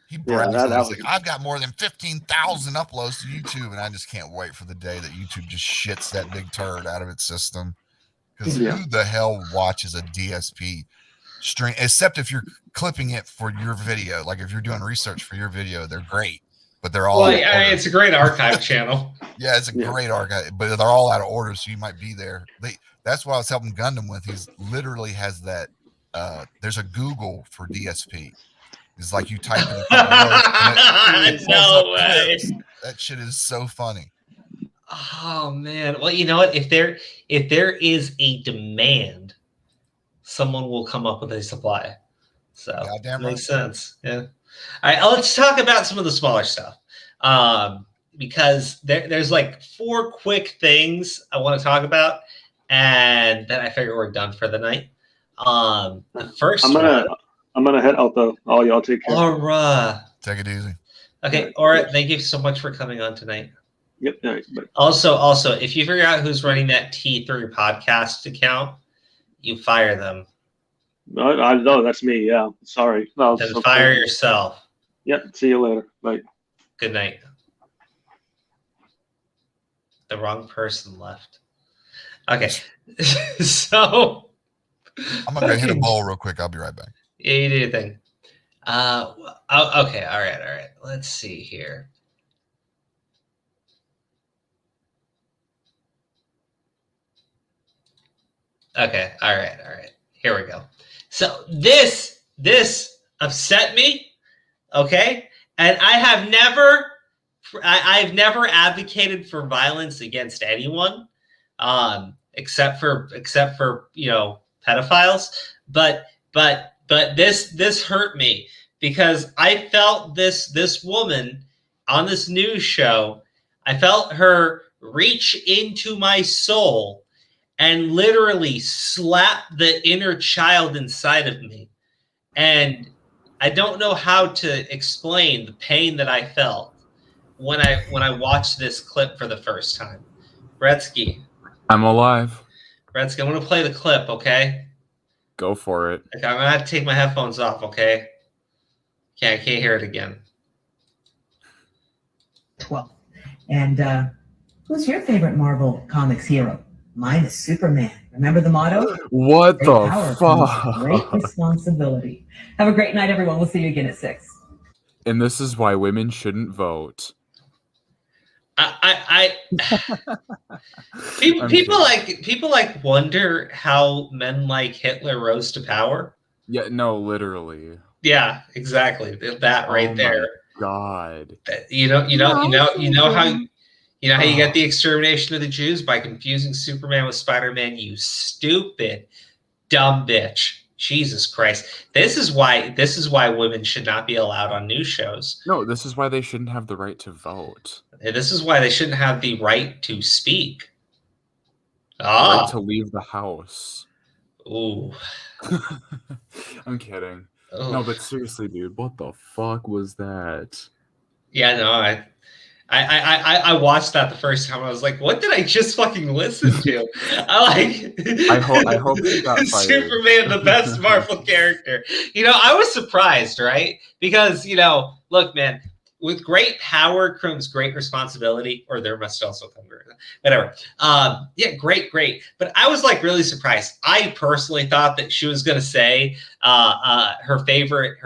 He bragged like, I've got more than 15,000 uploads to YouTube, and I just can't wait for the day that YouTube just shits that big turd out of its system. Because who the hell watches a DSP stream, except if you're clipping it for your video? Like if you're doing research for your video, they're great, but they're all. Well, it's a great archive channel. Yeah, it's a great archive, but they're all out of order, so you might be there. That's what I was helping Gundam with. He's literally has that. There's a Google for DSP. It's like you type in a couple words. No way. That shit is so funny. Oh man. Well, you know what? If there is a demand, someone will come up with a supply. So that makes sense. Yeah. All right. Let's talk about some of the smaller stuff. Because there's like 4 quick things I want to talk about, and then I figure we're done for the night. The first I'm gonna head out though. All y'all take care. All right. Take it easy. Okay. All right. Thank you so much for coming on tonight. Yep. Right, Also, if you figure out who's running that T3 podcast account, you fire them. I know that's me. Yeah. Sorry. No. Then fire yourself. Yep. See you later. Bye. Good night. The wrong person left. Okay. So I'm gonna go hit a bowl real quick. I'll be right back. Yeah, you do your thing. Okay. All right. Let's see here. Okay. All right. Here we go. So this upset me. Okay. And I've never advocated for violence against anyone, except for pedophiles. But this hurt me because I felt this woman on this news show. I felt her reach into my soul and literally slap the inner child inside of me. And I don't know how to explain the pain that I felt when I watched this clip for the first time. Bretsky. I'm alive. Bretsky, I'm going to play the clip, okay? Go for it. Okay, I'm going to have to take my headphones off, okay? Okay, I can't hear it again. 12. And who's your favorite Marvel Comics hero? Mine is Superman. Remember the motto? What Great the power comes with fuck? great responsibility. Have a great night, everyone. We'll see you again at 6. And this is why women shouldn't vote. People wonder how men like Hitler rose to power. Yeah, no, literally. Yeah, exactly. That right there. God. You know how you get the extermination of the Jews by confusing Superman with Spider-Man, you stupid dumb bitch. Jesus Christ. This is why women should not be allowed on news shows. No, this is why they shouldn't have the right to vote. And this is why they shouldn't have the right to speak. Right to leave the house. Ooh. I'm kidding. Ooh. No, but seriously, dude, what the fuck was that? Yeah, no, I watched that the first time. I was like, what did I just fucking listen to? I hope he got fired. Superman, the best Marvel character. I was surprised, right? Because, look, man, with great power comes great responsibility, or there must also come whatever. Yeah, great. But I was really surprised. I personally thought that she was gonna say her favorite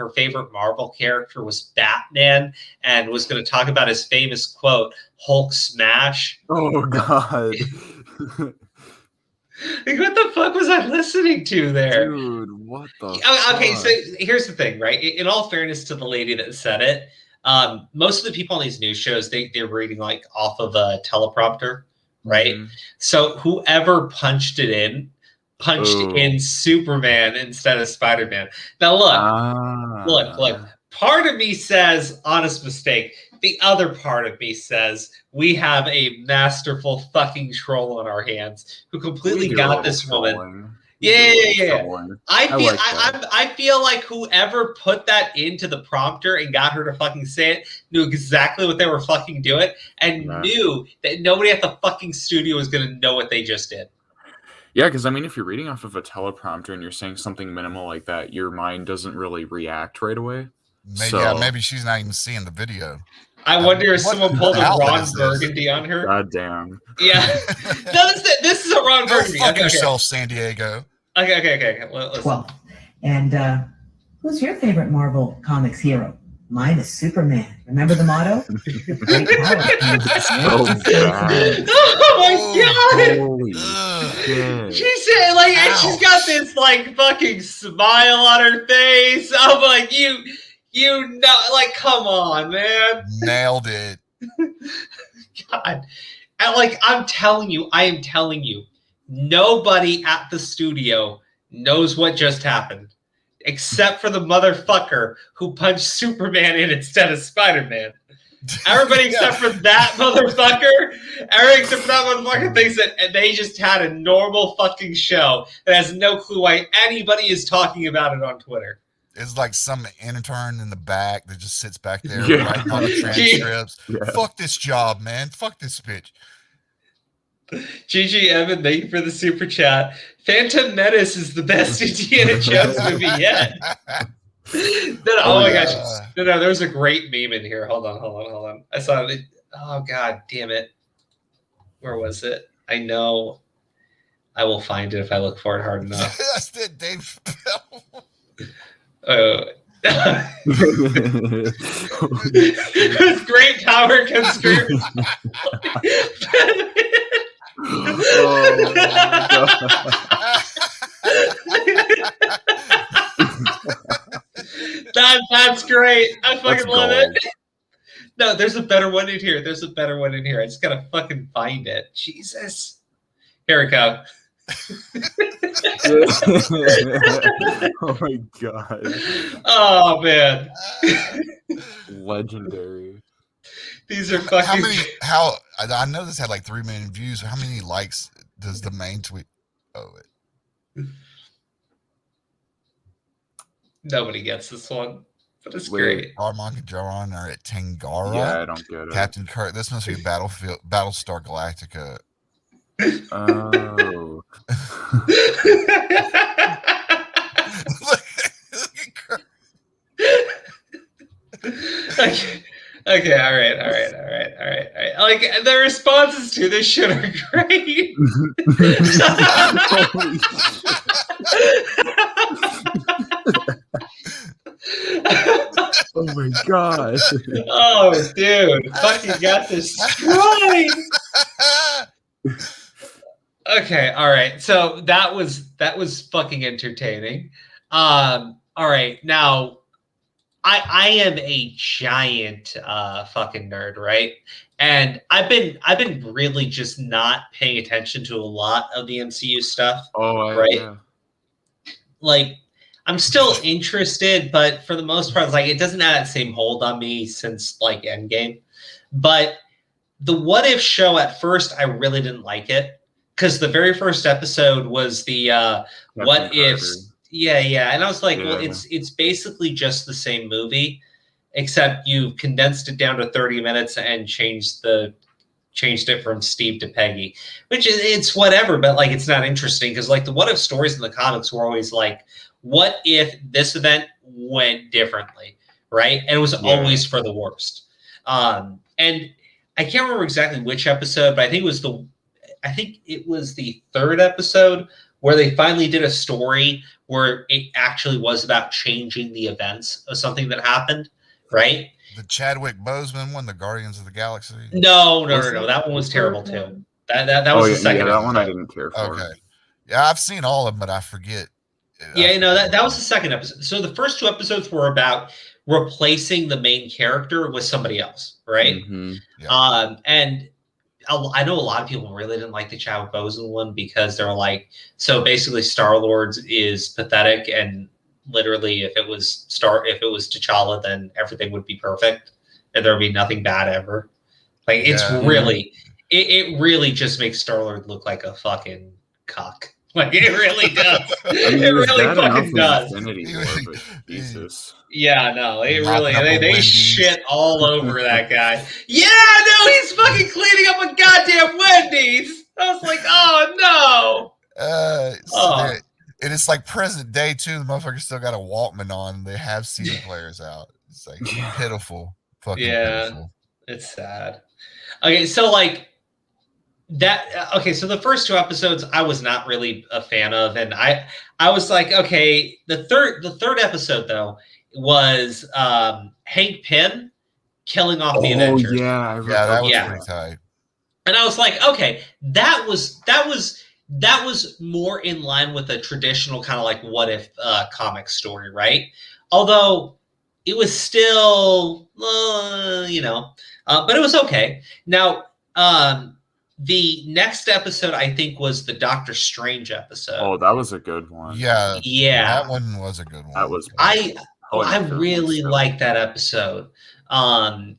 Marvel character was Batman, and was gonna talk about his famous quote, "Hulk smash." Oh God. What the fuck was I listening to there? Dude, what the Okay, fuck? so here's the thing, right? In all fairness to the lady that said it, most of the people on these news shows, they're reading off of a teleprompter, right? Mm-hmm. So whoever punched in Superman instead of Spider-Man. Now look. Part of me says honest mistake. The other part of me says we have a masterful fucking troll on our hands who completely got this woman. Yeah. I feel like whoever put that into the prompter and got her to fucking say it knew exactly what they were fucking doing and knew that nobody at the fucking studio was going to know what they just did. Yeah, because if you're reading off of a teleprompter and you're saying something minimal like that, your mind doesn't really react right away. Maybe she's not even seeing the video. I wonder if someone pulled a Ron Burgundy on her. God damn. Yeah. No, this is a Ron Burgundy. Fuck yourself, San Diego. Okay. 12. And who's your favorite Marvel Comics hero? Mine is Superman. Remember the motto? Great power. Oh my God! Holy shit. She said, and she's got this fucking smile on her face. I'm like, you know, come on, man. Nailed it. God. And I am telling you, nobody at the studio knows what just happened. Except for the motherfucker who punched Superman in instead of Spider-Man. Everybody except for that motherfucker, thinks that they just had a normal fucking show that has no clue why anybody is talking about it on Twitter. It's like some intern in the back that just sits back there writing on the transcripts. Yeah. Fuck this job, man. Fuck this bitch. GG Evan, thank you for the super chat. Phantom Menace is the best Indiana Jones movie yet. Oh my gosh. No, there's a great meme in here. Hold on. I saw it. Oh God damn it. Where was it? I know. I will find it if I look for it hard enough. That's the Dave With great power comes great. Oh God. That's great. I fucking love it. No, there's a better one in here. I just gotta fucking find it. Jesus. Here we go. Oh my God. Oh man. Legendary. These are fucking. I know this had 3 million views. How many likes does the main tweet? Nobody gets this one, but it's great. Armand and Jaron are at Tangara. Yeah, I don't get it. Captain Kirk. This must be Battlestar Galactica. Oh. Okay, all right. The responses to this shit are great. Oh my god. Oh, dude, fucking got destroyed. Okay, all right. So that was fucking entertaining. All right, now I am a giant fucking nerd, right? And I've been really just not paying attention to a lot of the MCU stuff. Right? Yeah. Like, I'm still interested, but for the most part, it's like it doesn't have that same hold on me since like Endgame. But the What If show at first, I really didn't like it because the very first episode was the What Ifs. Yeah, and I was like, well, it's basically just the same movie, except you condensed it down to 30 minutes and changed it from Steve to Peggy, which is it's whatever, but like it's not interesting because like the What If stories in the comics were always like, what if this event went differently, right? And it was always for the worst. And I can't remember exactly which episode, but I think it was the third episode where they finally did a story where it actually was about changing the events of something that happened, right? The Chadwick Boseman one, the Guardians of the Galaxy. No. That one was terrible too. That was the second. Yeah, that one I didn't care for. Okay. Yeah, I've seen all of them, but I forget. Yeah, that was the second episode. So the first two episodes were about replacing the main character with somebody else, right? Mm-hmm. Yeah. And I know a lot of people really didn't like the Chadwick Boseman one because they're like, so basically Star-Lord is pathetic, and literally if it was T'Challa, then everything would be perfect and there would be nothing bad ever. Like it's really, it really just makes Star-Lord look like a fucking cock. Like it really does. It really fucking does. Jesus. Yeah, no, it really they shit all over that guy. Yeah, no, he's fucking cleaning up a goddamn Wendy's. I was like, oh no. And it's like present day too. The motherfucker still got a Walkman on. They have CD players out. It's like pitiful. Fucking pitiful. It's sad. Okay, so like that. Okay, so the first two episodes I was not really a fan of, and I was like, okay, the third episode though was Hank Pym killing off the Avengers. Yeah, that was pretty tight. And I was like, okay, that was more in line with a traditional kind of like What If comic story, right? Although it was still, but it was okay. Now, the next episode I think was the Doctor Strange episode. Oh, that was a good one. Yeah, that one was a good one. That was. I really liked that episode, and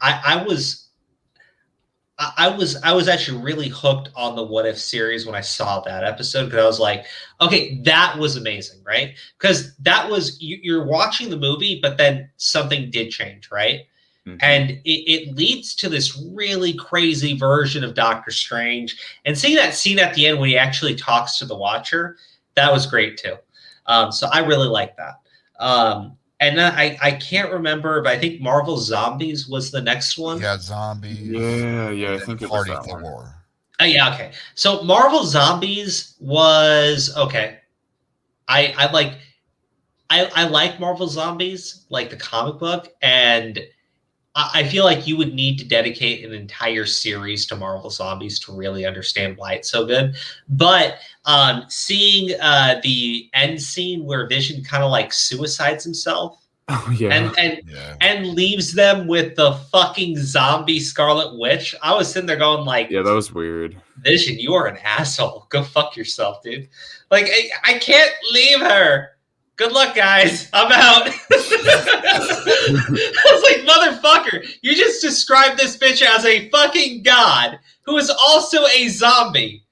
I was actually really hooked on the What If series when I saw that episode because I was like, okay, that was amazing, right? Because that was you're watching the movie, but then something did change, right? Mm-hmm. And it leads to this really crazy version of Doctor Strange, and seeing that scene at the end when he actually talks to the Watcher, that was great too. So I really like that. And then I can't remember, but I think Marvel Zombies was the next one. Yeah, Zombies. Yeah, I think it was that one. War. Yeah, okay. So Marvel Zombies was okay. I like Marvel Zombies, like the comic book, and I feel like you would need to dedicate an entire series to Marvel Zombies to really understand why it's so good. But seeing the end scene where Vision kind of like suicides himself and leaves them with the fucking zombie Scarlet Witch, I was sitting there going like, yeah, that was weird. Vision, you are an asshole. Go fuck yourself, dude. Like I can't leave her. Good luck, guys. I'm out. I was like, motherfucker, you just described this bitch as a fucking god who is also a zombie.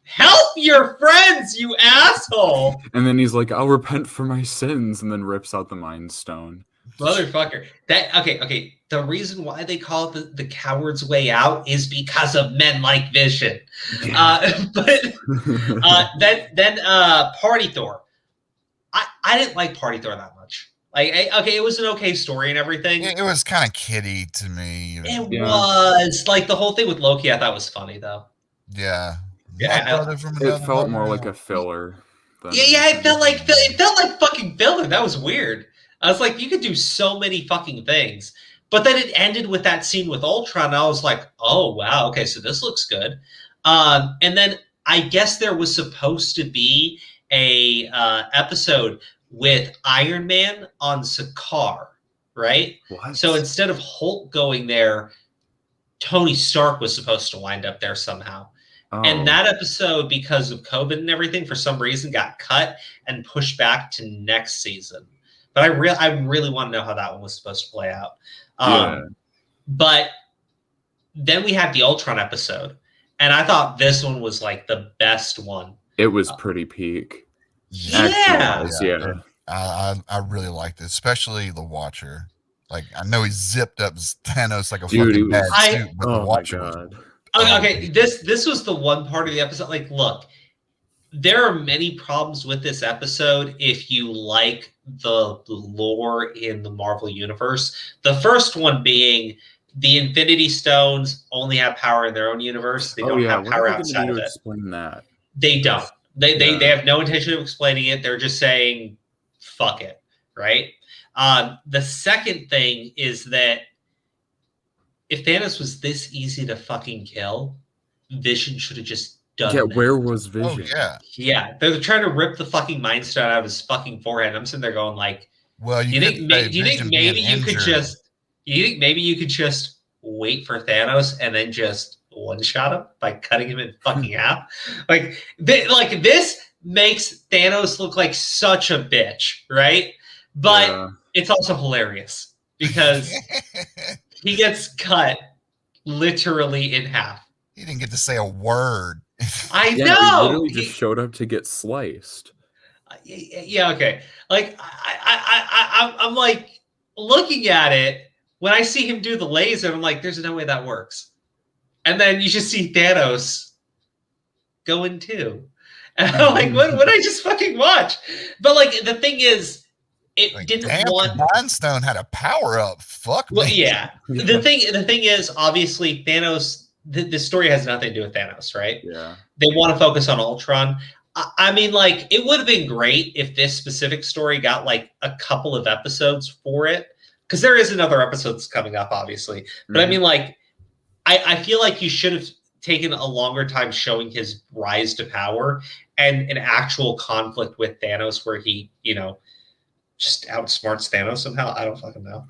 Help your friends, you asshole. And then he's like, I'll repent for my sins, and then rips out the Mind Stone. Motherfucker. Okay. The reason why they call it the coward's way out is because of men like Vision. Then Party Thor. I didn't like Party Thor that much. Like, it was an okay story and everything. It was kind of kiddie to me. It was like the whole thing with Loki. I thought was funny though. Yeah. It felt more like a filler. Yeah. It felt like fucking filler. That was weird. I was like, you could do so many fucking things. But then it ended with that scene with Ultron. And I was like, oh, wow. Okay, so this looks good. And then I guess there was supposed to be a episode with Iron Man on Sakaar, right? What? So instead of Hulk going there, Tony Stark was supposed to wind up there somehow. Oh. And that episode, because of COVID and everything, for some reason got cut and pushed back to next season. But I really want to know how that one was supposed to play out. But then we had the Ultron episode, and I thought this one was like the best one. It was pretty peak. Yeah. I really liked it, especially the Watcher. Like, I know he zipped up Thanos like a Dude, fucking bad suit, but the my Watcher God. Okay, this was the one part of the episode. Like, look, there are many problems with this episode if you like the lore in the Marvel Universe. The first one being the Infinity Stones only have power in their own universe. They don't have power outside of it. Explain that. They don't. They have no intention of explaining it. They're just saying, fuck it, right? The second thing is that if Thanos was this easy to fucking kill, Vision should have just done that. Where was Vision? Oh, Yeah, they're trying to rip the fucking Mind Stone out of his fucking forehead. I'm sitting there going like, well, do you think maybe you could just wait for Thanos and then just one shot him by cutting him in fucking half? Like this makes Thanos look like such a bitch, right? But it's also hilarious because he gets cut literally in half. He didn't get to say a word. I know. He literally just showed up to get sliced. Yeah, okay. Like I'm like looking at it when I see him do the laser. I'm like, there's no way that works. And then you just see Thanos go in too, and I'm like, what did I just fucking watch? But like the thing is, it Like, didn't damn, want. the Mind Stone had a power up. Fuck Well, me. yeah. The thing is, obviously, Thanos. The story has nothing to do with Thanos, right? Yeah. They want to focus on Ultron. I mean, like, it would have been great if this specific story got like a couple of episodes for it, because there is another episode that's coming up, obviously. But I mean, like, I feel like you should have taken a longer time showing his rise to power and an actual conflict with Thanos where he, just outsmarts Thanos somehow. I don't fucking know.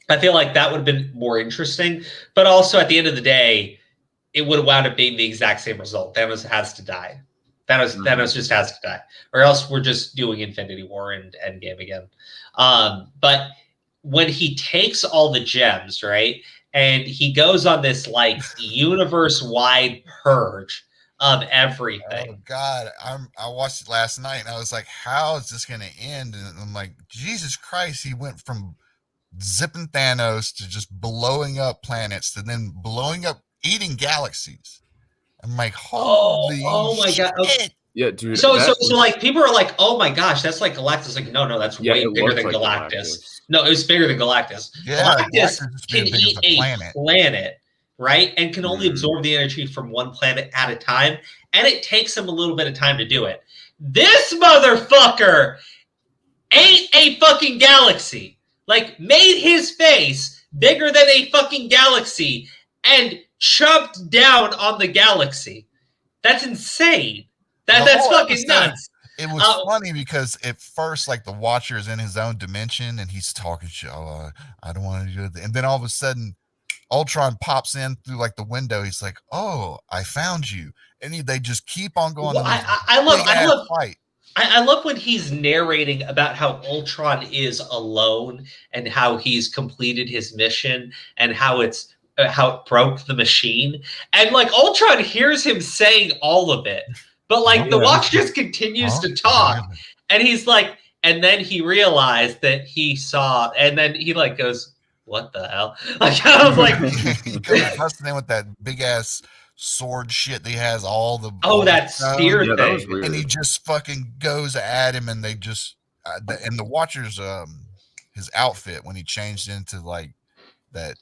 I feel like that would have been more interesting. But also, at the end of the day, it would have wound up being the exact same result. Thanos has to die. Thanos just has to die. Or else we're just doing Infinity War and Endgame again. But when he takes all the gems, right, and he goes on this, like, universe-wide purge of everything. Oh God, I watched it last night and I was like, how is this going to end? And I'm like, Jesus Christ, he went from zipping Thanos to just blowing up planets to then blowing up, eating galaxies. I'm like, holy oh my God. Okay. Yeah, dude. So like people are like, oh my gosh, that's like Galactus. Like, no, that's way bigger than like Galactus. No, it was bigger than Galactus. Yeah, Galactus can big as eat a a planet, right? And can only absorb the energy from one planet at a time. And it takes him a little bit of time to do it. This motherfucker ate a fucking galaxy. Like, made his face bigger than a fucking galaxy and chopped down on the galaxy. That's insane. That's fucking nuts. It was funny because at first, like, the Watcher is in his own dimension and he's talking shit. Oh, I don't want to do it. And then all of a sudden, Ultron pops in through like the window. He's like, "Oh, I found you," and they just keep on going. Well, I love when he's narrating about how Ultron is alone and how he's completed his mission and how it broke the machine. And like Ultron hears him saying all of it, but like the Watcher just continues to talk, and he's like, and then he realized that he saw, and then he like goes, "What the hell?" Like I was like, he comes busting in with that big ass sword shit that he has all the that spear thing. That was weird. And he just fucking goes at him, and they just and the Watcher's his outfit when he changed into like that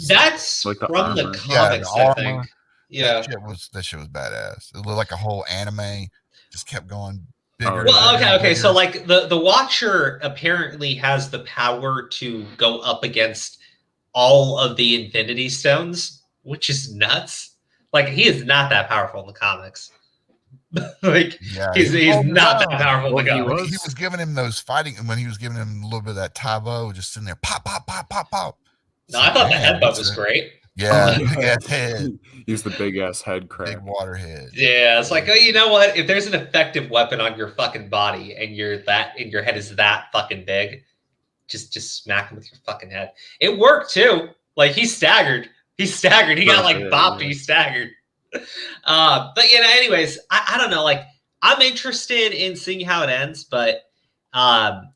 that's like from the armor. comics, the I armor. think. Yeah, that shit was badass. It looked like a whole anime. Just kept going bigger. Well, okay. bigger. So like the Watcher apparently has the power to go up against all of the Infinity Stones, which is nuts. Like he is not that powerful in the comics. Like Yeah, he's not that powerful in the Well, comics. He was giving him those fighting when he was giving him a little bit of that Taibo, just in there, pop, pop, pop, pop, pop. No, I thought the headbutt was great. Yeah, Oh, big ass head, He's the big ass head crack. big water head. Yeah, it's like, oh, you know what? If there's an effective weapon on your fucking body and your head is that fucking big, just smack him with your fucking head. It worked too. Like he staggered. He got like bopped. He staggered. But anyways, I don't know. Like I'm interested in seeing how it ends, but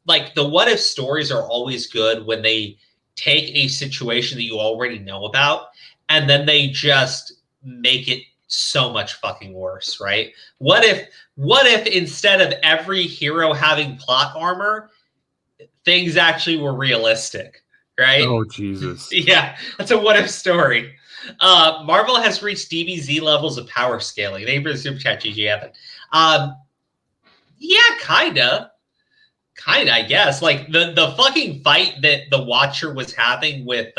like the what if stories are always good when they take a situation that you already know about and then they just make it so much fucking worse, right? What if instead of every hero having plot armor, things actually were realistic, right? Oh Jesus. Yeah, that's a what if story. Marvel has reached DBZ levels of power scaling. They for super chat, GG Evan. Yeah, kinda, I guess. Like the fucking fight that the Watcher was having with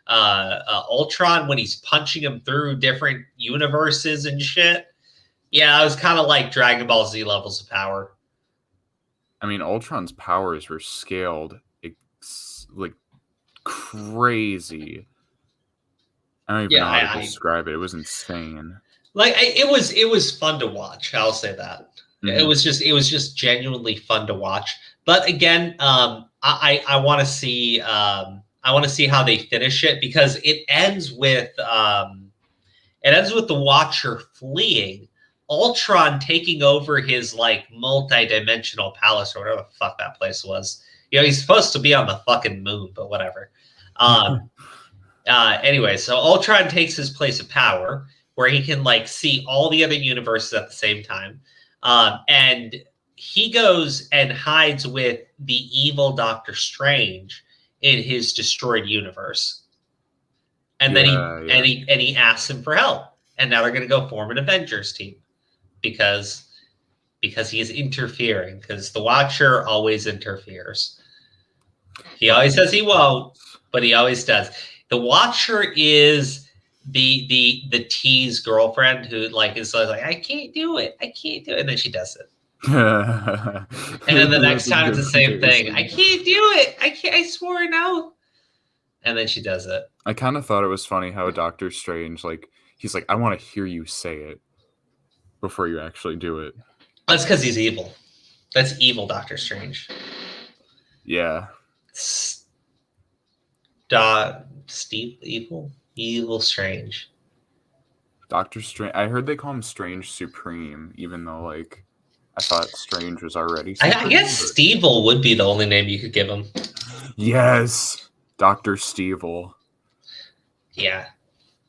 Ultron when he's punching him through different universes and shit. Yeah, it was kind of like Dragon Ball Z levels of power. I mean, Ultron's powers were scaled like crazy. I don't even know how to describe it. It was insane. Like it was fun to watch. I'll say that. Mm-hmm. It was just genuinely fun to watch. But again, I want to see how they finish it because it ends with the Watcher fleeing, Ultron taking over his like multi-dimensional palace or whatever the fuck that place was. He's supposed to be on the fucking moon, but whatever. Anyway, so Ultron takes his place of power where he can like see all the other universes at the same time. And he goes and hides with the evil Doctor Strange in his destroyed universe. And then he asks him for help. And now they're going to go form an Avengers team because he is interfering, because the Watcher always interferes. He always says he won't, but he always does. The Watcher is the tease girlfriend who like is like, I can't do it, and then she does it. And then the next time it's the same thing. I can't do it. I swore no. And then she does it. I kind of thought it was funny how Doctor Strange, like, he's like, I want to hear you say it before you actually do it. That's because he's evil. That's evil Doctor Strange. Yeah. Steve evil Strange. Doctor Strange. I heard they call him Strange Supreme, even though like I thought Strange was already Supreme, I guess Stevel would be the only name you could give him. Yes, Dr. Stevel. Yeah.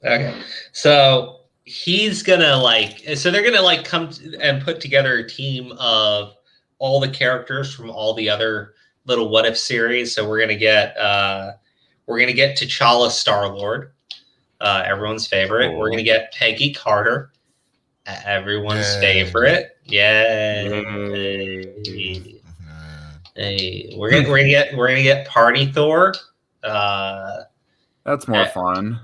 Okay. So he's gonna they're gonna come and put together a team of all the characters from all the other little what if series. So we're gonna get T'Challa Star-Lord, everyone's favorite. Cool. We're gonna get Peggy Carter, everyone's favorite. Yay. Hey, we're gonna get Party Thor. That's more fun.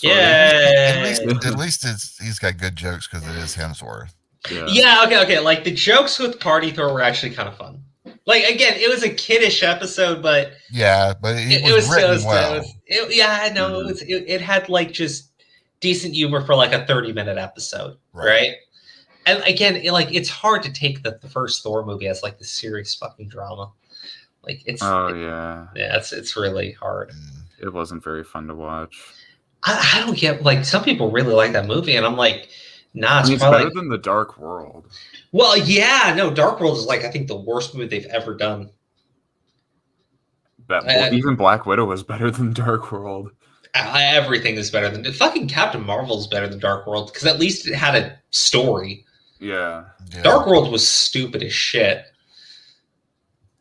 Yeah. At least he's got good jokes because it is Hemsworth. Yeah. Okay. Like the jokes with Party Thor were actually kind of fun. Like again, it was a kiddish episode, but it was written well. I know it had like just decent humor for like a 30-minute episode, right? And again, it's hard to take the first Thor movie as like the serious fucking drama. Like it's it's really hard. It wasn't very fun to watch. I don't get like some people really like that movie, and I'm like, nah, it's better than The Dark World. Well, yeah, no, Dark World is like I think the worst movie they've ever done. Even Black Widow was better than Dark World. Everything is better than fucking Captain Marvel is better than Dark World because at least it had a story. Yeah. Dark World was stupid as shit.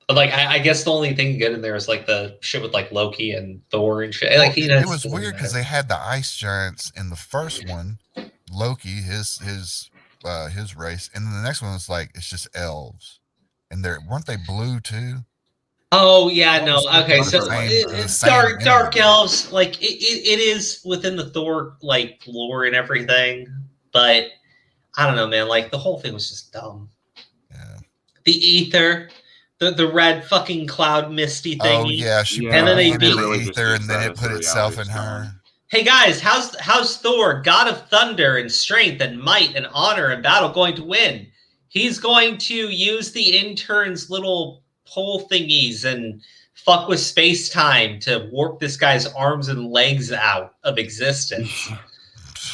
Like I guess the only thing good in there is like the shit with like Loki and Thor and shit. Like it was weird because they had the ice giants in the first one. Loki, his his race, and then the next one was like it's just elves, and weren't they blue too? Oh yeah, no. Almost looked Okay, like so the same dark energy. elves, like it is within the Thor like lore and everything, but I don't know, man. Like the whole thing was just dumb. Yeah. The ether, the red fucking cloud misty thingy. Oh yeah, she Yeah, put and then her they hand in really the just ether, use and then that it as put the itself reality in her. stone. Hey guys, how's Thor, god of thunder and strength and might and honor and battle, going to win? He's going to use the intern's little pole thingies and fuck with space time to warp this guy's arms and legs out of existence.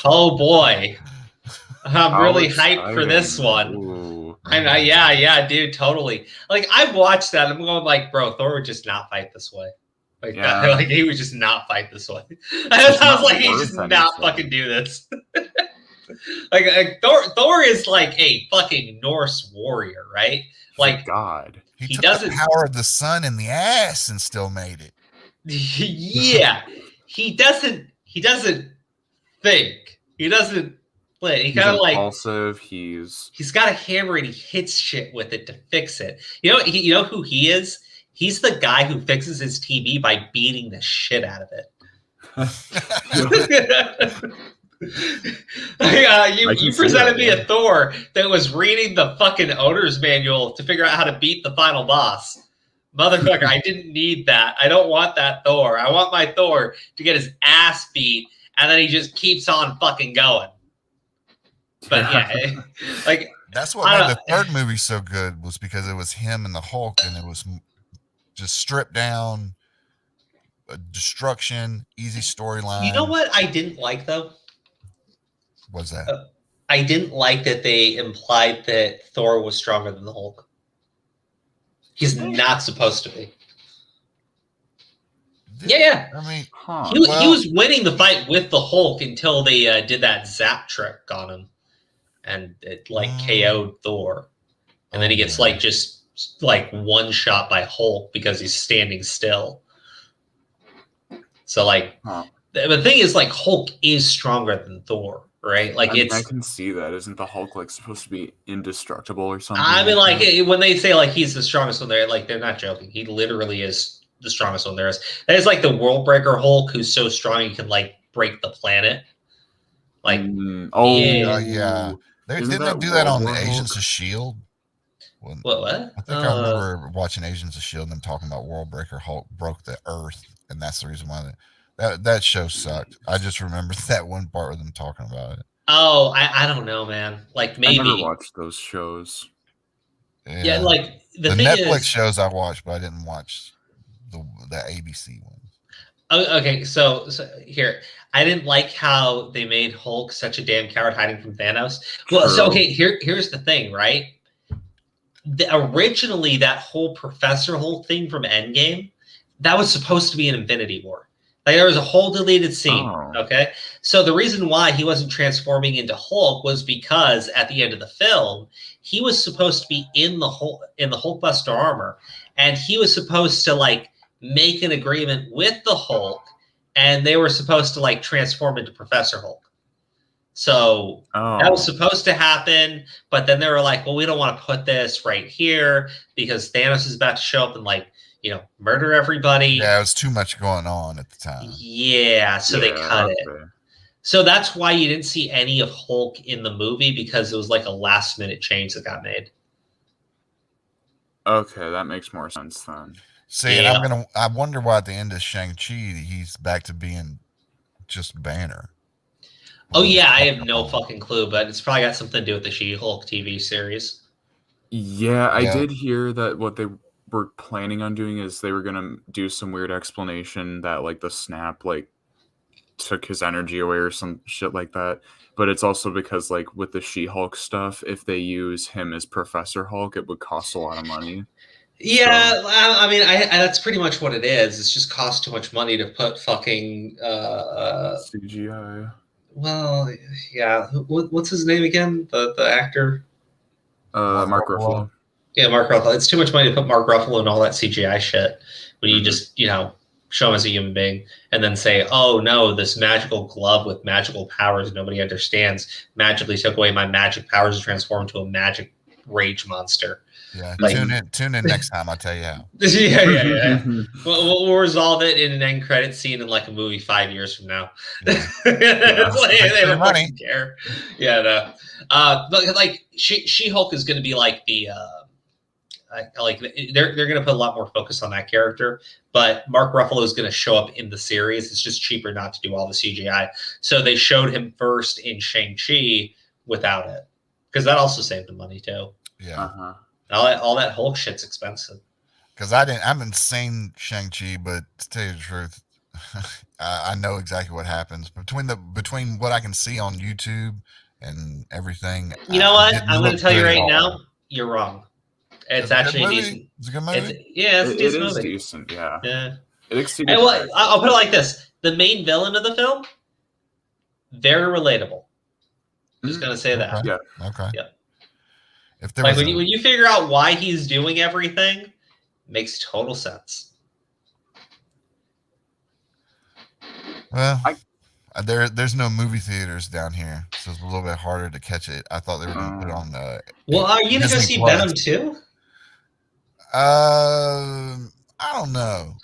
Oh boy, I'm really hyped for this one. Ooh. Yeah, dude, totally. Like I watched that, I'm going like, bro, Thor would just not fight this way. Like, Yeah. like he would just not fight this way. I was not like, he worth just not anything. fucking do this. like Thor is like a fucking Norse warrior, right? Like God. He took doesn't- the power of the sun in the ass and still made it. yeah, he doesn't think. He doesn't play. He He's kind of like impulsive. He's got a hammer and he hits shit with it to fix it. You know who he is? He's the guy who fixes his TV by beating the shit out of it. You presented me a Thor that was reading the fucking owner's manual to figure out how to beat the final boss. Motherfucker, I didn't need that. I don't want that Thor. I want my Thor to get his ass beat and then he just keeps on fucking going. But yeah, like that's what made the third movie so good, was because it was him and the Hulk, and it was just stripped down, destruction, easy storyline. You know what I didn't like though? What's that? I didn't like that they implied that Thor was stronger than the Hulk. He's not supposed to be. Yeah. I mean, he was winning the fight with the Hulk until they did that zap trick on him, and it like KO'd Thor, and then he gets like just like one shot by Hulk because he's standing still. So like, the thing is, like, Hulk is stronger than Thor, right? Like, I can see that. Isn't the Hulk like supposed to be indestructible or something? I mean, like when they say like he's the strongest one there, like they're not joking. He literally is the strongest one there is. That is like the World Breaker Hulk, who's so strong he can like break the planet. Like, yeah. Didn't they do that on Agents of S.H.I.E.L.D.? What? I think I remember watching Agents of S.H.I.E.L.D. and them talking about World Breaker Hulk broke the Earth, and that's the reason why that show sucked. I just remember that one part with them talking about it. Oh, I don't know, man. Like maybe I never watched those shows. Yeah, like the thing Netflix is, shows I watched, but I didn't watch the ABC one. Okay, so here, I didn't like how they made Hulk such a damn coward hiding from Thanos. Well, so okay, here's the thing, right? Originally, that whole Professor Hulk thing from Endgame, that was supposed to be an Infinity War. Like there was a whole deleted scene. Okay, so the reason why he wasn't transforming into Hulk was because at the end of the film, he was supposed to be in the Hulkbuster armor, and he was supposed to like make an agreement with the Hulk, and they were supposed to like transform into Professor Hulk. So that was supposed to happen, but then they were like, well, we don't want to put this right here because Thanos is about to show up and like, murder everybody. Yeah, it was too much going on at the time. Yeah, so they cut it. So that's why you didn't see any of Hulk in the movie, because it was like a last minute change that got made. Okay, that makes more sense then. See, and I wonder why at the end of Shang-Chi he's back to being just Banner. Oh yeah, I have no fucking clue, but it's probably got something to do with the She-Hulk TV series. Yeah, I did hear that what they were planning on doing is they were gonna do some weird explanation that like the snap like took his energy away or some shit like that. But it's also because like with the She-Hulk stuff, if they use him as Professor Hulk, it would cost a lot of money. Yeah, I mean, that's pretty much what it is. It's just cost too much money to put fucking CGI. Well, yeah. What's his name again? The actor? Mark Ruffalo. Yeah, Mark Ruffalo. It's too much money to put Mark Ruffalo and all that CGI shit when you just, show him as a human being, and then say, oh no, this magical glove with magical powers nobody understands magically took away my magic powers and transformed into a magic rage monster. Yeah, Like- tune in next time. I'll tell you how. yeah. We'll resolve it in an end credit scene in like a movie 5 years from now. Yeah. It's like, Thanks they for don't the money. fucking care. Yeah, no. But like She-Hulk is going to be like the like they're going to put a lot more focus on that character. But Mark Ruffalo is going to show up in the series. It's just cheaper not to do all the CGI. So they showed him first in Shang-Chi without it, because that also saved them money too. Yeah. All that Hulk shit's expensive. Because I haven't seen Shang-Chi, but to tell you the truth, I know exactly what happens between what I can see on YouTube and everything. You know what? Didn't I'm going look to tell you good at right all. now, you're wrong. It's a good actually a movie? decent. It's a good movie. It's a It decent is movie. decent, yeah. Yeah. It exceeded. And my well, I'll put it like this: the main villain of the film, very relatable. Just gonna say that. Okay. Yeah. Okay. Yeah. If there Like was when you figure out why he's doing everything, makes total sense. there's no movie theaters down here, so it's a little bit harder to catch it. I thought they were going to put it on. Well, are you gonna go Disney see Plus. Venom too? I don't know.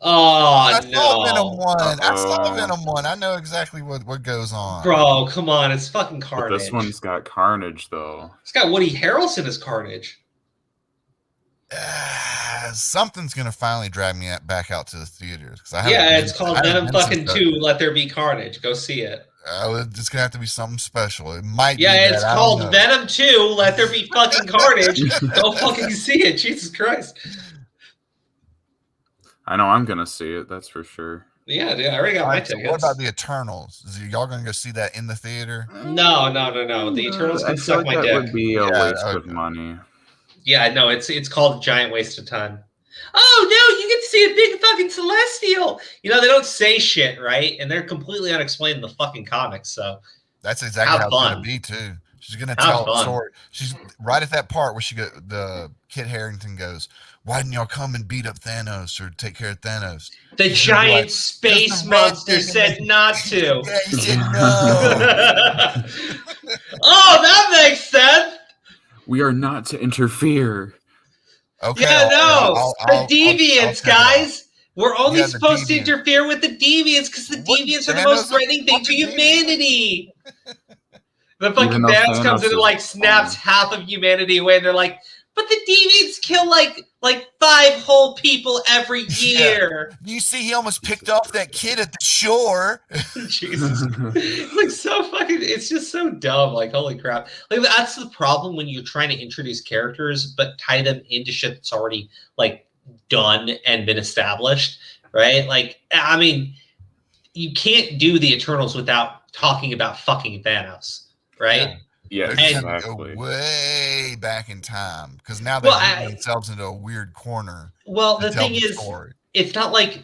Oh I saw Venom no, 1. I saw Venom 1. I know exactly what goes on. bro! Come on, it's fucking But Carnage. this one's got Carnage, though. It's got Woody Harrelson as Carnage. Something's gonna finally drag me back out to the theaters. Yeah, it's called Venom fucking 2. Let There Be Carnage. Go see it. It's gonna have to be something special. It might. Yeah, be it's that, I don't called know. Venom 2. Let There Be fucking Carnage. Go fucking see it. Jesus Christ. I know I'm gonna see it. That's for sure. Yeah, dude, I already got All my right, so tickets. what about the Eternals? Y'all gonna go see that in the theater? No. The Eternals I can feel suck like my that dick. would be a Yeah, waste of okay. money. Yeah, no, it's called a giant waste of time. Oh no, you get to see a big fucking Celestial. You know, they don't say shit, right? And they're completely unexplained in the fucking comics. So That's exactly Have how it's fun. gonna be too. She's gonna Have tell a fun. story. She's right at that part where the Kit Harington goes, "Why didn't y'all come and beat up Thanos or take care of Thanos?" the She's gonna be giant like, space "Just the red monster thing said in the-" not to. Yeah, he said no. Oh, that makes sense. We are not to interfere. Okay. Yeah, no. I'll The deviants, check it out. guys. We're only Yeah, the supposed to deviants. interfere with the deviants because the What? deviants are the Thanos most is threatening thing to fucking deviant. humanity. The fucking Even though Thanos comes Thanos in and is like snaps funny. half of humanity away, and they're like, "But the deviants kill like 5 whole people every year." You see, he almost picked off that kid at the shore. Jesus, it's like so fucking. It's just so dumb. Like holy crap. Like that's the problem when you're trying to introduce characters but tie them into shit that's already like done and been established, right? Like I mean, you can't do the Eternals without talking about fucking Thanos, right? Yeah, They're just gonna exactly. go way back in time because now they're Well, getting themselves into a weird corner. Well, to the tell thing is, story. it's not like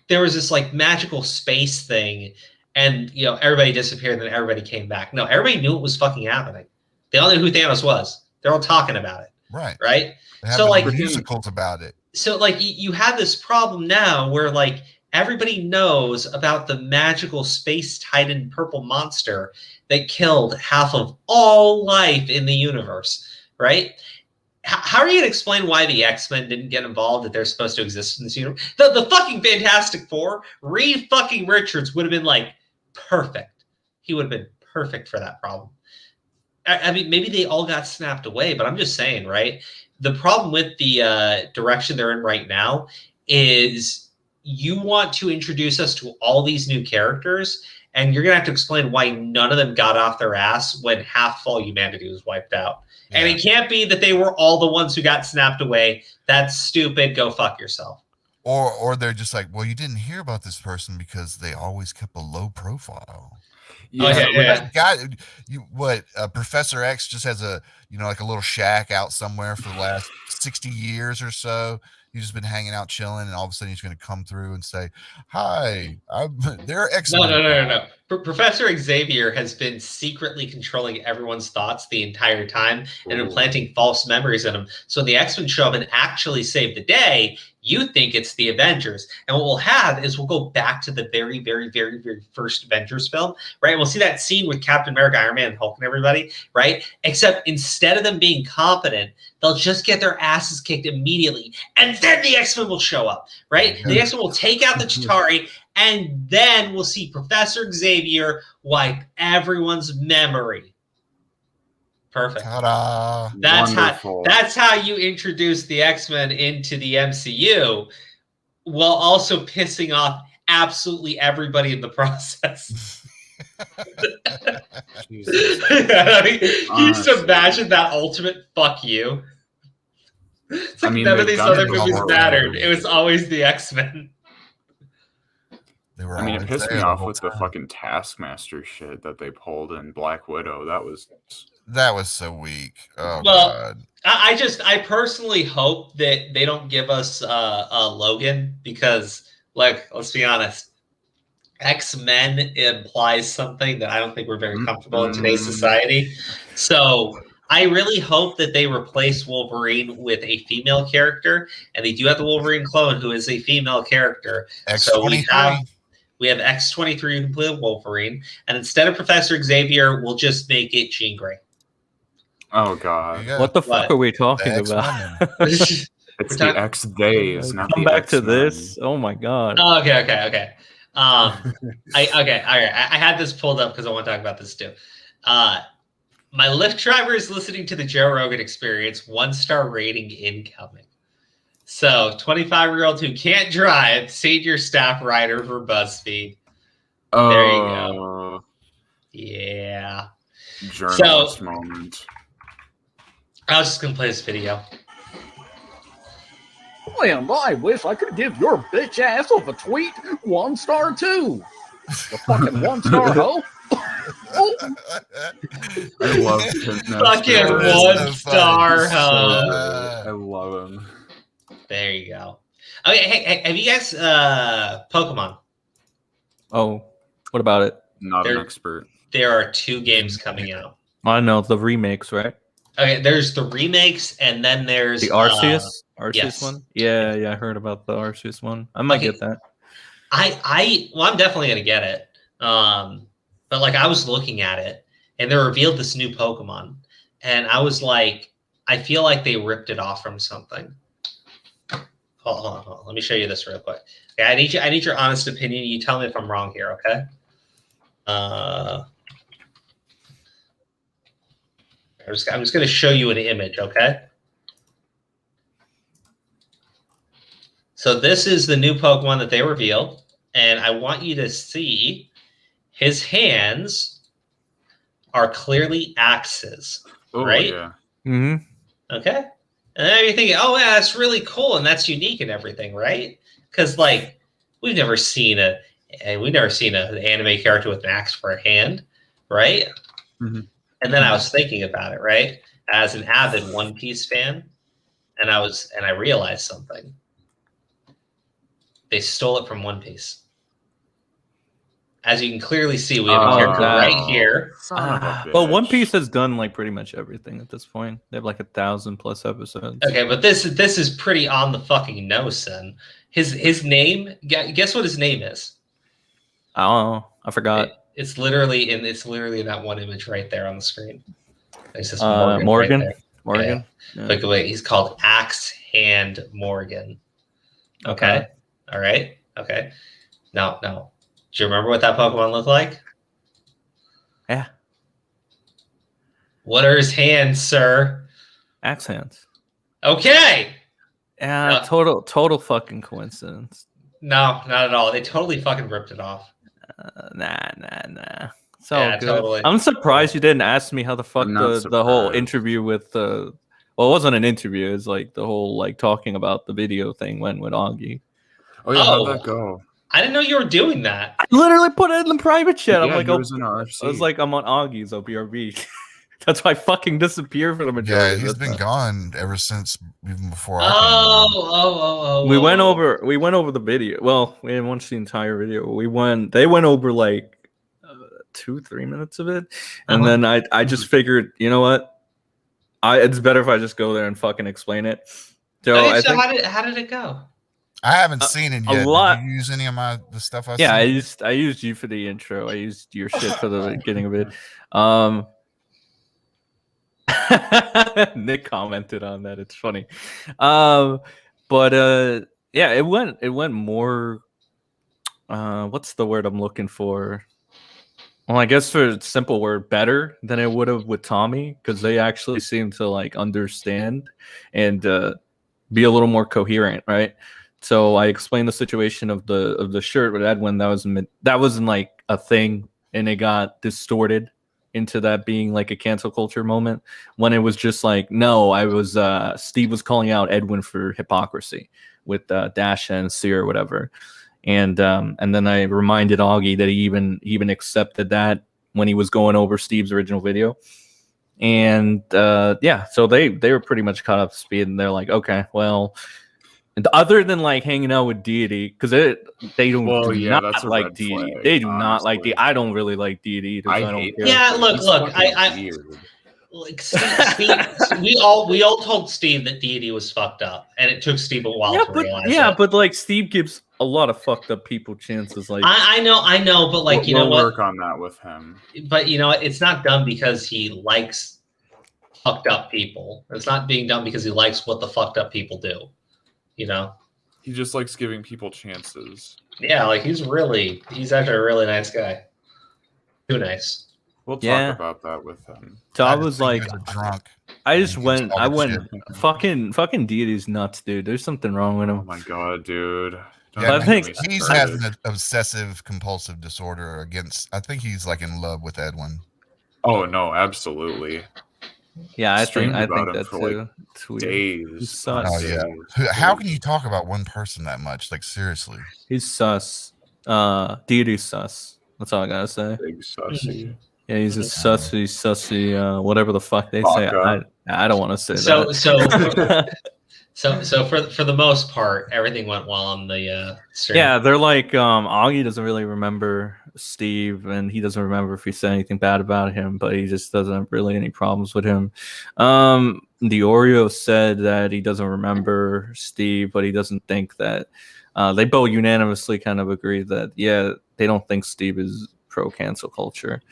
there was this like magical space thing and you know everybody disappeared and then everybody came back. No, everybody knew it was fucking happening. They all knew who Thanos was. They're all talking about it, Right. right? They have So, the like- musicals about it. So like you have this problem now where like everybody knows about the magical space titan purple monster that killed half of all life in the universe, right? How are you going to explain why the X-Men didn't get involved if they're supposed to exist in this universe? The fucking Fantastic Four, Reed fucking Richards would have been like perfect. He would have been perfect for that problem. I mean, maybe they all got snapped away, but I'm just saying, right? The problem with the direction they're in right now is you want to introduce us to all these new characters, and you're going to have to explain why none of them got off their ass when half of all humanity was wiped out. And it can't be that they were all the ones who got snapped away. That's stupid. Go fuck yourself. Or they're just like, well, you didn't hear about this person because they always kept a low profile. Yeah. That guy, Professor X just has like a little shack out somewhere for the last 60 years or so. He's just been hanging out, chilling, and all of a sudden he's going to come through and say, "Hi, they're X-Men." No. Professor Xavier has been secretly controlling everyone's thoughts the entire time and implanting false memories in them. So when the X-Men show up and actually save the day, you think it's the Avengers. And what we'll have is we'll go back to the very, very, very, very first Avengers film, right? And we'll see that scene with Captain America, Iron Man, and Hulk and everybody, right? Except instead of them being competent, they'll just get their asses kicked immediately. And then the X-Men will show up, right? The X-Men will take out the Chitauri, and then we'll see Professor Xavier wipe everyone's memory. Perfect. Ta-da. That's how you introduce the X-Men into the MCU, while also pissing off absolutely everybody in the process. Can you just imagine that ultimate fuck you? It's like none of these other movies mattered. It was always the X-Men. It pissed me off with the fucking Taskmaster shit that they pulled in Black Widow. That was so weak. Oh, well, God. I personally hope that they don't give us Logan, because, like, let's be honest, X-Men implies something that I don't think we're very comfortable in today's society. So I really hope that they replace Wolverine with a female character, and they do have the Wolverine clone, who is a female character. So we have X-23 who can play Wolverine, and instead of Professor Xavier, we'll just make it Jean Grey. Oh, God. What the fuck are we talking about? It's the X-Days, not Come the back to X-Men. this. Oh, my God. Oh, okay. All right. I had this pulled up because I want to talk about this too. My Lyft driver is listening to the Joe Rogan Experience. 1-star rating incoming. So, 25-year-old who can't drive, senior staff writer for BuzzFeed. There you go. Yeah. Journalist moment. I was just gonna play this video. And I wish I could give your bitch ass of a tweet 1 star too. The fucking 1-star hoe. I love him. Fucking 1-star hoe. I love him. There you go. Okay, hey, have you guys Pokemon? Oh, what about it? Not an expert. There are 2 games coming out. I know the remakes, right? Okay, there's the remakes, and then there's the Arceus yes. one. Yeah, I heard about the Arceus one. I might get that. I'm definitely gonna get it. But like, I was looking at it, and they revealed this new Pokemon, and I was like, I feel like they ripped it off from something. Hold on. Let me show you this real quick. Okay, I need your honest opinion. You tell me if I'm wrong here, okay? I'm just going to show you an image, okay? So this is the new Pokemon that they revealed, and I want you to see his hands are clearly axes, right? Yeah. Mm-hmm. Okay. And then you're thinking, oh, yeah, that's really cool and that's unique and everything, right? Because, like, we've never seen an anime character with an axe for a hand, right? Mm-hmm. And then I was thinking about it, right? As an avid One Piece fan, and I realized something. They stole it from One Piece. As you can clearly see, we have a character right here. Well, One Piece has done like pretty much everything at this point. They have like 1,000+ episodes. Okay, but this is pretty on the fucking nose, son. His name. Guess what his name is? I don't know. I forgot. It's literally in that one image right there on the screen. It says Morgan. Right there. Morgan. Yeah. Look away. He's called Axe Hand Morgan. Okay. All right. Okay. No. Do you remember what that Pokemon looked like? Yeah. What are his hands, sir? Axe hands. Okay. Yeah, total fucking coincidence. No, not at all. They totally fucking ripped it off. Nah. So good. Totally. I'm surprised you didn't ask me how the fuck the whole interview with well, it wasn't an interview. It's like the whole like talking about the video thing went with Augie. Oh yeah, how'd that go? I didn't know you were doing that. I literally put it in the private chat. Yeah, I'm like, was in RC. I was like, I'm on Augie's OBRB. That's why I fucking disappeared for the majority. Yeah, of he's the been time. gone ever since, even before I Oh. We went over the video. Well, we didn't watch the entire video. They went over like 2-3 minutes of it, and then I just figured, you know what? It's better if I just go there and fucking explain it. So Okay, I so think how did it go? I haven't seen it a yet. lot. Did you use any of the stuff I Yeah, sent? I used you for the intro. I used your shit for the beginning of it. Nick commented on that. It's funny. But yeah, it went more what's the word I'm looking for? Well, I guess for a simple word, better than it would have with Tommy, because they actually seem to like understand and be a little more coherent, right? So I explained the situation of the shirt with Edwin. That wasn't like a thing, and it got distorted into that being like a cancel culture moment when it was just like, no, Steve was calling out Edwin for hypocrisy with Dasha and Sear or whatever. And then I reminded Augie that he even accepted that when he was going over Steve's original video. And yeah, so they were pretty much caught up to speed, and they're like, okay, well, and other than like hanging out with Deity, because they do not like Deity. They do not like Deity. I don't really like Deity either. So I don't care. Yeah, look, I like Steve, we all told Steve that Deity was fucked up, and it took Steve a while to realize. Yeah, but like Steve gives a lot of fucked up people chances. Like I know, but like you know what? Work on that with him. But you know what? It's not done because he likes fucked up people. It's not being done because he likes what the fucked up people do. You know, he just likes giving people chances. Yeah, like he's actually a really nice guy. Too nice. We'll talk about that with him. So I was like, drunk. I went fucking Deity's nuts, dude. There's something wrong with him. Oh my god, dude. Yeah, I think he's having an obsessive compulsive disorder I think he's like in love with Edwin. Oh no, absolutely. Yeah, I think that too. Like days. Oh yeah. How can you talk about one person that much? Like seriously. He's sus. Deity's sus. That's all I gotta say. Big sussy. Yeah, he's a sussy, whatever the fuck they say. I don't want to say that. So for the most part, everything went well on the stream. Yeah, they're like Augie doesn't really remember Steve, and he doesn't remember if he said anything bad about him, but he just doesn't have really any problems with him. The Oreo said that he doesn't remember Steve, but he doesn't think that they both unanimously kind of agreed that they don't think Steve is pro cancel culture.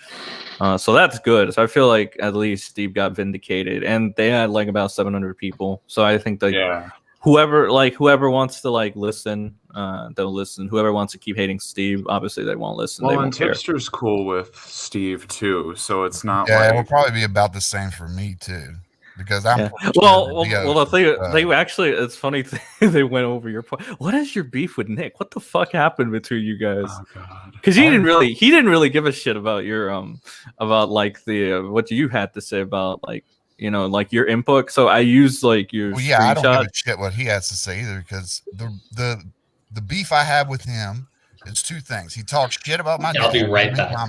So that's good. So I feel like at least Steve got vindicated, and they had like about 700 people. So I think that whoever wants to like listen, they'll listen. Whoever wants to keep hating Steve, obviously they won't listen. Well, they and Tipster's cool with Steve too, so it's not. Yeah, it'll probably be about the same for me too. Because I'm the thing they actually, it's funny they went over your point. What is your beef with Nick? What the fuck happened between you guys? Oh god, because he didn't really give a shit about your about like the what you had to say about like, you know, like your input. So I used like your I don't give a shit what he has to say either, because the beef I have with him is two things. He talks shit about my dad. I'll be right back.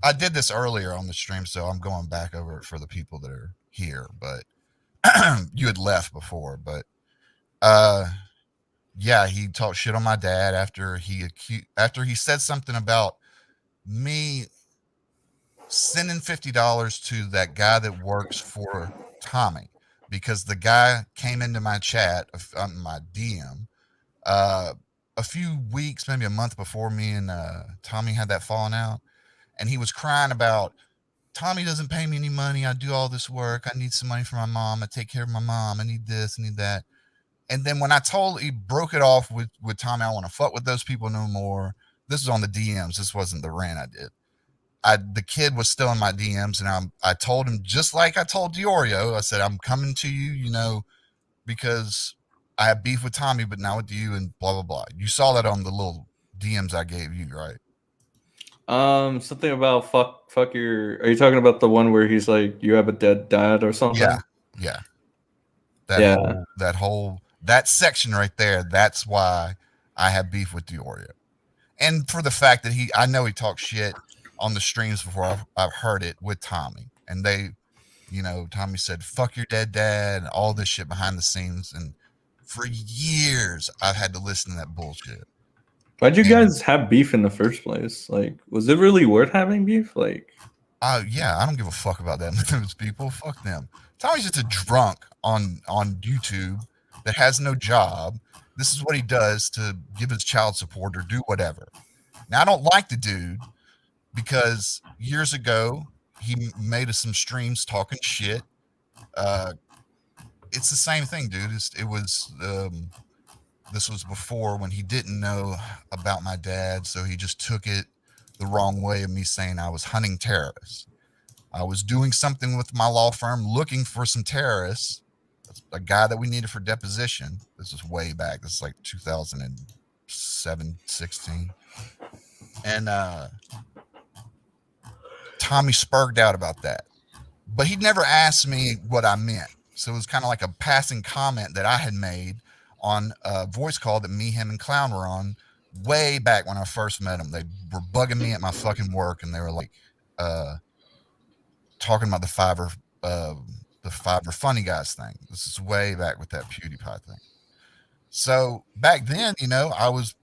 I did this earlier on the stream, so I'm going back over it for the people that are here, but you had left before. But yeah, he talked shit on my dad after he said something about me sending $50 to that guy that works for Tommy, because the guy came into my chat, my DM, a few weeks, maybe a month before me and Tommy had that falling out. And he was crying about, Tommy doesn't pay me any money. I do all this work. I need some money for my mom. I take care of my mom. I need this, I need that. And then when he broke it off with Tommy, I want to fuck with those people no more. This was on the DMs. This wasn't the rant I did. The kid was still in my DMs, and I told him, just like I told Diorio, I said, I'm coming to you, you know, because I have beef with Tommy, but not with you, and blah, blah, blah. You saw that on the little DMs I gave you, right? Something about fuck your. Are you talking about the one where he's like, you have a dead dad or something? Yeah. That section right there. That's why I have beef with Diorio, and for the fact that I know he talks shit on the streams before. I've heard it with Tommy, And they, Tommy said, "Fuck your dead dad," and all this shit behind the scenes. And for years, I've had to listen to that bullshit. Why'd you guys have beef in the first place? Like, was it really worth having beef? Like, yeah, I don't give a fuck about that. Those people, fuck them. Tommy's just a drunk on YouTube that has no job. This is what he does to give his child support or do whatever. Now, I don't like the dude because years ago he made us some streams talking shit. It's the same thing, dude. This was before when he didn't know about my dad, so he just took it the wrong way of me saying I was hunting terrorists. I was doing something with my law firm looking for some terrorists, a guy that we needed for deposition. This is way back. This is like 2007, 16. And Tommy spurged out about that. But he never asked me what I meant. So it was kind of like a passing comment that I had made on a voice call that me, him, and Clown were on way back when I first met him. They were bugging me at my fucking work, and they were like talking about the Fiverr Funny Guys thing. This is way back with that PewDiePie thing. So back then, I was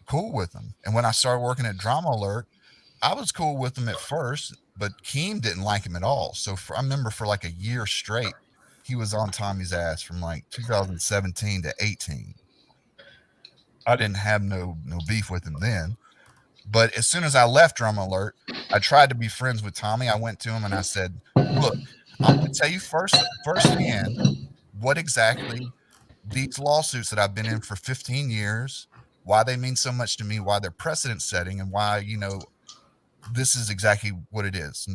cool with him. And when I started working at Drama Alert, I was cool with him at first, but Keem didn't like him at all. So I remember for like a year straight, he was on Tommy's ass from like 2017 to 18. I didn't have no beef with him then. But as soon as I left Drama Alert, I tried to be friends with Tommy. I went to him and I said, "Look, I'm going to tell you firsthand what exactly these lawsuits that I've been in for 15 years, why they mean so much to me, why they're precedent setting, and why, this is exactly what it is.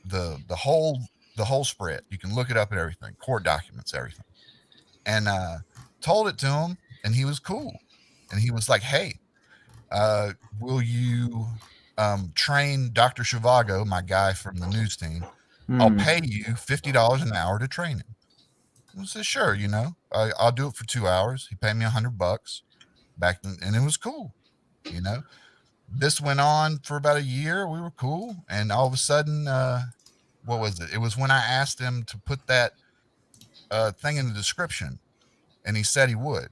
The whole spread. You can look it up and everything, court documents, everything." And told it to him, and he was cool. And he was like, "Hey, will you train Dr. Shivago, my guy from the news team? I'll pay you $50 an hour to train him." I said, "Sure, I'll do it for 2 hours." He paid me $100 back then, and it was cool. This went on for about a year. We were cool, and all of a sudden, what was it? It was when I asked him to put that thing in the description, and he said he would,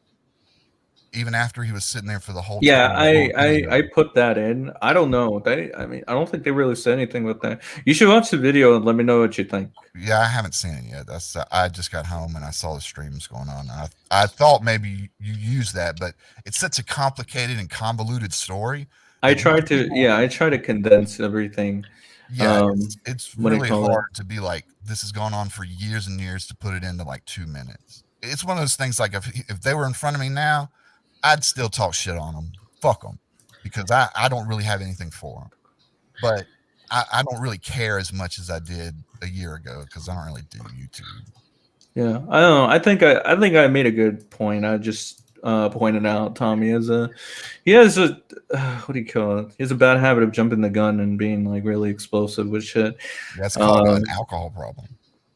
even after he was sitting there for the whole yeah, time. I put that in. I don't know. I don't think they really said anything with that. You should watch the video and let me know what you think. Yeah, I haven't seen it yet. I just got home and I saw the streams going on. I thought maybe you use that, but it's such a complicated and convoluted story. I try to condense everything. Yeah, it's really hard to be like, this has gone on for years and years, to put it into like 2 minutes. It's one of those things, like if they were in front of me now, I'd still talk shit on them. Fuck them. Because I don't really have anything for them. But I don't really care as much as I did a year ago, because I don't really do YouTube. Yeah, I don't know. I think I made a good point. I just pointed out Tommy has a what do you call it? He has a bad habit of jumping the gun and being like really explosive with shit. That's called an alcohol problem.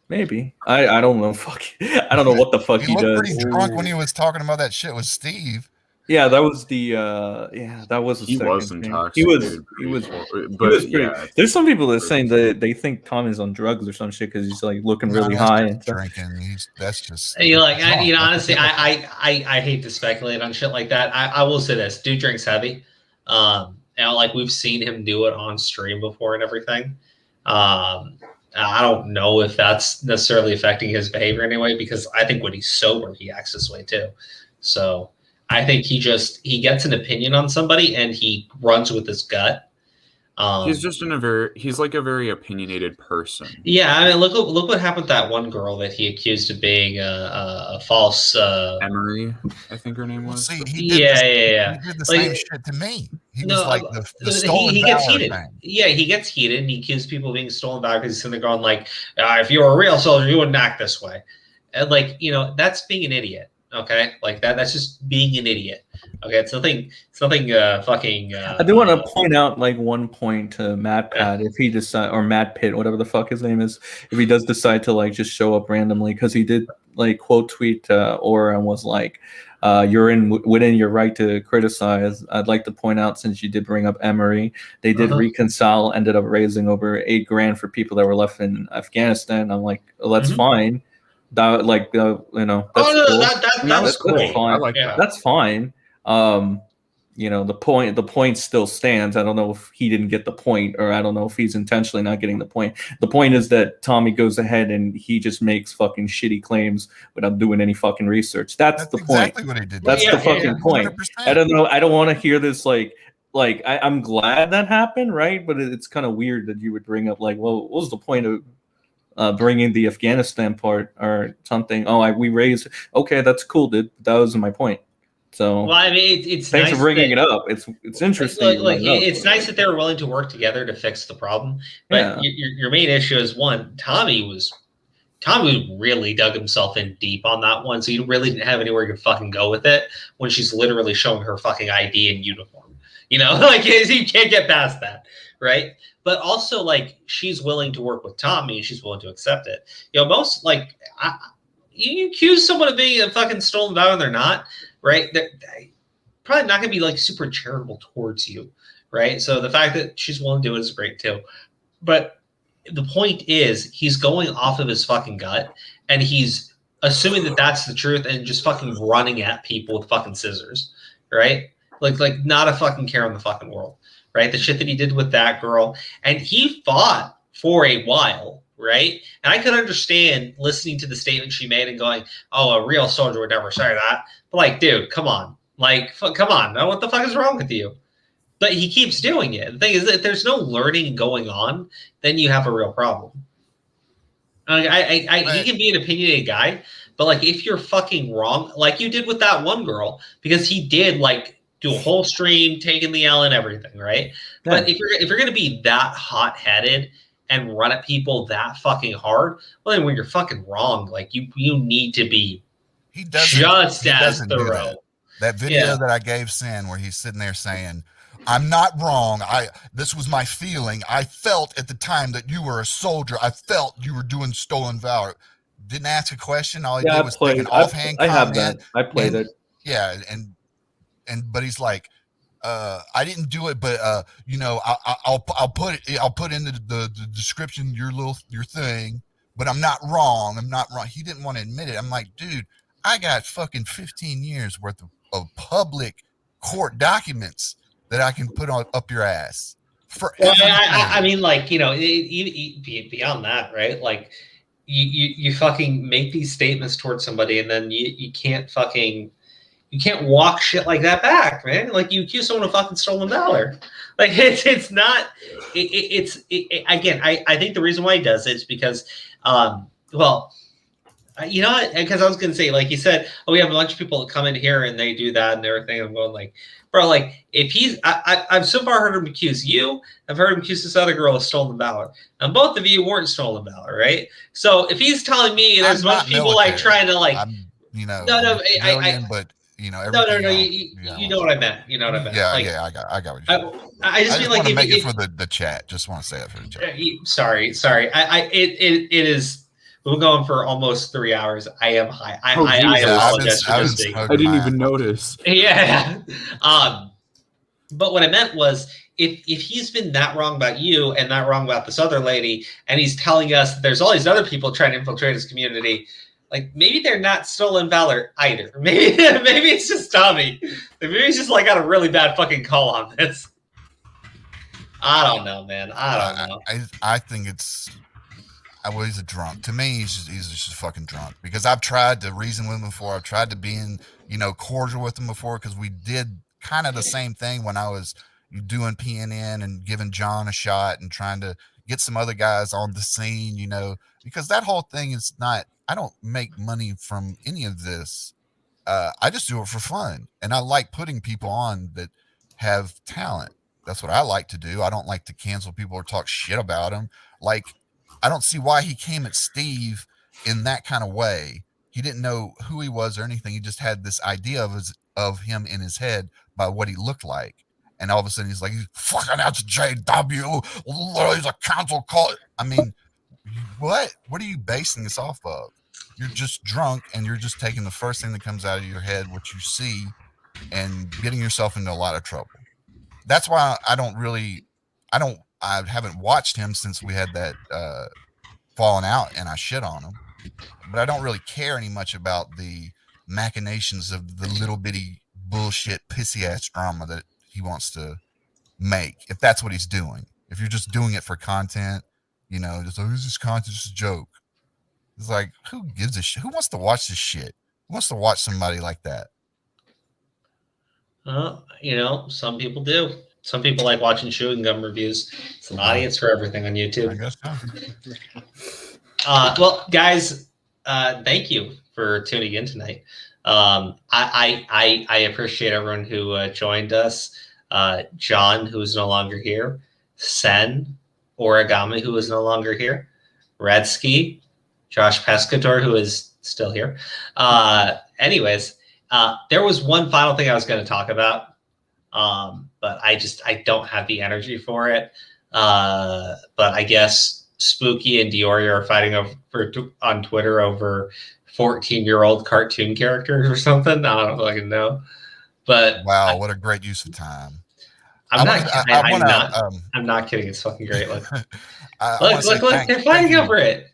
Maybe. I don't know. Fuck. I don't know what the fuck he looked does. Pretty drunk when he was talking about that shit with Steve. Yeah, that was the that was. He was intoxicated. He was pretty. There's some people that are saying that they think Tommy's on drugs or some shit because he's like looking really high and drinking. That's just. Honestly, I hate to speculate on shit like that. I will say this: dude drinks heavy. Like we've seen him do it on stream before and everything. I don't know if that's necessarily affecting his behavior anyway, because I think when he's sober, he acts this way too. So I think he gets an opinion on somebody and he runs with his gut. He's just he's like a very opinionated person. Yeah, I mean, look what happened with that one girl that he accused of being a false. Emery, I think her name was. See, he did the same shit to me. He was like the stolen he gets valor heated. thing. Yeah, he gets heated and he accused people of being stolen valor because he's sitting there going like, if you were a real soldier, you wouldn't act this way. And that's being an idiot. Okay, like that's just being an idiot. Okay, it's nothing fucking. I do want to point out like one point to Matt Pat if he decide, or Matt Pitt, whatever the fuck his name is, if he does decide to like just show up randomly, because he did like quote tweet Aura and was like, You're within your right to criticize. I'd like to point out, since you did bring up Emory, they did reconcile, ended up raising over $8,000 for people that were left in Afghanistan. I'm like, well, that's fine. That, like, you know, that's cool. That's cool. That's fine. I like that. That's fine. You know, the point still stands. I don't know if he didn't get the point, or I don't know if he's intentionally not getting the point. The point is that Tommy goes ahead and he just makes fucking shitty claims without doing any fucking research. That's the exactly point. what he did. That's the fucking point. 100%. I don't know. I don't want to hear this I'm glad that happened, right? But it's kind of weird that you would bring up, like, well, what was the point of bringing the Afghanistan part or something? Oh, we raised. Okay, that's cool, dude. That was my point. So, well, I mean, it's thanks nice for bringing it up. It's interesting. It's nice that they were willing to work together to fix the problem. But your main issue is, one, Tommy really dug himself in deep on that one, so you really didn't have anywhere you could fucking go with it when she's literally showing her fucking ID and uniform. You know, like, you can't get past that, right? But also, like, she's willing to work with Tommy and she's willing to accept it. You know, most, like, you accuse someone of being a fucking stolen valor and they're not, right? They're probably not going to be, like, super charitable towards you, right? So the fact that she's willing to do it is great too. But the point is, he's going off of his fucking gut and he's assuming that that's the truth and just fucking running at people with fucking scissors, right? Like not a fucking care in the fucking world, right? The shit that he did with that girl, and he fought for a while, right? And I could understand listening to the statement she made and going, "Oh, a real soldier would never say that." But, like, dude, come on, like, come on, now what the fuck is wrong with you? But he keeps doing it. The thing is that if there's no learning going on, then you have a real problem. He can be an opinionated guy, but, like, if you're fucking wrong, like you did with that one girl, because he did, like, do a whole stream, taking the L and everything, right? Yeah. But if you're gonna be that hot-headed and run at people that fucking hard, well, then when you're fucking wrong, like, you need to be just as thorough. That video that I gave Sin, where he's sitting there saying, "I'm not wrong. This was my feeling. I felt at the time that you were a soldier. I felt you were doing stolen valor." Didn't ask a question. All he did was take an offhand comment. I have that. I played it. Yeah, but he's like, I didn't do it, but you know, I'll put in the description your thing, but I'm not wrong. I'm not wrong. He didn't want to admit it. I'm like, dude, I got fucking 15 years worth of public court documents that I can put up your ass. Well, I mean, like, you know, beyond that, right? Like, you fucking make these statements towards somebody, and then you can't walk shit like that back, man. Like, you accuse someone of fucking stolen valor. Like, it's not. Again, I think the reason why he does it is because, well, you know, because I was gonna say, like, he said, oh, we have a bunch of people that come in here and they do that and everything. I'm going, like, bro, like, if he's, I've so far heard him accuse you. I've heard him accuse this other girl of stolen valor. And both of you weren't stolen valor, right? So if he's telling me there's a bunch of people like trying to, like, you know, but you know, no, you know what I meant. You know what I meant. Yeah, like, I got what you mean. I just feel like want to make it for the chat. Just want to say it for the chat. Sorry. It is. We're going for almost 3 hours. I am high. I apologize for this thing. I didn't even notice. Yeah. But what I meant was, if he's been that wrong about you and that wrong about this other lady, and he's telling us that there's all these other people trying to infiltrate his community, like, maybe they're not stolen valor either. Maybe it's just Tommy. Maybe he's just, like, got a really bad fucking call on this. I don't know, man. I don't know. I think it's. Well, he's a drunk. To me, he's just a fucking drunk. Because I've tried to reason with him before. I've tried to be cordial with him before, because we did kind of the same thing when I was doing PNN and giving John a shot and trying to get some other guys on the scene, because that whole thing is not. I don't make money from any of this. I just do it for fun, and I like putting people on that have talent. That's what I like to do. I don't like to cancel people or talk shit about them. Like, I don't see why he came at Steve in that kind of way. He didn't know who he was or anything. He just had this idea of him in his head by what he looked like. And all of a sudden he's like, fucking that's JW. He's a council call. I mean, what are you basing this off of? You're just drunk and you're just taking the first thing that comes out of your head, what you see, and getting yourself into a lot of trouble. That's why I haven't watched him since we had that falling out and I shit on him. But I don't really care any much about the machinations of the little bitty bullshit pissy ass drama that he wants to make, if that's what he's doing. If you're just doing it for content, just is this content just a joke? It's like, who gives a shit? Who wants to watch this shit? Who wants to watch somebody like that? Some people do. Some people like watching chewing gum reviews. It's an audience for everything on YouTube. I guess so. Well, guys, thank you for tuning in tonight. I appreciate everyone who joined us. John, who is no longer here. Sen, Origami, who is no longer here. Redsky, Josh Pescator, who is still here. Anyways, there was one final thing I was going to talk about, but I don't have the energy for it. But I guess Spooky and Diori are fighting on Twitter over 14-year-old cartoon characters or something. I don't fucking know. But wow, what a great use of time. I'm not kidding. It's fucking great. Look, look, they're fighting over it.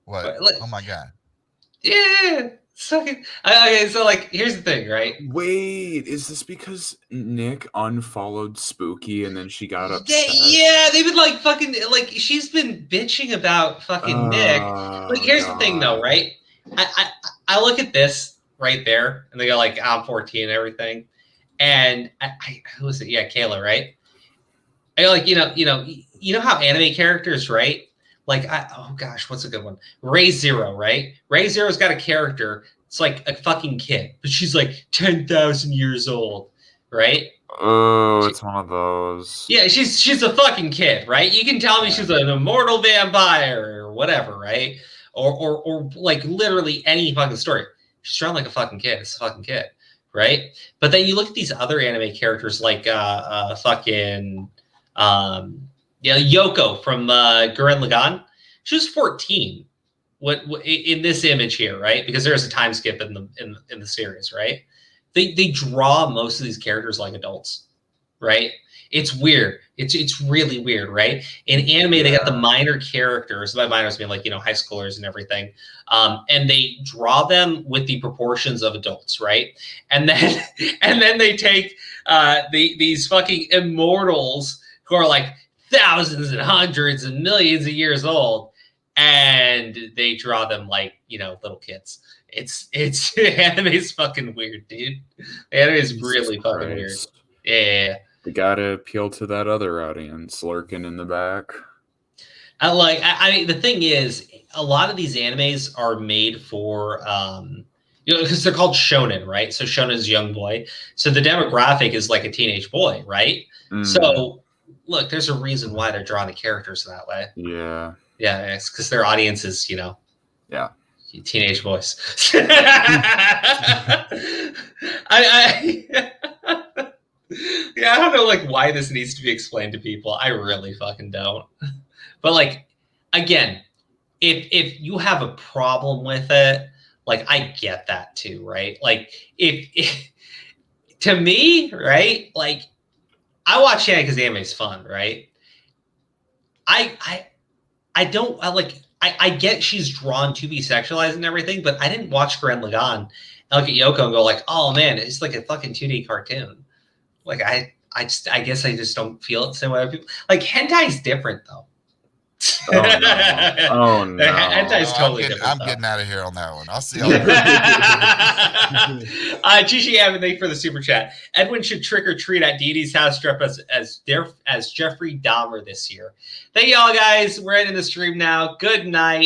What? Look. Oh my god. Yeah. Okay, so here's the thing, right? Wait, is this because Nick unfollowed Spooky and then she got upset? Yeah, they've been she's been bitching about fucking Nick. Here's the thing though, right? I look at this right there and they go I'm 14 and everything. And who was it? Yeah, Kayla, right? I go you know how anime characters, right? Oh gosh, what's a good one? Ray Zero, right? Ray Zero's got a character. It's like a fucking kid, but she's 10,000 years old, right? Oh, it's one of those. Yeah, she's a fucking kid, right? You can tell me she's an immortal vampire or whatever, right? Or literally any fucking story. She's drawn like a fucking kid. It's a fucking kid, right? But then you look at these other anime characters Yoko from Gurren Lagann. She was 14. What in this image here, right? Because there's a time skip in the series, right? They draw most of these characters like adults, right? It's weird. It's really weird, right? In anime, they got the minor characters. By minors, I mean high schoolers and everything, and they draw them with the proportions of adults, right? And then they take these fucking immortals who are thousands and hundreds and millions of years old, and they draw them little kids. It's anime's fucking weird, dude. Anime's really fucking weird. Yeah. We gotta appeal to that other audience lurking in the back. The thing is, a lot of these animes are made for because they're called shonen, right? So shonen is young boy. So the demographic is like a teenage boy, right? Mm. So look, there's a reason why they're drawing the characters that way. Yeah. Yeah, it's because their audience is, yeah, teenage boys. I don't know why this needs to be explained to people. I really fucking don't. But again, if you have a problem with it, I get that too, right? If to me, right? I watch anime because anime is fun, right? I get she's drawn to be sexualized and everything, but I didn't watch Gurren Lagann and look at Yoko and go oh man, it's like a fucking 2D cartoon. I guess I just don't feel it the same way people. Hentai is different though. Oh no! Oh no! Hentai's totally different. I'm getting out of here on that one. I'll see. Chichi Evan, thank you for the super chat. Edwin should trick or treat at Dee Dee's house dressed as Jeffrey Dahmer this year. Thank you all, guys. We're ending the stream now. Good night.